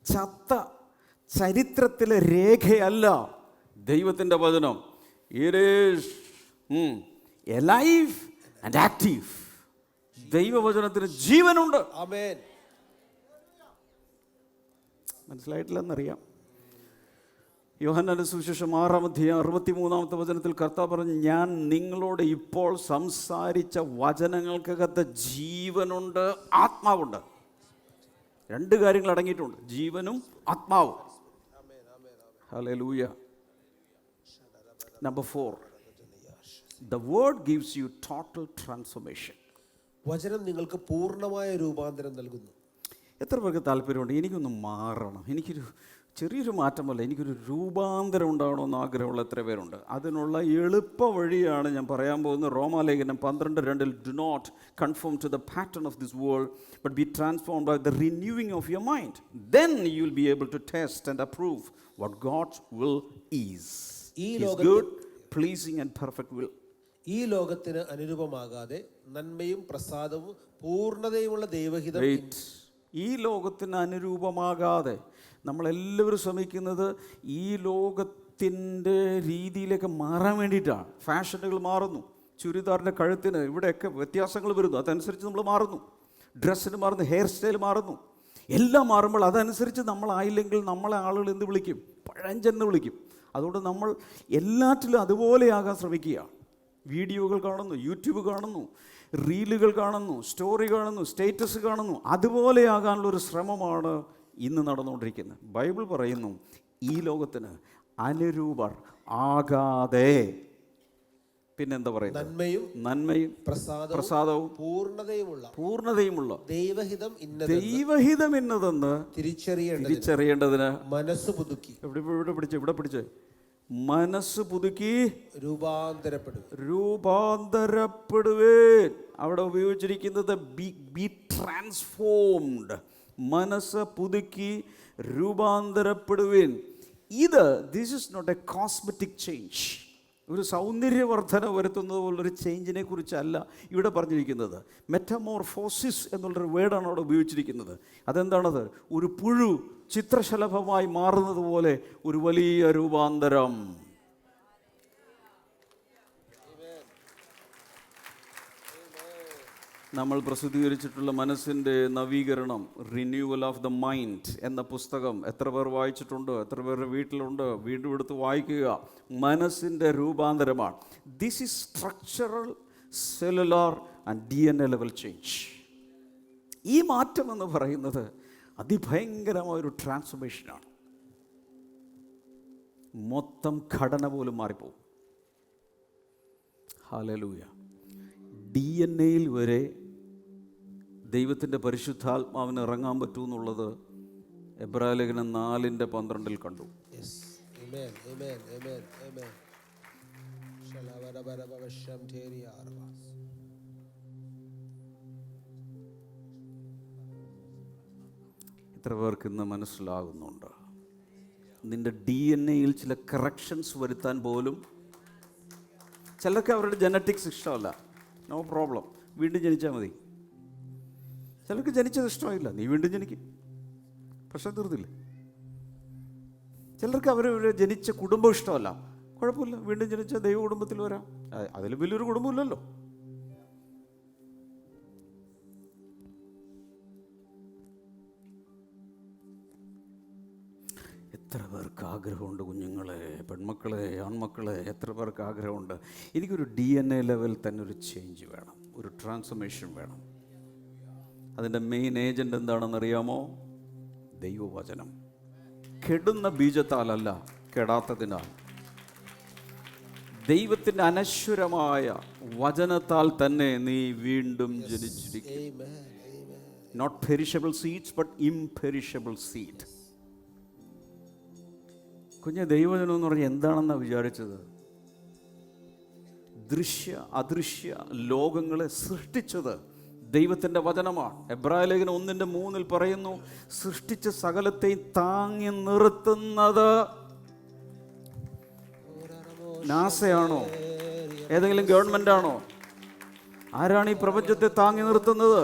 ചത്ത ചരിത്രത്തിലെ രേഖയല്ല ദൈവത്തിൻ്റെ വചനം. It is alive and active. ദൈവവചനത്തിന് ജീവനുണ്ട്. ആമേൻ. മനസ്സിലായിട്ടില്ലെന്നറിയാം. യോഹന്നാന്റെ സുവിശേഷം 6:63 കർത്താവ് പറഞ്ഞു, ഞാൻ നിങ്ങളോട് ഇപ്പോൾ സംസാരിച്ച വചനങ്ങൾക്കകത്ത് ജീവനുണ്ട്, ആത്മാവുണ്ട്. രണ്ട് കാര്യങ്ങൾ അടങ്ങിയിട്ടുണ്ട്, ജീവനും ആത്മാവും. Hallelujah. Number 4, the word gives you total transformation. വചനം നിങ്ങൾക്ക് പൂർണ്ണമായ രൂപാന്തരം നൽകുന്നു. എത്ര പേർക്ക് താല്പര്യമുണ്ട്? എനിക്കൊന്ന് മാറണം, എനിക്കൊരു ചെറിയൊരു മാറ്റമല്ല, എനിക്കൊരു രൂപാന്തരം ഉണ്ടാകണമെന്ന് ആഗ്രഹമുള്ള എത്ര പേരുണ്ട്? അതിനുള്ള എളുപ്പ വഴിയാണ് ഞാൻ പറയാൻ പോകുന്നത്. റോമാലേഖനം 12:2 do not conform to the pattern of this world but be transformed by the renewing of your mind, then you will be able to test and approve what God's will is, his good, pleasing and perfect will. ഈ ലോകത്തിന് അനുരൂപമാകാതെ നന്മയും പ്രസാദവും പൂർണ്ണതയുമുള്ള ദൈവഹിതം. ഈ ലോകത്തിന് അനുരൂപമാകാതെ നമ്മളെല്ലാവരും ശ്രമിക്കുന്നത് ഈ ലോകത്തിൻ്റെ രീതിയിലേക്ക് മാറാൻ വേണ്ടിയിട്ടാണ്. ഫാഷനുകൾ മാറുന്നു, ചുരിദാറിൻ്റെ കഴുത്തിന് ഇവിടെയൊക്കെ വ്യത്യാസങ്ങൾ വരുന്നു, അതനുസരിച്ച് നമ്മൾ മാറുന്നു. ഡ്രസ്സിന് മാറുന്നു, ഹെയർ സ്റ്റൈൽ മാറുന്നു, എല്ലാം മാറുമ്പോൾ അതനുസരിച്ച് നമ്മളായില്ലെങ്കിൽ നമ്മളെ ആളുകൾ എന്ത് വിളിക്കും? പഴഞ്ചെന്ന് വിളിക്കും. അതുകൊണ്ട് നമ്മൾ എല്ലാറ്റിലും അതുപോലെയാകാൻ ശ്രമിക്കുക. വീഡിയോകൾ കാണുന്നു, യൂട്യൂബ് കാണുന്നു, റീലുകൾ കാണുന്നു, സ്റ്റോറി കാണുന്നു, സ്റ്റേറ്റസ് കാണുന്നു, അതുപോലെയാകാനുള്ളൊരു ശ്രമമാണ് ഇന്ന് നടന്നുകൊണ്ടിരിക്കുന്നത്. ബൈബിൾ പറയുന്നു, ഈ ലോകത്തിന് അനുരൂപർ ആകാതെ, പിന്നെന്താ പറയുന്നത്? നന്മയും പ്രസാദവും പൂർണ്ണതയുമുള്ള ദൈവഹിതം ഇന്നതെന്ന് തിരിച്ചറിയേണ്ടതിന് മനസ്സ് പുതുക്കി. ഇവിടെ പിടിച്ച് മനസ്സ് പുതുക്കി രൂപാന്തരപ്പെടുവേൻ. അവിടെ ഉപയോഗിച്ചിരിക്കുന്നത് ബി ട്രാൻസ്ഫോംഡ്. മനസ്സ് പുതുക്കി രൂപാന്തരപ്പെടുവേൻ. This is not a cosmetic change. ഒരു സൗന്ദര്യവർദ്ധന വരുത്തുന്നത് പോലൊരു ചേഞ്ചിനെ കുറിച്ചല്ല ഇവിടെ പറഞ്ഞിരിക്കുന്നത്. മെറ്റമോർഫോസിസ് എന്നുള്ളൊരു വേർഡാണ് അവിടെ ഉപയോഗിച്ചിരിക്കുന്നത്. അതെന്താണത്? ഒരു പുഴു ചിത്രശലഭമായി മാറുന്നത് പോലെ ഒരു വലിയ രൂപാന്തരം. നമ്മൾ പ്രസിദ്ധീകരിച്ചിട്ടുള്ള മനസ്സിൻ്റെ നവീകരണം, റിന്യൂവൽ ഓഫ് ദ മൈൻഡ് എന്ന പുസ്തകം എത്ര പേർ വായിച്ചിട്ടുണ്ട്? എത്ര പേരുടെ വീട്ടിലുണ്ട്? വീണ്ടും എടുത്ത് വായിക്കുക. മനസ്സിൻ്റെ രൂപാന്തരമാണ്. This is structural, cellular and DNA level change. ഈ മാറ്റം എന്ന് പറയുന്നത് അതിഭയങ്കരമായൊരു ട്രാൻസ്ഫോർമേഷനാണ്. മൊത്തം ഘടന പോലും മാറിപ്പോകും. ഹല്ലേലൂയ. DNA വരെ ദൈവത്തിൻ്റെ പരിശുദ്ധാത്മാവിന് ഇറങ്ങാൻ പറ്റുമെന്നുള്ളത് എബ്രായലേഖനം 4:12 കണ്ടു. Amen, amen, amen, amen. എത്ര പേർക്ക് ഇന്ന് മനസ്സിലാകുന്നുണ്ട്? നിന്റെ DNA-യിൽ ചില കറക്ഷൻസ് വരുത്താൻ പോലും ചിലർക്ക് അവരുടെ ജനറ്റിക്സ് ഇഷ്ടമല്ല, നോ പ്രോബ്ലം, വീണ്ടും ജനിച്ചാൽ മതി. ചിലർക്ക് ജനിച്ചത് ഇഷ്ടമായില്ല, നീ വീണ്ടും ജനിക്കും, പ്രശ്നം തീർന്നില്ലേ. ചിലർക്ക് അവരവരെ ജനിച്ച കുടുംബം ഇഷ്ടമല്ല, കുഴപ്പമില്ല, വീണ്ടും ജനിച്ച ദൈവ കുടുംബത്തിൽ വരാം. അതിൽ വലിയൊരു കുടുംബമില്ലല്ലോ. എത്ര പേർക്ക് ആഗ്രഹമുണ്ട് കുഞ്ഞുങ്ങളെ, പെൺമക്കളെ, ആൺമക്കളെ, എത്ര പേർക്ക് ആഗ്രഹമുണ്ട് എനിക്കൊരു DNA ലെവൽ തന്നെ ഒരു ചേഞ്ച് വേണം, ഒരു ട്രാൻസ്ഫോർമേഷൻ വേണം. അതിൻ്റെ മെയിൻ ഏജൻ്റ് എന്താണെന്നറിയാമോ? ദൈവവചനം. കെടുന്ന ബീജത്താലല്ല, കെടാത്തതിനാൽ. ദൈവത്തിൻ്റെ അനശ്വരമായ വചനത്താൽ തന്നെ നീ വീണ്ടും ജനിച്ചിരിക്കും. Not perishable seeds but imperishable seed. കുഞ്ഞ്, ദൈവവചനം എന്ന് പറഞ്ഞാൽ എന്താണെന്നാണ് വിചാരിച്ചത്? ദൃശ്യ അദൃശ്യ ലോകങ്ങളെ സൃഷ്ടിച്ചത് ദൈവത്തിൻ്റെ വചനമാണ്. എബ്രായലേഖനം 1:3 പറയുന്നു, സൃഷ്ടിച്ച സകലത്തെയും താങ്ങി നിർത്തുന്നത് നാസയാണോ? ഏതെങ്കിലും ഗവൺമെന്റ് ആണോ? ആരാണ് ഈ പ്രപഞ്ചത്തെ താങ്ങി നിർത്തുന്നത്?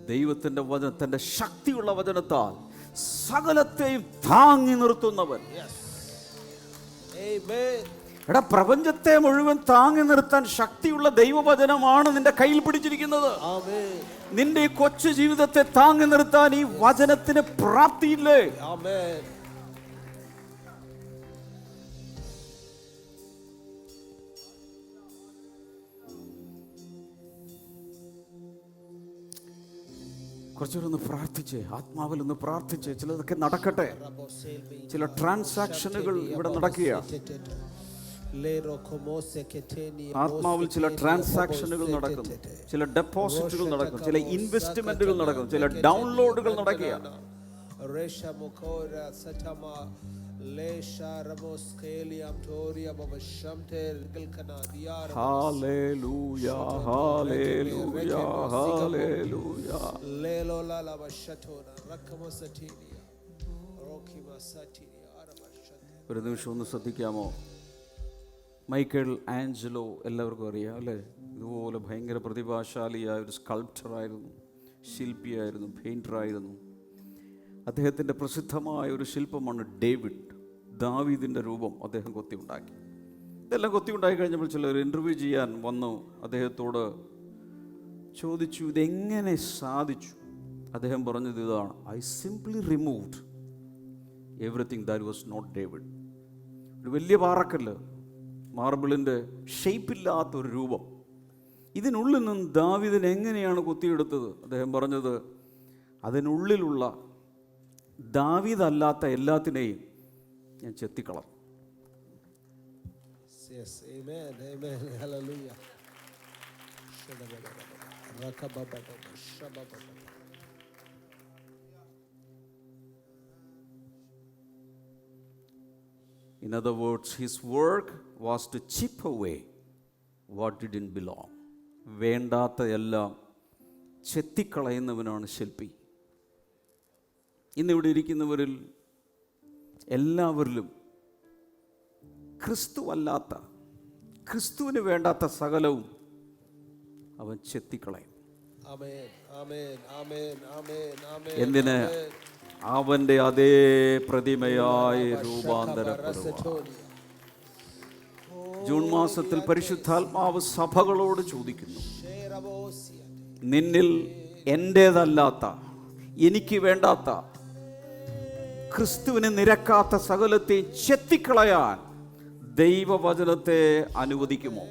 ദൈവത്തിൻ്റെ വചനത്തിൻ്റെ ശക്തിയുള്ള വചനത്താൽ സകലത്തെയും താങ്ങി നിർത്തുന്നവൻ. എടാ, പ്രപഞ്ചത്തെ മുഴുവൻ താങ്ങി നിർത്താൻ ശക്തിയുള്ള ദൈവവചനമാണ് നിന്റെ കയ്യിൽ പിടിച്ചിരിക്കുന്നത്. നിന്റെ ഈ കൊച്ചു ജീവിതത്തെ താങ്ങി നിർത്താൻ ഈ വചനത്തിന് പ്രാപ്തിയില്ലേ? കുറച്ചുകൂടെ പ്രാർത്ഥിച്ച്, ആത്മാവിൽ ഒന്ന് പ്രാർത്ഥിച്ച്, ചിലതൊക്കെ നടക്കട്ടെ. ചില ട്രാൻസാക്ഷനുകൾ ഇവിടെ നടക്കുക. ആത്മാവിൽ ചില ട്രാൻസാക്ഷനുകൾ നടക്കുന്നു, ചില ഡെപ്പോസിറ്റുകൾ നടക്കും, ചില ഇൻവെസ്റ്റ്മെന്റുകൾ നടക്കും, ചില ഡൗൺലോഡുകൾ നടക്കുക. Hallelujah, hallelujah, hallelujah. ഒരു നിമിഷം ഒന്ന് ശ്രദ്ധിക്കാമോ? മൈക്കൽ ആഞ്ചലോ എല്ലാവർക്കും അറിയാം അല്ലേ? ഇതുപോലെ ഭയങ്കര പ്രതിഭാശാലിയായ ഒരു സ്കൾപ്റ്ററായിരുന്നു, ശില്പിയായിരുന്നു, പെയിൻറ്ററായിരുന്നു. അദ്ദേഹത്തിൻ്റെ പ്രസിദ്ധമായ ഒരു ശില്പമാണ് ഡേവിഡ്, ദാവീദിൻ്റെ രൂപം അദ്ദേഹം കൊത്തിയുണ്ടാക്കി. ഇതെല്ലാം കൊത്തിയുണ്ടാക്കി കഴിഞ്ഞപ്പോൾ ചിലർ ഇൻ്റർവ്യൂ ചെയ്യാൻ വന്നു. അദ്ദേഹത്തോട് ചോദിച്ചു, ഇതെങ്ങനെ സാധിച്ചു? അദ്ദേഹം പറഞ്ഞത് ഇതാണ്, I simply removed everything that was not David. ഒരു വലിയ പാറക്കല്ല്, മാർബിളിൻ്റെ ഷേപ്പില്ലാത്തൊരു രൂപം, ഇതിനുള്ളിൽ നിന്ന് ദാവീദിനെ എങ്ങനെയാണ് കൊത്തിയെടുത്തത്? അദ്ദേഹം പറഞ്ഞത്, അതിനുള്ളിലുള്ള ദാവീദല്ലാത്ത എല്ലാത്തിനെയും ഞാൻ ചെത്തിക്കളഞ്ഞു. In other words, his work was to chip away what didn't belong. വേണ്ടാത്ത എല്ലാം ചെത്തിക്കളയുന്നവനാണ് ശില്പി. ഇന്നിവിടെ ഇരിക്കുന്നവരിൽ എല്ലാവരിലും ക്രിസ്തുവല്ലാത്ത, ക്രിസ്തുവിന് വേണ്ടാത്ത സകലവും അവൻ ചെത്തിക്കളയും. എന്തിന്? അവൻ്റെ അതേ പ്രതിമയായി രൂപാന്തരപ്പെടുവാൻ. ജൂൺ മാസത്തിൽ പരിശുദ്ധാത്മാവ് സഭകളോട് ചോദിക്കുന്നു, നിന്നിൽ എൻ്റേതല്ലാത്ത, എനിക്ക് വേണ്ടാത്ത, ക്രിസ്തുവിന് നിരക്കാത്ത സകലത്തെ ചെത്തിക്കളയാൻ ദൈവവചനത്തെ അനുവദിക്കുമോ?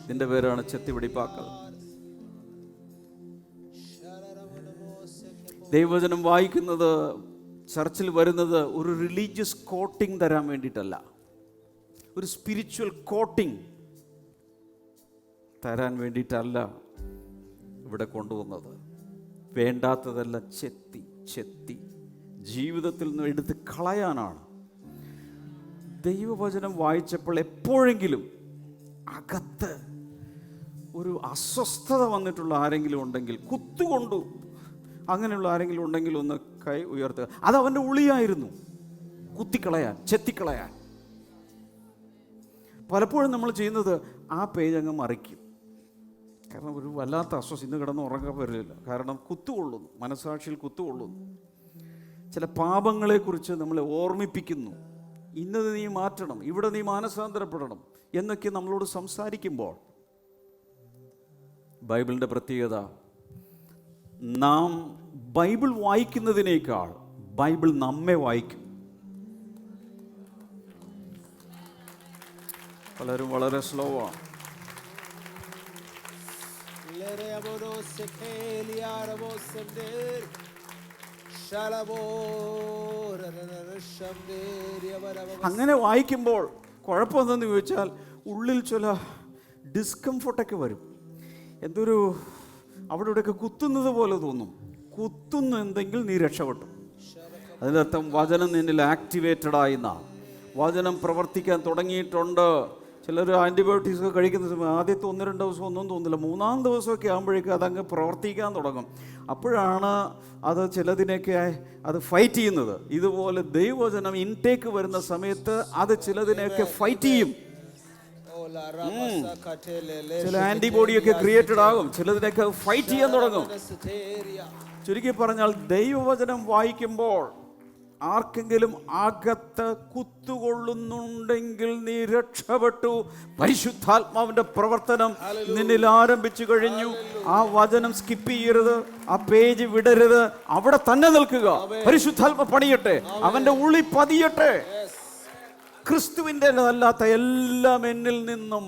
ഇതിൻ്റെ പേരാണ് ചെത്തിപിടിപ്പാക്കൽ. ദൈവവചനം വായിക്കുന്നത്, ചർച്ചിൽ വരുന്നത് ഒരു റിലീജിയസ് കോട്ടിംഗ് തരാൻ വേണ്ടിയിട്ടല്ല, ഒരു സ്പിരിച്വൽ കോട്ടിംഗ് തരാൻ വേണ്ടിയിട്ടല്ല ഇവിടെ കൊണ്ടുവന്നത്. വേണ്ടാത്തതെല്ലാം ചെത്തി ചെത്തി ജീവിതത്തിൽ നിന്ന് എടുത്ത് കളയാനാണ്. ദൈവവചനം വായിച്ചപ്പോൾ എപ്പോഴെങ്കിലും അകത്ത് ഒരു അസ്വസ്ഥത വന്നിട്ടുള്ള ആരെങ്കിലും ഉണ്ടെങ്കിൽ, കുത്തുകൊണ്ടു അങ്ങനെയുള്ള ആരെങ്കിലും ഉണ്ടെങ്കിൽ ഒന്ന് കൈ ഉയർത്തുക. അത് അവൻ്റെ ഉളിയായിരുന്നു, കുത്തിക്കളയാൻ, ചെത്തിക്കളയാൻ. പലപ്പോഴും നമ്മൾ ചെയ്യുന്നത് ആ പേജ് അങ്ങ് മറിക്കും. കാരണം ഒരു വല്ലാത്ത അസ്വസ്ഥ, ഇന്ന് കിടന്ന് ഉറങ്ങാൻ പറ്റില്ല. കാരണം കുത്തുകൊള്ളുന്നു, മനസ്സാക്ഷിയിൽ കുത്തുകൊള്ളുന്നു. ചില പാപങ്ങളെക്കുറിച്ച് നമ്മളെ ഓർമ്മിപ്പിക്കുന്നു. ഇന്നത് നീ മാറ്റണം, ഇവിടെ നീ മാനസാന്തരപ്പെടണം എന്നൊക്കെ നമ്മളോട് സംസാരിക്കുമ്പോൾ, ബൈബിളിൻ്റെ പ്രത്യേകത, നാം ബൈബിൾ വായിക്കുന്നതിനേക്കാൾ ബൈബിൾ നമ്മെ വായിക്കും. പലരും വളരെ സ്ലോ ആണ്. അങ്ങനെ വായിക്കുമ്പോൾ കുഴപ്പമെന്തെന്ന് ചോദിച്ചാൽ ഉള്ളിൽ ചില ഡിസ്കംഫർട്ടൊക്കെ വരും. എന്തൊരു അവിടെ ഇവിടെയൊക്കെ കുത്തുന്നത് പോലെ തോന്നും. കുത്തുന്നു എന്തെങ്കിൽ നീ രക്ഷപ്പെട്ടു. അതിൻ്റെ അർത്ഥം വചനം നിന്നിൽ ആക്ടിവേറ്റഡ് ആയി എന്നാണ്. വചനം പ്രവർത്തിക്കാൻ തുടങ്ങിയിട്ടുണ്ട്. ചിലർ ആൻറ്റിബയോട്ടിക്സ് ഒക്കെ കഴിക്കുന്ന സമയം ആദ്യത്തെ 1-2 ദിവസം ഒന്നും തോന്നില്ല, 3-ാം ദിവസമൊക്കെ ആകുമ്പോഴേക്കും അതങ്ങ് പ്രവർത്തിക്കാൻ തുടങ്ങും. അപ്പോഴാണ് അത് ചിലതിനെയൊക്കെ അത് ഫൈറ്റ് ചെയ്യുന്നത്. ഇതുപോലെ ദൈവവചനം ഇൻടേക്ക് വരുന്ന സമയത്ത് അത് ചിലതിനെയൊക്കെ ഫൈറ്റ് ചെയ്യും. ചില ആന്റിബോഡിയൊക്കെ ക്രിയേറ്റഡ് ആകും, ചിലതിനൊക്കെ ഫൈറ്റ് ചെയ്യാൻ തുടങ്ങും. ചുരുക്കി പറഞ്ഞാൽ ദൈവവചനം വായിക്കുമ്പോൾ ആർക്കെങ്കിലും അകത്ത് കുത്തുകൊള്ളുന്നുണ്ടെങ്കിൽ നീ രക്ഷപ്പെട്ടു. പരിശുദ്ധാത്മാവിന്റെ പ്രവർത്തനം നിന്നിൽ ആരംഭിച്ചു കഴിഞ്ഞു. ആ വചനം സ്കിപ്പ് ചെയ്യരുത്, ആ പേജ് വിടരുത്, അവിടെ തന്നെ നിൽക്കുക. പരിശുദ്ധാത്മ പണിയട്ടെ, അവന്റെ ഉള്ളി പതിയട്ടെ. ക്രിസ്തുവിൻ്റെ അല്ലാത്ത എല്ലാം എന്നിൽ നിന്നും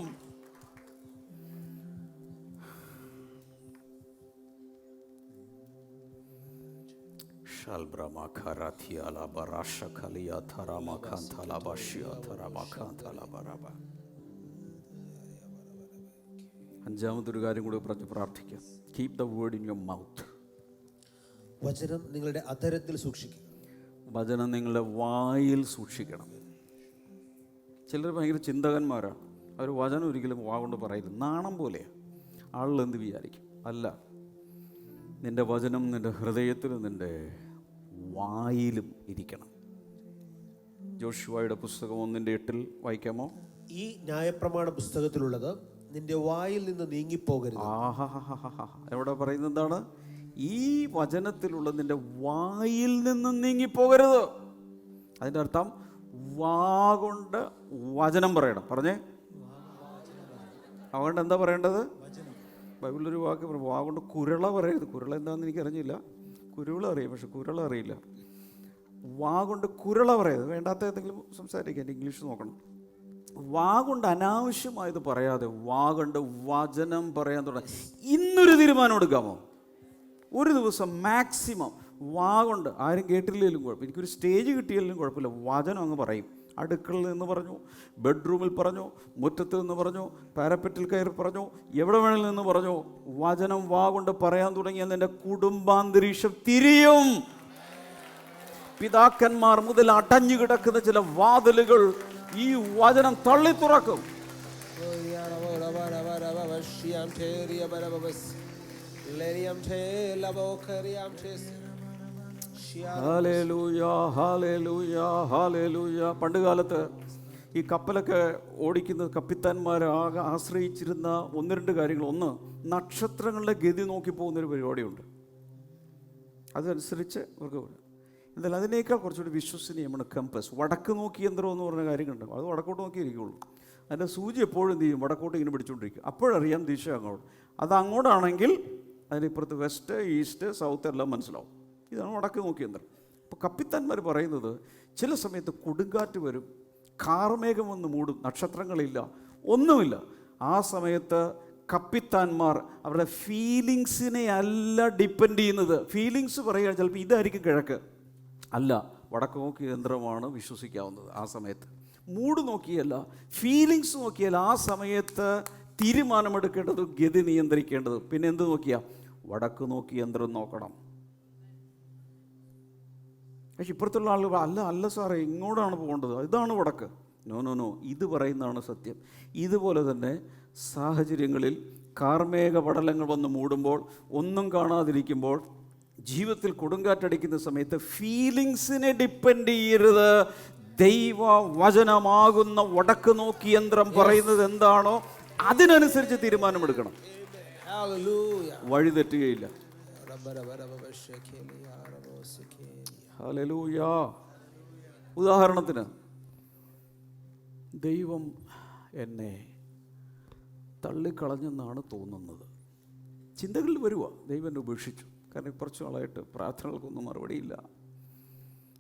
അഞ്ചാമതൊരു കാര്യം കൂടി പറഞ്ഞ് പ്രാർത്ഥിക്കാം. Keep the word in your mouth. വചനം നിങ്ങളുടെ അധരത്തിൽ സൂക്ഷിക്കുക. വചനം നിങ്ങളുടെ വായിൽ സൂക്ഷിക്കണം. ചിലർ ഭയങ്കര ചിന്തകന്മാരാണ്. അവർ വചനം ഒരിക്കലും വാ കൊണ്ട് പറയില്ല, നാണം പോലെയാണ്. ആളുകൾ എന്ത് വിചാരിക്കും? അല്ല, നിൻ്റെ വചനം നിൻ്റെ ഹൃദയത്തിലും നിൻ്റെ വായിലും ഇരിക്കണം. ജോഷുവയുടെ പുസ്തകം 1:8 വായിക്കാമോ? ഈ ന്യായപ്രമാണ പുസ്തകത്തിലുള്ളത് നിന്റെ വായിൽ നിന്ന് നീങ്ങിപ്പോകരുത്. എവിടെ പറയുന്നത് എന്താണ്? ഈ വചനത്തിലുള്ള നിന്റെ വായിൽ നിന്ന് നീങ്ങിപ്പോകരുത്. അതിൻ്റെ അർത്ഥം വാ കൊണ്ട് വചനം പറയണം. പറഞ്ഞേ, അതുകൊണ്ട് എന്താ പറയേണ്ടത്? ബൈബിളിലൊരു വാക്ക് പറയും, വാ കൊണ്ട് കുരള പറയരുത്. കുരള എന്താണെന്ന് എനിക്കറിഞ്ഞില്ല. കുരുള അറിയാം, പക്ഷെ കുരള അറിയില്ല. വാ കൊണ്ട് കുരള പറയരുത്. വേണ്ടാത്ത എന്തെങ്കിലും സംസാരിക്കുക, എൻ്റെ ഇംഗ്ലീഷ് നോക്കണം. വാ കൊണ്ട് അനാവശ്യമായത് പറയാതെ വാ കൊണ്ട് വചനം പറയാൻ തുടങ്ങി. ഇന്നൊരു തീരുമാനം എടുക്കാമോ? ഒരു ദിവസം മാക്സിമം വാ കൊണ്ട്, ആരും കേട്ടില്ലെങ്കിലും കുഴപ്പം, എനിക്കൊരു സ്റ്റേജ് കിട്ടിയാലും കുഴപ്പമില്ല, വചനം അങ്ങ് പറയും. അടുക്കളയിൽ നിന്ന് പറഞ്ഞു, ബെഡ്റൂമിൽ പറഞ്ഞു, മുറ്റത്ത് നിന്ന് പറഞ്ഞു, പാരപ്പറ്റിൽ കയറി പറഞ്ഞു, എവിടെ വേണമെങ്കിൽ നിന്ന് പറഞ്ഞു. വചനം വാ കൊണ്ട് പറയാൻ തുടങ്ങിയാൽ നിന്റെ കുടുംബാന്തരീക്ഷം തിരിയും. പിതാക്കന്മാർ മുതൽ അടഞ്ഞു കിടക്കുന്ന ചില വാതിലുകൾ ഈ വചനം തള്ളി തുറക്കും. പണ്ടുകാലത്ത് ഈ കപ്പലൊക്കെ ഓടിക്കുന്ന കപ്പിത്താന്മാർ ആകെ ആശ്രയിച്ചിരുന്ന 1-2 കാര്യങ്ങൾ. ഒന്ന്, നക്ഷത്രങ്ങളുടെ ഗതി നോക്കി പോകുന്നൊരു പരിപാടിയുണ്ട്. അതനുസരിച്ച് അവർക്ക് എന്തായാലും അതിനേക്കാൾ കുറച്ചുകൂടി വിശ്വസനീയമാണ് കമ്പസ്. വടക്ക് നോക്കി യന്ത്രം എന്ന് പറഞ്ഞ കാര്യങ്ങളുണ്ട്. അത് വടക്കോട്ട് നോക്കിയിരിക്കുള്ളൂ. അതിൻ്റെ സൂചി എപ്പോഴും എന്ത് ചെയ്യും? വടക്കോട്ട് ഇങ്ങനെ പിടിച്ചുകൊണ്ടിരിക്കും. അപ്പോഴറിയാം ദിശ അങ്ങോട്ട്. അത് അങ്ങോട്ടാണെങ്കിൽ അതിനിപ്പുറത്ത് വെസ്റ്റ്, ഈസ്റ്റ്, സൗത്ത് എല്ലാം മനസ്സിലാവും. ഇതാണ് വടക്ക് നോക്കി യന്ത്രം. അപ്പോൾ കപ്പിത്താന്മാർ പറയുന്നത് ചില സമയത്ത് കൊടുങ്കാറ്റ് വരും, കാർമേഘം വന്ന് മൂടും, നക്ഷത്രങ്ങളില്ല, ഒന്നുമില്ല. ആ സമയത്ത് കപ്പിത്താന്മാർ അവരുടെ ഫീലിങ്സിനെ അല്ല ഡിപ്പെൻഡ് ചെയ്യുന്നത്. ഫീലിങ്സ് പറയുക ചിലപ്പോൾ ഇതായിരിക്കും കിഴക്ക്, അല്ല, വടക്ക് നോക്കി യന്ത്രമാണ് വിശ്വസിക്കാവുന്നത്. ആ സമയത്ത് മൂഡ് നോക്കിയല്ല, ഫീലിങ്സ് നോക്കിയല്ല, ആ സമയത്ത് തീരുമാനമെടുക്കേണ്ടത്, ഗതി നിയന്ത്രിക്കേണ്ടത്. പിന്നെ എന്ത് നോക്കിയാ? വടക്ക് നോക്കി യന്ത്രം നോക്കണം. പക്ഷെ ഇപ്പുറത്തുള്ള ആളുകൾ അല്ല സാറേ, ഇങ്ങോട്ടാണ് പോകേണ്ടത്, ഇതാണ് വടക്ക്. നോ, ഇത് പറയുന്നതാണ് സത്യം. ഇതുപോലെ തന്നെ സാഹചര്യങ്ങളിൽ കാർമേഘ പടലങ്ങൾ വന്ന് മൂടുമ്പോൾ, ഒന്നും കാണാതിരിക്കുമ്പോൾ, ജീവിതത്തിൽ കൊടുങ്കാറ്റടിക്കുന്ന സമയത്ത് ഫീലിങ്സിനെ ഡിപ്പെൻഡ് ചെയ്യരുത്. ദൈവവചനമാകുന്ന വടക്ക് നോക്കി യന്ത്രം പറയുന്നത് എന്താണോ അതിനനുസരിച്ച് തീരുമാനമെടുക്കണം. വഴി തെറ്റുകയില്ല. ഹല്ലേലൂയ. ഉദാഹരണത്തിന്, ദൈവം എന്നെ തള്ളിക്കളഞ്ഞെന്നാണ് തോന്നുന്നത്. ചിന്തകളിൽ വരുക, ദൈവം എന്നെ ഉപേക്ഷിച്ചു. കാരണം കുറച്ച് നാളായിട്ട് പ്രാർത്ഥനകൾക്കൊന്നും മറുപടിയില്ല.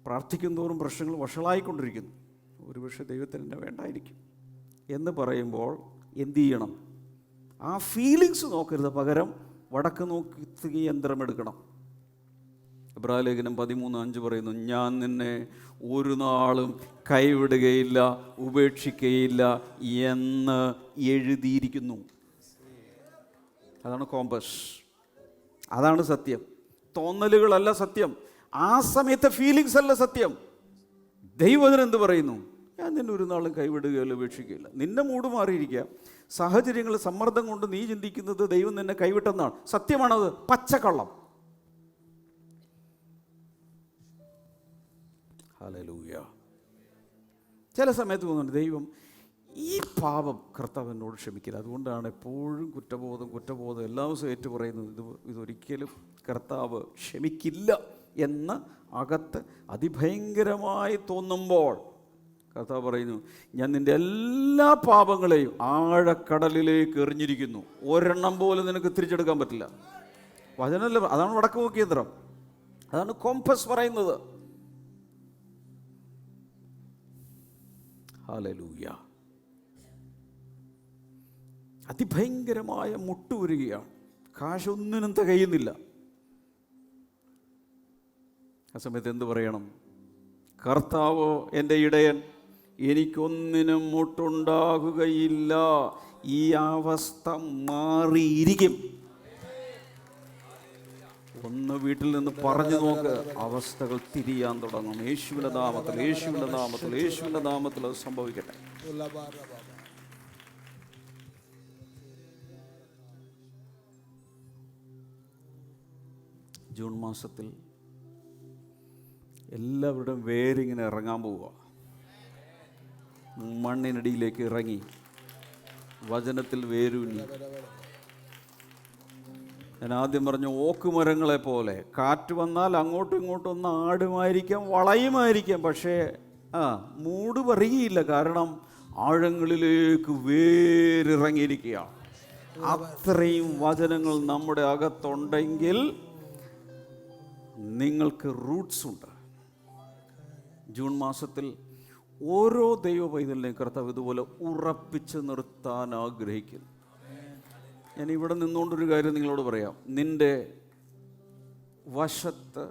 പ്രാർത്ഥിക്കും തോറും പ്രശ്നങ്ങൾ വഷളായിക്കൊണ്ടിരിക്കുന്നു. ഒരുപക്ഷെ ദൈവത്തിന് എന്നെ വേണ്ടായിരിക്കും എന്ന് പറയുമ്പോൾ എന്തു ചെയ്യണം? ആ ഫീലിങ്സ് നോക്കരുത്, പകരം വടക്ക് നോക്കി യന്ത്രം എടുക്കണം. എബ്രായലേഖനം 13:5 പറയുന്നു, ഞാൻ നിന്നെ ഒരു നാളും കൈവിടുകയില്ല, ഉപേക്ഷിക്കുകയില്ല എന്ന് എഴുതിയിരിക്കുന്നു. അതാണ് കോമ്പസ്, അതാണ് സത്യം. തോന്നലുകളല്ല സത്യം, ആ സമയത്തെ ഫീലിങ്സ് അല്ല സത്യം. ദൈവത്തിന് എന്ത് പറയുന്നു? ഞാൻ നിന്നെ ഒരു നാളും കൈവിടുകയില്ല, ഉപേക്ഷിക്കുകയില്ല. നിന്നെ മൂട് മാറിയിരിക്കുക, സാഹചര്യങ്ങൾ, സമ്മർദ്ദം കൊണ്ട് നീ ചിന്തിക്കുന്നത് ദൈവം നിന്നെ കൈവിട്ടെന്നാണ്. സത്യമാണത് പച്ചക്കള്ളം. ഹല്ലേലൂയ. ചില സമയത്ത് തോന്നുന്നുണ്ട് ദൈവം ഈ പാപം കർത്താവ് എന്നോട് ക്ഷമിക്കില്ല. അതുകൊണ്ടാണ് എപ്പോഴും കുറ്റബോധം എല്ലാ ദിവസവും ഏറ്റു പറയുന്നത്. ഇതൊരിക്കലും കർത്താവ് ക്ഷമിക്കില്ല എന്ന് അകത്ത് അതിഭയങ്കരമായി തോന്നുമ്പോൾ കർത്താവ് പറയുന്നു, ഞാൻ നിൻ്റെ എല്ലാ പാപങ്ങളെയും ആഴക്കടലിലേക്ക് എറിഞ്ഞിരിക്കുന്നു, ഒരെണ്ണം പോലും നിനക്ക് തിരിച്ചെടുക്കാൻ പറ്റില്ല. വചനമല്ല, അതാണ് വടക്ക് നോക്കി യന്ത്രം, അതാണ് കോമ്പസ് പറയുന്നത്. ഹല്ലേലൂയ. അതിഭയങ്കരമായ മുട്ടുവരികയാണ്, കാശൊന്നിനും തികയുന്നില്ല. ആ സമയത്ത് എന്ത് പറയണം? കർത്താവോ എൻ്റെ ഇടയൻ, എനിക്കൊന്നിനും മുട്ടുണ്ടാകുകയില്ല. ഈ അവസ്ഥ മാറിയിരിക്കും. ഒന്ന് വീട്ടിൽ നിന്ന് പറഞ്ഞു നോക്ക്, അവസ്ഥകൾ തിരിയാൻ തുടങ്ങും. യേശുവിൻ്റെ നാമത്തിൽ അത് സംഭവിക്കട്ടെ. ജൂൺ മാസത്തിൽ എല്ലാവരുടെയും വേരിങ്ങനെ ഇറങ്ങാൻ പോവുക. മണ്ണിനടിയിലേക്ക് ഇറങ്ങി വചനത്തിൽ വേരൂന്നി. ഞാൻ ആദ്യം പറഞ്ഞു, ഓക്കുമരങ്ങളെ പോലെ കാറ്റ് വന്നാൽ അങ്ങോട്ടും ഇങ്ങോട്ടും ഒന്ന് ആടുമായിരിക്കാം, വളയുമായിരിക്കാം, പക്ഷേ മൂട് പറയുകയില്ല. കാരണം ആഴങ്ങളിലേക്ക് വേരിറങ്ങിയിരിക്കുകയാണ്. അത്രയും വചനങ്ങൾ നമ്മുടെ അകത്തുണ്ടെങ്കിൽ നിങ്ങൾക്ക് റൂട്ട്സ് ഉണ്ട്. ജൂൺ മാസത്തിൽ ഓരോ ദൈവ പൈതലിനെയും കർത്താവ് ഇതുപോലെ ഉറപ്പിച്ച് നിർത്താൻ ആഗ്രഹിക്കുന്നു. ഞാൻ ഇവിടെ നിന്നുകൊണ്ടൊരു കാര്യം നിങ്ങളോട് പറയാം. നിൻ്റെ വശത്ത്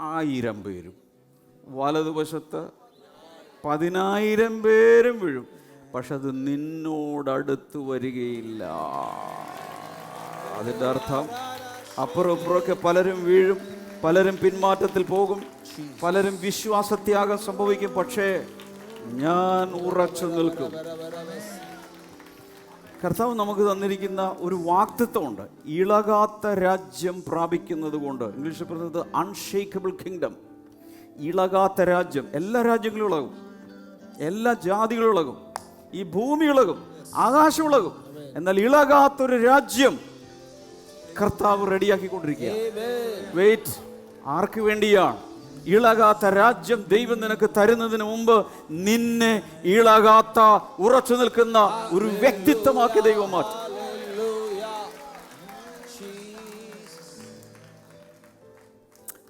1000 പേരും വലതുവശത്ത് 10,000 പേരും വീഴും, പക്ഷെ അത് നിന്നോടടുത്ത് വരികയില്ല. അതിൻ്റെ അർത്ഥം അപ്പുറം ഇപ്പുറമൊക്കെ പലരും വീഴും, പലരും പിന്മാറ്റത്തിൽ പോകും, പലരും വിശ്വാസത്യാഗം സംഭവിക്കും, പക്ഷേ ഞാൻ ഉറച്ചു നിൽക്കും. കർത്താവ് നമുക്ക് തന്നിരിക്കുന്ന ഒരു വാഗ്ദത്തമുണ്ട്, ഇളകാത്ത രാജ്യം പ്രാപിക്കുന്നത് കൊണ്ട്. ഇംഗ്ലീഷിൽ പറയുന്നത് അൺഷേക്കബിൾ കിങ്ഡം. ഇളകാത്ത രാജ്യം. എല്ലാ രാജ്യങ്ങളും ഇളകും, എല്ലാ ജാതികളും ഇളകും, ഈ ഭൂമി ഇളകും, ആകാശം ഇളകും, എന്നാൽ ഇളകാത്തൊരു രാജ്യം കർത്താവ് റെഡിയാക്കിക്കൊണ്ടിരിക്കുക. വെയിറ്റ്. ആർക്ക് വേണ്ടിയാണ്? ഇളകാത്ത രാജ്യം ദൈവം നിനക്ക് തരുന്നതിന് മുമ്പ് നിന്നെ ഇളകാത്ത ഉറച്ചു നിൽക്കുന്ന ഒരു വ്യക്തിത്വമാക്കി ദൈവം മാറ്റും.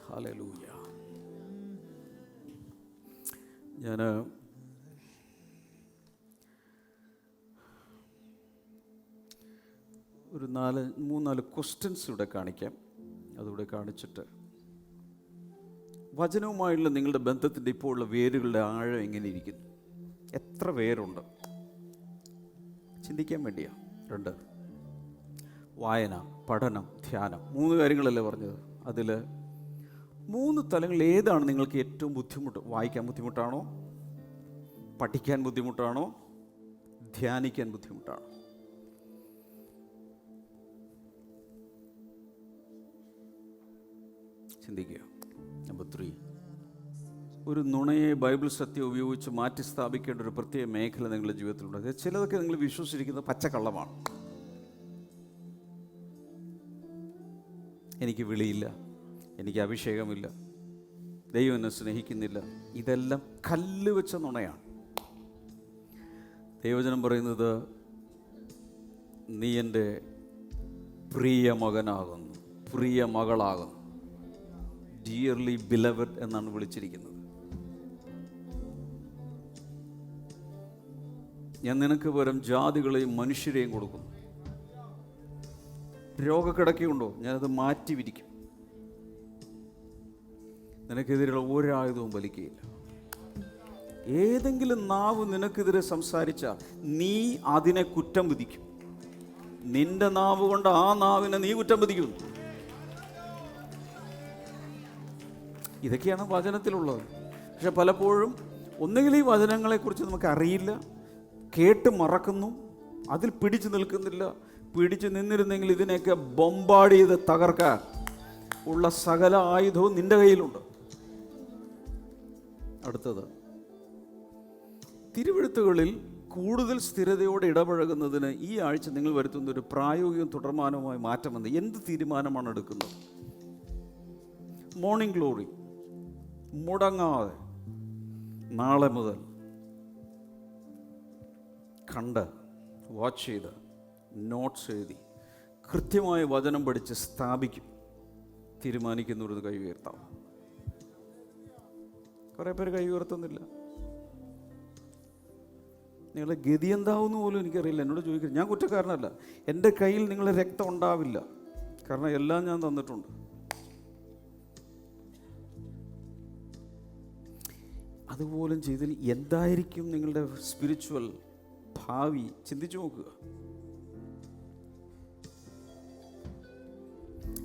ഹല്ലേലൂയ. ഞാൻ ഒരു 3-4 ക്വസ്റ്റ്യൻസ് ഇവിടെ കാണിക്കാം. അതുകൂടെ കാണിച്ചിട്ട് വചനവുമായുള്ള നിങ്ങളുടെ ബന്ധത്തിൻ്റെ ഇപ്പോൾ ഉള്ള വേരുകളുടെ ആഴം എങ്ങനെ ഇരിക്കുന്നു, എത്ര വേരുണ്ട് ചിന്തിക്കാൻ വേണ്ടിയാണ്. 2, വായന, പഠനം, ധ്യാനം. 3 കാര്യങ്ങളല്ലേ പറഞ്ഞത്. അതിൽ 3 തലങ്ങളിൽ ഏതാണ് നിങ്ങൾക്ക് ഏറ്റവും ബുദ്ധിമുട്ട്? വായിക്കാൻ ബുദ്ധിമുട്ടാണോ, പഠിക്കാൻ ബുദ്ധിമുട്ടാണോ, ധ്യാനിക്കാൻ ബുദ്ധിമുട്ടാണോ? ചിന്തിക്കുക. നമ്പർ 3, ഒരു നുണയെ ബൈബിൾ സത്യം ഉപയോഗിച്ച് മാറ്റി സ്ഥാപിക്കേണ്ട ഒരു പ്രത്യേക മേഖല നിങ്ങളുടെ ജീവിതത്തിലുണ്ട്. ചിലതൊക്കെ നിങ്ങൾ വിശ്വസിച്ചിരിക്കുന്നത് പച്ചക്കള്ളമാണ്. എനിക്ക് വിളിയില്ല, എനിക്ക് അഭിഷേകമില്ല, ദൈവം എന്നെ സ്നേഹിക്കുന്നില്ല. ഇതെല്ലാം കല്ല് വെച്ച നുണയാണ്. ദൈവവചനം പറയുന്നത് നീ എൻ്റെ പ്രിയ മകനാകുന്നു, പ്രിയ മകളാകുന്നു. ഡിയർലി ബിലവഡ് എന്നാണ് വിളിച്ചിരിക്കുന്നത്. ഞാൻ നിനക്ക് പകരം ജാതികളെയും മനുഷ്യരെയും കൊടുക്കുന്നു. രോഗക്കിടക്കയുണ്ടോ, ഞാനത് മാറ്റി വിരിക്കും. നിനക്കെതിരെയുള്ള ഒരായുധവും വലിക്കുകയില്ല. ഏതെങ്കിലും നാവ് നിനക്കെതിരെ സംസാരിച്ചാൽ നീ അതിനെ കുറ്റം വിധിക്കും. നിന്റെ നാവ് കൊണ്ട് ആ നാവിനെ നീ കുറ്റം വിധിക്കുന്നു. ഇതൊക്കെയാണ് വചനത്തിലുള്ളത്. പക്ഷെ പലപ്പോഴും ഒന്നുകിൽ ഈ വചനങ്ങളെക്കുറിച്ച് നമുക്ക് അറിയില്ല, കേട്ട് മറക്കുന്നു, അതിൽ പിടിച്ചു നിൽക്കുന്നില്ല. പിടിച്ചു നിന്നിരുന്നെങ്കിൽ ഇതിനെയൊക്കെ ബോംബാർഡ് ചെയ്ത് തകർക്കാൻ ഉള്ള സകല ആയുധവും നിന്റെ കയ്യിലുണ്ട്. അടുത്തത്, തിരുവെഴുത്തുകളിൽ കൂടുതൽ സ്ഥിരതയോടെ ഇടപഴകുന്നതിന് ഈ ആഴ്ച നിങ്ങൾ വരുത്തുന്ന ഒരു പ്രായോഗിക തുടർമാനവുമായി മാറ്റം വന്ന് എന്ത് തീരുമാനമാണ് എടുക്കുന്നത്? മോർണിംഗ് ഗ്ലോറി മുടങ്ങാതെ നാളെ മുതൽ കണ്ട്, വാച്ച് ചെയ്ത്, നോട്ട്സ് എഴുതി, കൃത്യമായ വചനം പഠിച്ച് സ്ഥാപിക്കും. തീരുമാനിക്കുന്നവർ കൈ ഉയർത്താം. കുറേ പേര് കൈ ഉയർത്തുന്നില്ല. നിങ്ങളുടെ ഗതി എന്താവുമെന്ന് പോലും എനിക്കറിയില്ല. എന്നോട് ചോദിക്കരുത്, ഞാൻ കുറ്റക്കാരനല്ല. എൻ്റെ കയ്യിൽ നിങ്ങളുടെ രക്തം ഉണ്ടാവില്ല, കാരണം എല്ലാം ഞാൻ തന്നിട്ടുണ്ട്. അതുപോലും ചെയ്തിൽ എന്തായിരിക്കും നിങ്ങളുടെ സ്പിരിച്വൽ ഭാവി? ചിന്തിച്ചു നോക്കുക.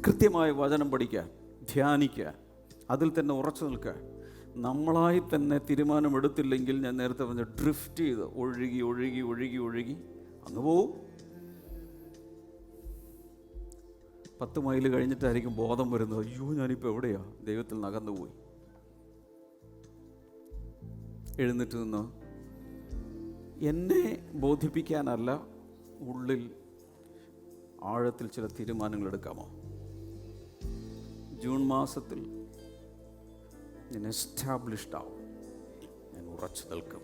കൃത്യമായ വചനം പഠിക്കാൻ, ധ്യാനിക്കാൻ, അതിൽ തന്നെ ഉറച്ചു നിൽക്കാൻ. നമ്മളായി തന്നെ തീരുമാനമെടുത്തില്ലെങ്കിൽ, ഞാൻ നേരത്തെ പറഞ്ഞ ഡ്രിഫ്റ്റ് ചെയ്ത് ഒഴുകി ഒഴുകി ഒഴുകി ഒഴുകി അങ്ങ് പോവും. 10 മൈൽ കഴിഞ്ഞിട്ടായിരിക്കും ബോധം വരുന്നത്, അയ്യോ ഞാനിപ്പോൾ എവിടെയാ, ദൈവത്തിൽ നകന്നുപോയി. എഴുന്നേറ്റ് നിന്ന് എന്നെ ബോധിപ്പിക്കാനല്ല, ഉള്ളിൽ ആഴത്തിൽ ചില തീരുമാനങ്ങൾ എടുക്കാമോ? ജൂൺ മാസത്തിൽ ഞാൻ എസ്റ്റാബ്ലിഷ്ഡ് ആവും, ഞാൻ ഉറച്ചു നിൽക്കും.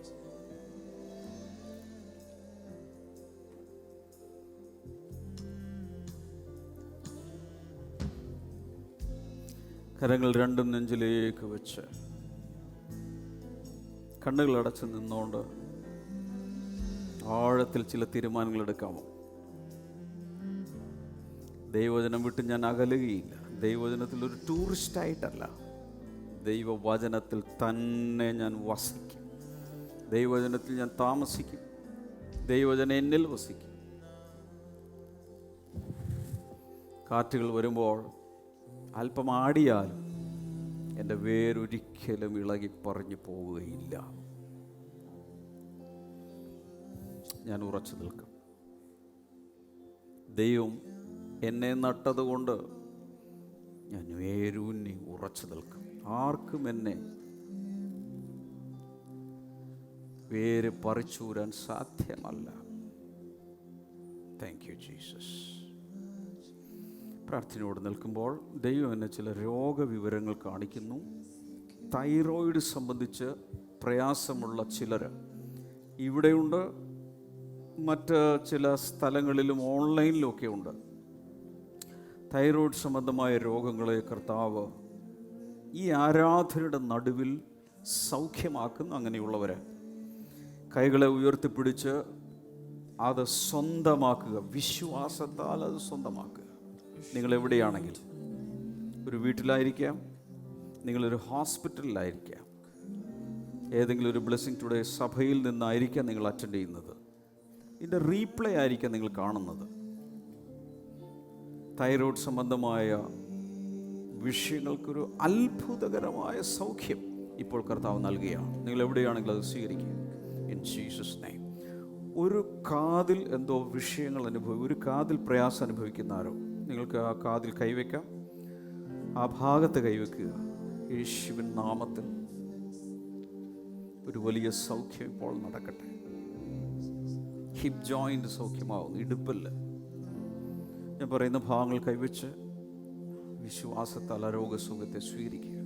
കരങ്ങൾ രണ്ടും നെഞ്ചിലേക്ക് വെച്ച് കണ്ണുകൾ അടച്ച് നിന്നുകൊണ്ട് ആഴത്തിൽ ചില തീരുമാനങ്ങൾ എടുക്കാമോ? ദൈവവചനം വിട്ട് ഞാൻ അകലുകയില്ല. ദൈവവചനത്തിൽ ഒരു ടൂറിസ്റ്റായിട്ടല്ല, ദൈവവചനത്തിൽ തന്നെ ഞാൻ വസിക്കും. ദൈവവചനത്തിൽ ഞാൻ താമസിക്കും. ദൈവവചനം എന്നിൽ വസിക്കും. കാറ്റുകൾ വരുമ്പോൾ അല്പം ആടിയാലും എൻ്റെ വേരൊരിക്കലും ഇളകി പറഞ്ഞു പോവുകയില്ല. ഞാൻ ഉറച്ചു നിൽക്കും. ദൈവം എന്നെ നട്ടതുകൊണ്ട് ഞാൻ വേരൂന്നി ഉറച്ചു നിൽക്കും. ആർക്കും എന്നെ വേര് പറിച്ചൂരാൻ സാധ്യമല്ല. Thank you Jesus. പ്രാർത്ഥനയോട് നിൽക്കുമ്പോൾ ദൈവം എന്നെ ചില രോഗവിവരങ്ങൾ കാണിക്കുന്നു. തൈറോയിഡ് സംബന്ധിച്ച് പ്രയാസമുള്ള ചിലർ ഇവിടെയുണ്ട്, മറ്റ് ചില സ്ഥലങ്ങളിലും ഓൺലൈനിലുമൊക്കെ ഉണ്ട്. തൈറോയിഡ് സംബന്ധമായ രോഗങ്ങളെ കർത്താവ് ഈ ആരാധനയുടെ നടുവിൽ സൗഖ്യമാക്കുന്നു. അങ്ങനെയുള്ളവരെ കൈകളെ ഉയർത്തിപ്പിടിച്ച് അത് സ്വന്തമാക്കുക. വിശ്വാസത്താൽ അത് സ്വന്തമാക്കുക. നിങ്ങൾ എവിടെയാണെങ്കിൽ, ഒരു വീട്ടിലായിരിക്കാം, നിങ്ങളൊരു ഹോസ്പിറ്റലിലായിരിക്കാം, ഏതെങ്കിലും ഒരു ബ്ലെസ്സിങ് ടുഡേ സഭയിൽ നിന്നായിരിക്കാം നിങ്ങൾ അറ്റൻഡ് ചെയ്യുന്നത്. ഇതിൻ്റെ റീപ്ലേ ആയിരിക്കാം നിങ്ങൾ കാണുന്നത്. തൈറോയ്ഡ് സംബന്ധമായ വിഷയങ്ങൾക്കൊരു അത്ഭുതകരമായ സൗഖ്യം ഇപ്പോൾ കർത്താവ് നൽകുകയാണ്. നിങ്ങൾ എവിടെയാണെങ്കിലും അത് സ്വീകരിക്കുക ഇൻ ജീസസ് നെയിം. ഒരു കാതിൽ എന്തോ വിഷയങ്ങൾ ഒരു കാതിൽ പ്രയാസം അനുഭവിക്കുന്ന ആരോ, നിങ്ങൾക്ക് ആ കാതിൽ കൈവയ്ക്കാം, ആ ഭാഗത്ത് കൈവയ്ക്കുക. യേശുവിൻ നാമത്തിൽ ഒരു വലിയ സൗഖ്യം ഇപ്പോൾ നടക്കട്ടെ. ഹിപ്പ് ജോയിൻ്റ് സൗഖ്യമാവുന്നു, ഇടുപ്പല്ല. ഞാൻ പറയുന്ന ഭാഗങ്ങൾ കൈവച്ച് വിശ്വാസത്താൽ ആരോഗ്യസുഖത്തെ സ്വീകരിക്കുക.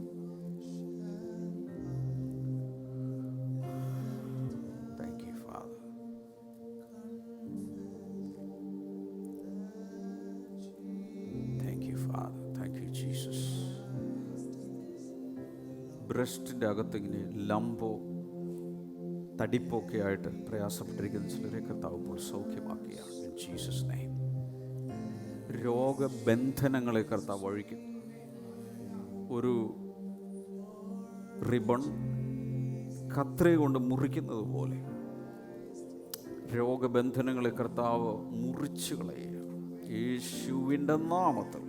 Thank you father. Thank you father. Thank you Jesus. ബ്രസ്റ്റിൻ്റെ അകത്തിങ്ങനെ ലംബോ തടിപ്പൊക്കെ ആയിട്ട് പ്രയാസപ്പെട്ടിരിക്കുന്ന ചിലരെ കർത്താവ് ഇപ്പോൾ സൗഖ്യമാക്കുകയാണ് ഇൻ ജീസസ് നെയിം. രോഗബന്ധനങ്ങളെ കർത്താവ് ഒഴിക്കും. ഒരു റിബൺ കത്രി കൊണ്ട് മുറിക്കുന്നത് പോലെ രോഗബന്ധനങ്ങളെ കർത്താവ് മുറിച്ചു കളയുക യേശുവിൻ്റെ നാമത്തിൽ.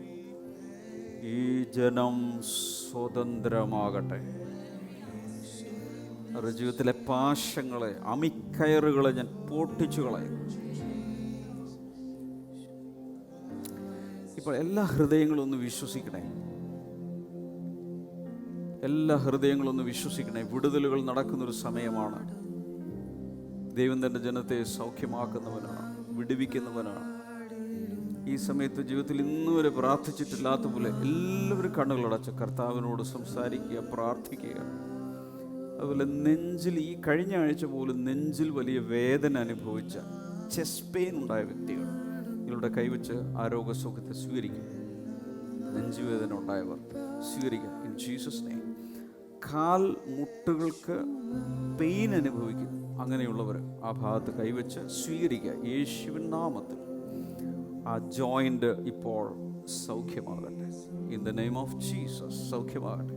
ഈ ജനം സ്വതന്ത്രമാകട്ടെ. അവരുടെ ജീവിതത്തിലെ പാശങ്ങളെ, അമിക്കയറുകളെ ഞാൻ പൊട്ടിച്ചു കളയും. ഇപ്പോൾ എല്ലാ ഹൃദയങ്ങളും ഒന്ന് വിശ്വസിക്കണേ, എല്ലാ ഹൃദയങ്ങളും ഒന്ന് വിശ്വസിക്കണേ. വിടുതലുകൾ നടക്കുന്നൊരു സമയമാണ്. ദൈവം തൻ്റെ ജനത്തെ സൗഖ്യമാക്കുന്നവനാണ്, വിടുവിക്കുന്നവനാണ്. ഈ സമയത്ത് ജീവിതത്തിൽ ഇന്നുവരെ പ്രാർത്ഥിച്ചിട്ടില്ലാത്ത പോലെ എല്ലാവരും കണ്ണുകളടച്ച് കർത്താവിനോട് സംസാരിക്കുക, പ്രാർത്ഥിക്കുക. അതുപോലെ നെഞ്ചിൽ, ഈ കഴിഞ്ഞ ആഴ്ച പോലും നെഞ്ചിൽ വലിയ വേദന അനുഭവിച്ച, ചെസ്റ്റ് പെയിൻ ഉണ്ടായ വ്യക്തികൾ നിങ്ങളുടെ കൈവച്ച് ആരോഗ്യസുഖത്തെ സ്വീകരിക്കും. നെഞ്ചുവേദന ഉണ്ടായവർ സ്വീകരിക്കുക ഇൻ ജീസസ് നെയിം. കാൽ മുട്ടുകൾക്ക് പെയിൻ അനുഭവിക്കും, അങ്ങനെയുള്ളവർ ആ ഭാഗത്ത് കൈവച്ച് സ്വീകരിക്കുക യേശുവിൻ നാമത്തിൽ. ആ ജോയിൻ്റ് ഇപ്പോൾ സൗഖ്യമാകട്ടെ in the name of Jesus. സൗഖ്യമാകട്ടെ.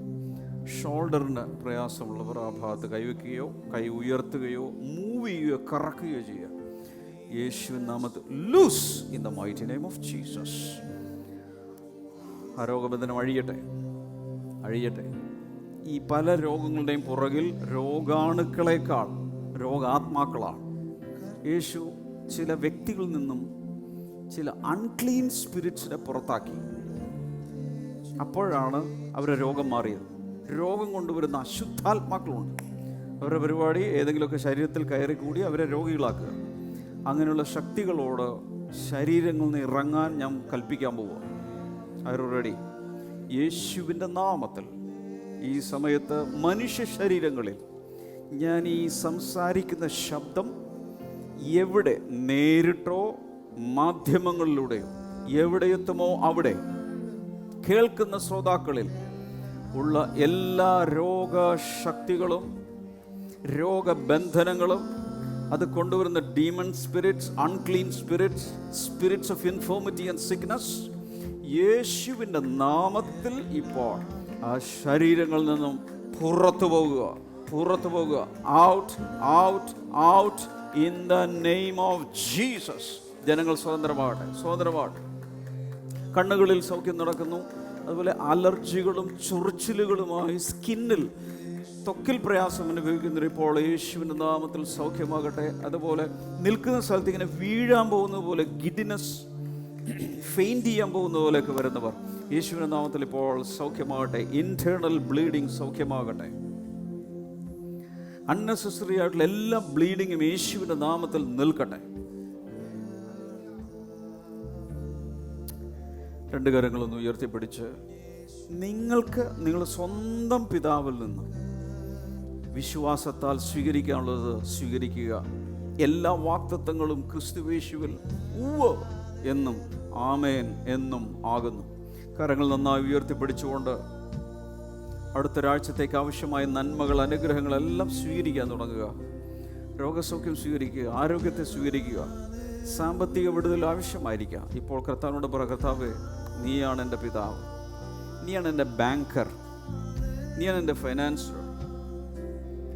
ഷോൾഡറിന് പ്രയാസമുള്ളവർ ആ ഭാഗത്ത് കൈവയ്ക്കുകയോ കൈ ഉയർത്തുകയോ മൂവ് ചെയ്യുകയോ കറക്കുകയോ ചെയ്യുക യേശുവിൻ നാമത്തിൽ. Loose in the mighty name of Jesus. ആ രോഗബന്ധനം അഴിയട്ടെ, അഴിയട്ടെ. ഈ പല രോഗങ്ങളുടെയും പുറകിൽ രോഗാണുക്കളെക്കാൾ രോഗാത്മാക്കളാണ്. യേശു ചില വ്യക്തികളിൽ നിന്നും ചില അൺക്ലീൻ സ്പിരിറ്റ്സിനെ പുറത്താക്കി. അപ്പോഴാണ് അവരുടെ രോഗം മാറിയത്. രോഗം കൊണ്ടുവരുന്ന അശുദ്ധാത്മാക്കളുണ്ട്. അവരുടെ പരിപാടി ഏതെങ്കിലുമൊക്കെ ശരീരത്തിൽ കയറി കൂടി അവരെ രോഗികളാക്കുക. അങ്ങനെയുള്ള ശക്തികളോട് ശരീരങ്ങളിൽ നിന്ന് ഇറങ്ങാൻ ഞാൻ കൽപ്പിക്കാൻ പോവുക. അവർ റെഡി. യേശുവിൻ്റെ നാമത്തിൽ ഈ സമയത്ത് മനുഷ്യ ശരീരങ്ങളിൽ ഞാൻ ഈ സംസാരിക്കുന്ന ശബ്ദം എവിടെ നേരിട്ടോ മാധ്യമങ്ങളിലൂടെയോ എവിടെയെത്തുമോ അവിടെ കേൾക്കുന്ന ശ്രോതാക്കളിൽ ഉള്ള എല്ലാ രോഗശക്തികളും രോഗബന്ധനങ്ങളും അത് കൊണ്ടുവരുന്ന demon spirits, unclean spirits, spirits of infirmity and sickness യേശുവിൻ്റെ നാമത്തിൽ ഇപ്പോൾ ആ ശരീരങ്ങളിൽ നിന്നും പുറത്തു പോകുക, പുറത്തു പോകുക. Out, out, out in the name of Jesus. ജനങ്ങൾ സ്വതന്ത്രമാകട്ടെ, സ്വതന്ത്രമാകട്ടെ. കണ്ണുകളിൽ സൗഖ്യം നടക്കുന്നു. അതുപോലെ അലർജികളും ചൊറിച്ചിലുകളുമായി സ്കിന്നിൽ, ത്വക്കിൽ പ്രയാസം അനുഭവിക്കുന്നവർ ഇപ്പോൾ യേശുവിൻ്റെ നാമത്തിൽ സൗഖ്യമാകട്ടെ. അതുപോലെ നിൽക്കുന്ന സ്ഥലത്ത് ഇങ്ങനെ വീഴാൻ പോകുന്നത് പോലെ, ഗിഡിനസ്, ഫെയിൻറ്റ് ചെയ്യാൻ പോകുന്ന പോലെയൊക്കെ വരുന്നവർ യേശുവിൻ്റെ നാമത്തിൽ ഇപ്പോൾ സൗഖ്യമാകട്ടെ. ഇന്റേണൽ ബ്ലീഡിങ് സൗഖ്യമാകട്ടെ. അൺനെസസറി ആയിട്ടുള്ള എല്ലാ ബ്ലീഡിങ്ങും യേശുവിൻ്റെ നാമത്തിൽ നിൽക്കട്ടെ. രണ്ട് കരങ്ങളൊന്ന് ഉയർത്തിപ്പിടിച്ച് നിങ്ങൾക്ക് നിങ്ങളുടെ സ്വന്തം പിതാവിൽ നിന്ന് വിശ്വാസത്താൽ സ്വീകരിക്കാനുള്ളത് സ്വീകരിക്കുക. എല്ലാ വാഗ്ദത്തങ്ങളും ക്രിസ്തുയേശുവിൽ ഉവ്വ് എന്നും ആമേൻ എന്നും ആകുന്നു. കരങ്ങൾ നന്നായി ഉയർത്തിപ്പിടിച്ചുകൊണ്ട് അടുത്തൊരാഴ്ചത്തേക്ക് ആവശ്യമായ നന്മകൾ, അനുഗ്രഹങ്ങളെല്ലാം സ്വീകരിക്കാൻ തുടങ്ങുക. രോഗസൗഖ്യം സ്വീകരിക്കുക, ആരോഗ്യത്തെ സ്വീകരിക്കുക. സാമ്പത്തിക വിടുതൽ ആവശ്യമായിരിക്കാം. ഇപ്പോൾ കർത്താവിനോട് പറ, കർത്താവേ, നീയാണ് എൻ്റെ പിതാവ്, നീയാണ് എൻ്റെ ബാങ്കർ, നീയാണ് എൻ്റെ financer.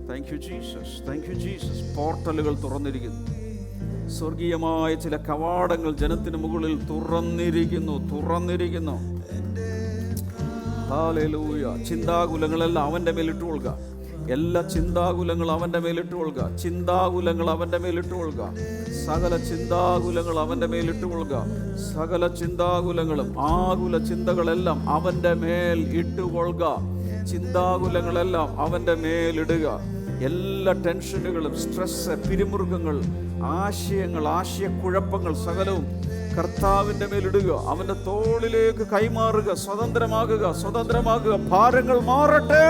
Thank you Jesus, thank you Jesus. പോർട്ടലുകൾ തുറന്നിരിക്കുന്നു. സ്വർഗീയമായ ചില കവാടങ്ങൾ ജനത്തിന് മുകളിൽ തുറന്നിരിക്കുന്നു. ഹല്ലേലൂയ. ചിന്താകുലങ്ങളെല്ലാം അവൻ്റെ മേലിട്ട് കൊള്ളുക. എല്ലാ ചിന്താകുലങ്ങൾ അവൻ്റെ മേലിട്ട് കൊള്ളുക. ചിന്താകുലങ്ങൾ അവൻ്റെ മേലിട്ട് കൊള്ളുക. സകല ചിന്താകുലങ്ങൾ അവൻ്റെ മേലിട്ട് കൊള്ളുക. സകല ചിന്താകുലങ്ങളും ആകുല ചിന്തകളെല്ലാം അവൻ്റെ മേൽ ഇട്ടുകൊള്ളുക. ചിന്താകുലങ്ങളെല്ലാം അവൻ്റെ മേലിടുക. എല്ലാ ടെൻഷനുകളും, സ്ട്രെസ്, പിരിമുറുക്കങ്ങൾ, ആശയങ്ങൾ, ആശയക്കുഴപ്പങ്ങൾ സകലവും കർത്താവിൻ്റെ മേലിടുക. അവൻ്റെ തോളിലേക്ക് കൈമാറുക. സ്വതന്ത്രമാകുക. ഭാരങ്ങൾ മാറട്ടെ.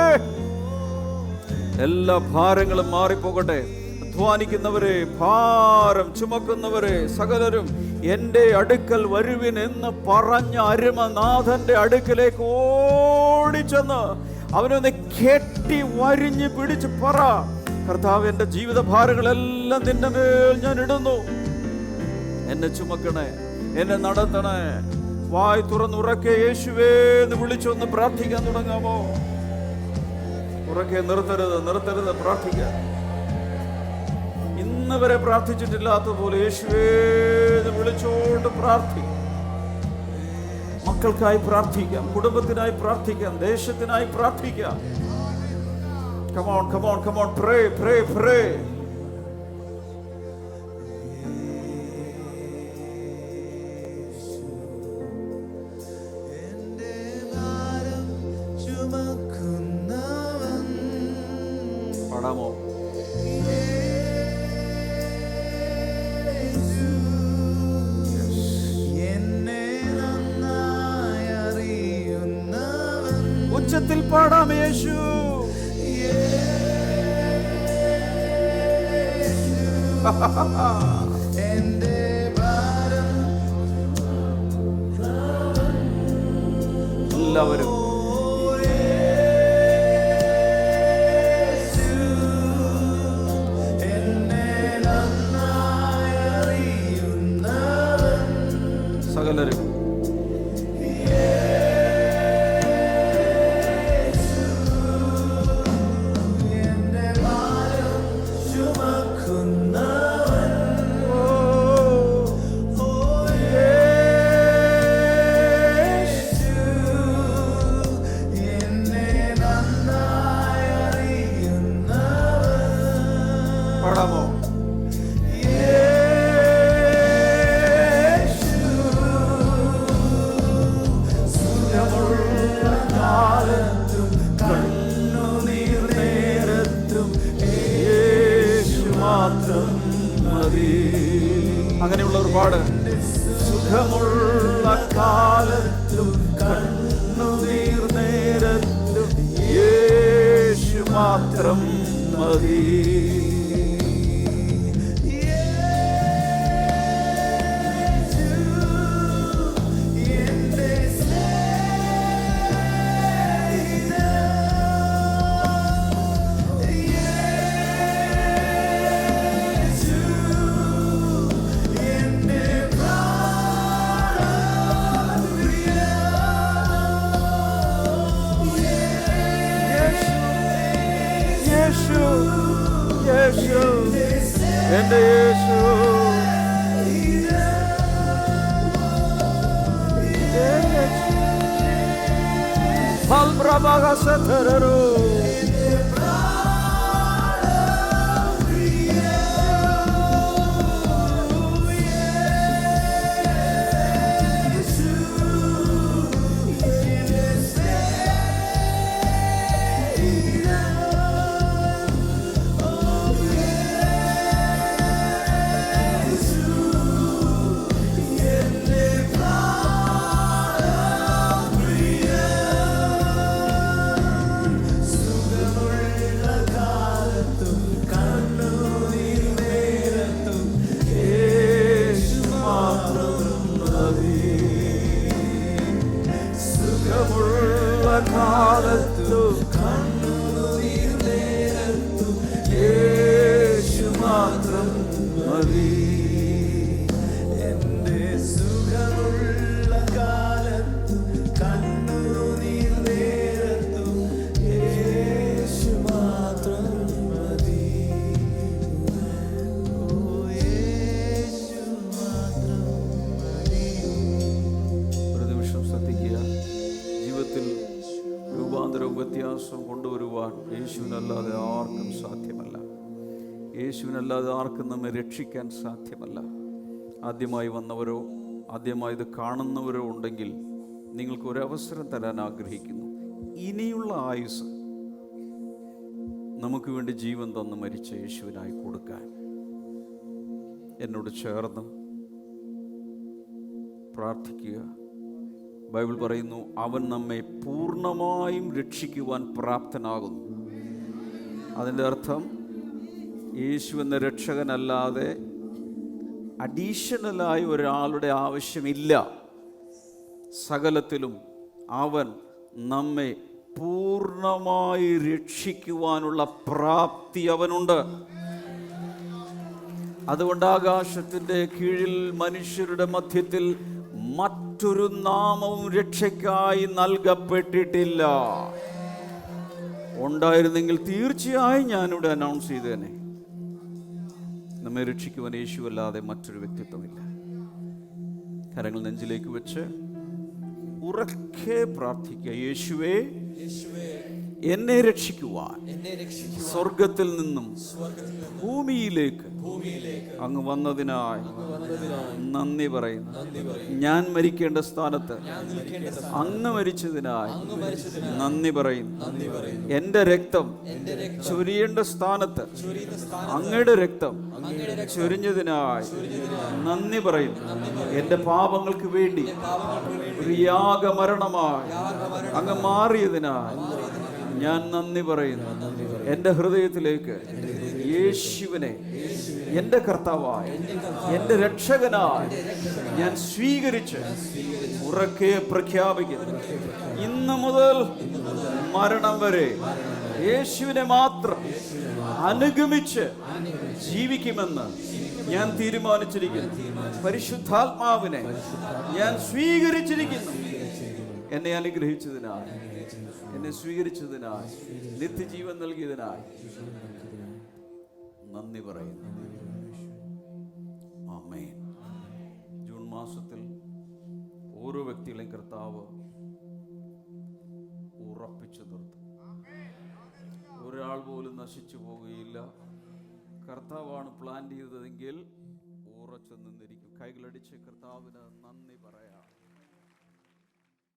എല്ലാ ഭാരങ്ങളും മാറിപ്പോകട്ടെ. അധ്വാനിക്കുന്നവരെ, ഭാരം ചുമക്കുന്നവരെ സകലരും എൻ്റെ അടുക്കൽ വരുവിൻ എന്ന് പറഞ്ഞ അരുമനാഥന്റെ അടുക്കലേക്ക് ഓടിച്ചെന്ന് അവനൊന്ന് കെട്ടി വരിഞ്ഞ് പിടിച്ച് പറ, കർത്താവ്, എൻ്റെ ജീവിത ഭാരങ്ങളെല്ലാം നിന്റെ മേൽ ഞാൻ ഇടുന്നു. എന്നെ ചുമക്കണേ, എന്നെ നടത്തണേ. വായ് തുറന്നുറക്കെ യേശുവേ എന്ന് വിളിച്ചൊന്ന് പ്രാർത്ഥിക്കാൻ തുടങ്ങാമോ? ഉറക്കെ നിർത്തരുത് പ്രാർത്ഥിക്കാൻ. ഇന്ന് വരെ പ്രാർത്ഥിച്ചിട്ടില്ലാത്ത പോലെ യേശുവേ എന്ന് വിളിച്ചോണ്ട് പ്രാർത്ഥിക്കാം. മക്കൾക്കായി പ്രാർത്ഥിക്കാം, കുടുംബത്തിനായി പ്രാർത്ഥിക്കാം, ദേശത്തിനായി പ്രാർത്ഥിക്കാം. Come on, pray. പാടാമോ? ഉച്ചത്തിൽ പാടാം യേശു. എല്ലാവരും സകലരും പാടാമോ? അങ്ങനെയുള്ളവർ പാട്. സുഖമുള്ള കാലത്തും കണ്ണുനീർ നേരത്തും യേശു മാത്രം മതി. യേശു, എൻ്റെ യേശു, ഹൽബ്രബഗസതരരു കാലത്തു കണ്ണുനീർ നേരത്തു യേശു മാത്രം മതി. യേശുവിനല്ലാതെ ആർക്കും സാധ്യമല്ല. യേശുവിനല്ലാതെ ആർക്കും നമ്മെ രക്ഷിക്കാൻ സാധ്യമല്ല. ആദ്യമായി വന്നവരോ ആദ്യമായി ഇത് കാണുന്നവരോ ഉണ്ടെങ്കിൽ നിങ്ങൾക്ക് ഒരവസരം തരാൻ ആഗ്രഹിക്കുന്നു. ഇനിയുള്ള ആയുസ് നമുക്ക് വേണ്ടി ജീവൻ തന്ന് മരിച്ച യേശുവിനായി കൊടുക്കാൻ എന്നോട് ചേർന്ന് പ്രാർത്ഥിക്കുക. ബൈബിൾ പറയുന്നു, അവൻ നമ്മെ പൂർണ്ണമായും രക്ഷിക്കുവാൻ പ്രാപ്തനാകുന്നു. അതിൻ്റെ അർത്ഥം യേശു എന്ന രക്ഷകനല്ലാതെ അഡീഷണലായി ഒരാളുടെ ആവശ്യമില്ല. സകലത്തിലും അവൻ നമ്മെ പൂർണ്ണമായി രക്ഷിക്കുവാനുള്ള പ്രാപ്തി അവനുണ്ട്. അതുകൊണ്ട് ആകാശത്തിൻ്റെ കീഴിൽ മനുഷ്യരുടെ മധ്യത്തിൽ മറ്റൊരു നാമവും രക്ഷയ്ക്കായി നൽകപ്പെട്ടിട്ടില്ല. ഉണ്ടായിരുന്നെങ്കിൽ തീർച്ചയായും ഞാനിവിടെ അനൗൺസ് ചെയ്തേനെ. നമ്മെ രക്ഷിക്കുവാൻ യേശുവല്ലാതെ മറ്റൊരു വ്യക്തിത്വമില്ല. കരങ്ങൾ നെഞ്ചിലേക്ക് വെച്ച് ഉറക്കെ പ്രാർത്ഥിക്കുക. യേശുവേ, എന്നെ രക്ഷിക്കുവാൻ സ്വർഗത്തിൽ നിന്നും ഭൂമിയിലേക്ക് അങ്ങ് വന്നതിനായി നന്ദി പറയുന്നു. ഞാൻ മരിക്കേണ്ട സ്ഥാനത്ത് അങ്ങ് മരിച്ചതിനായി നന്ദി പറയുന്നു. എൻ്റെ രക്തം ചൊരിയേണ്ട സ്ഥാനത്ത് അങ്ങയുടെ രക്തം ചൊരിഞ്ഞതിനായി നന്ദി പറയുന്നു. എൻ്റെ പാപങ്ങൾക്ക് വേണ്ടി ഒരു യാഗമരണമായി അങ്ങ് മാറിയതിനായി ഞാൻ നന്ദി പറയുന്നു. എൻ്റെ ഹൃദയത്തിലേക്ക് യേശുവിനെ എൻ്റെ കർത്താവായി എൻ്റെ രക്ഷകനായി ഞാൻ സ്വീകരിച്ച് ഉറക്കെ പ്രഖ്യാപിക്കുന്നു. ഇന്ന് മുതൽ മരണം വരെ യേശുവിനെ മാത്രം അനുഗമിച്ച് ജീവിക്കുമെന്ന് ഞാൻ തീരുമാനിച്ചിരിക്കുന്നു. പരിശുദ്ധാത്മാവിനെ ഞാൻ സ്വീകരിച്ചിരിക്കുന്നു. എന്നെ അനുഗ്രഹിച്ചതിനായി, എന്നെ സ്വീകരിച്ചതിനായി, നിത്യജീവൻ നൽകിയതിനായി നന്ദി പറയുന്നു. ആമേൻ. ജൂൺ മാസത്തിൽ ഓരോ വ്യക്തികളെയും കർത്താവ് ഉറപ്പിച്ചു നിർത്തും. ഒരാൾ പോലും നശിച്ചു പോകുകയില്ല. കർത്താവാണ് പ്ലാൻ ചെയ്തതെങ്കിൽ ഉറച്ചു നിന്നിരിക്കും. കൈകളടിച്ച് കർത്താവിന് നന്ദി പറയാം.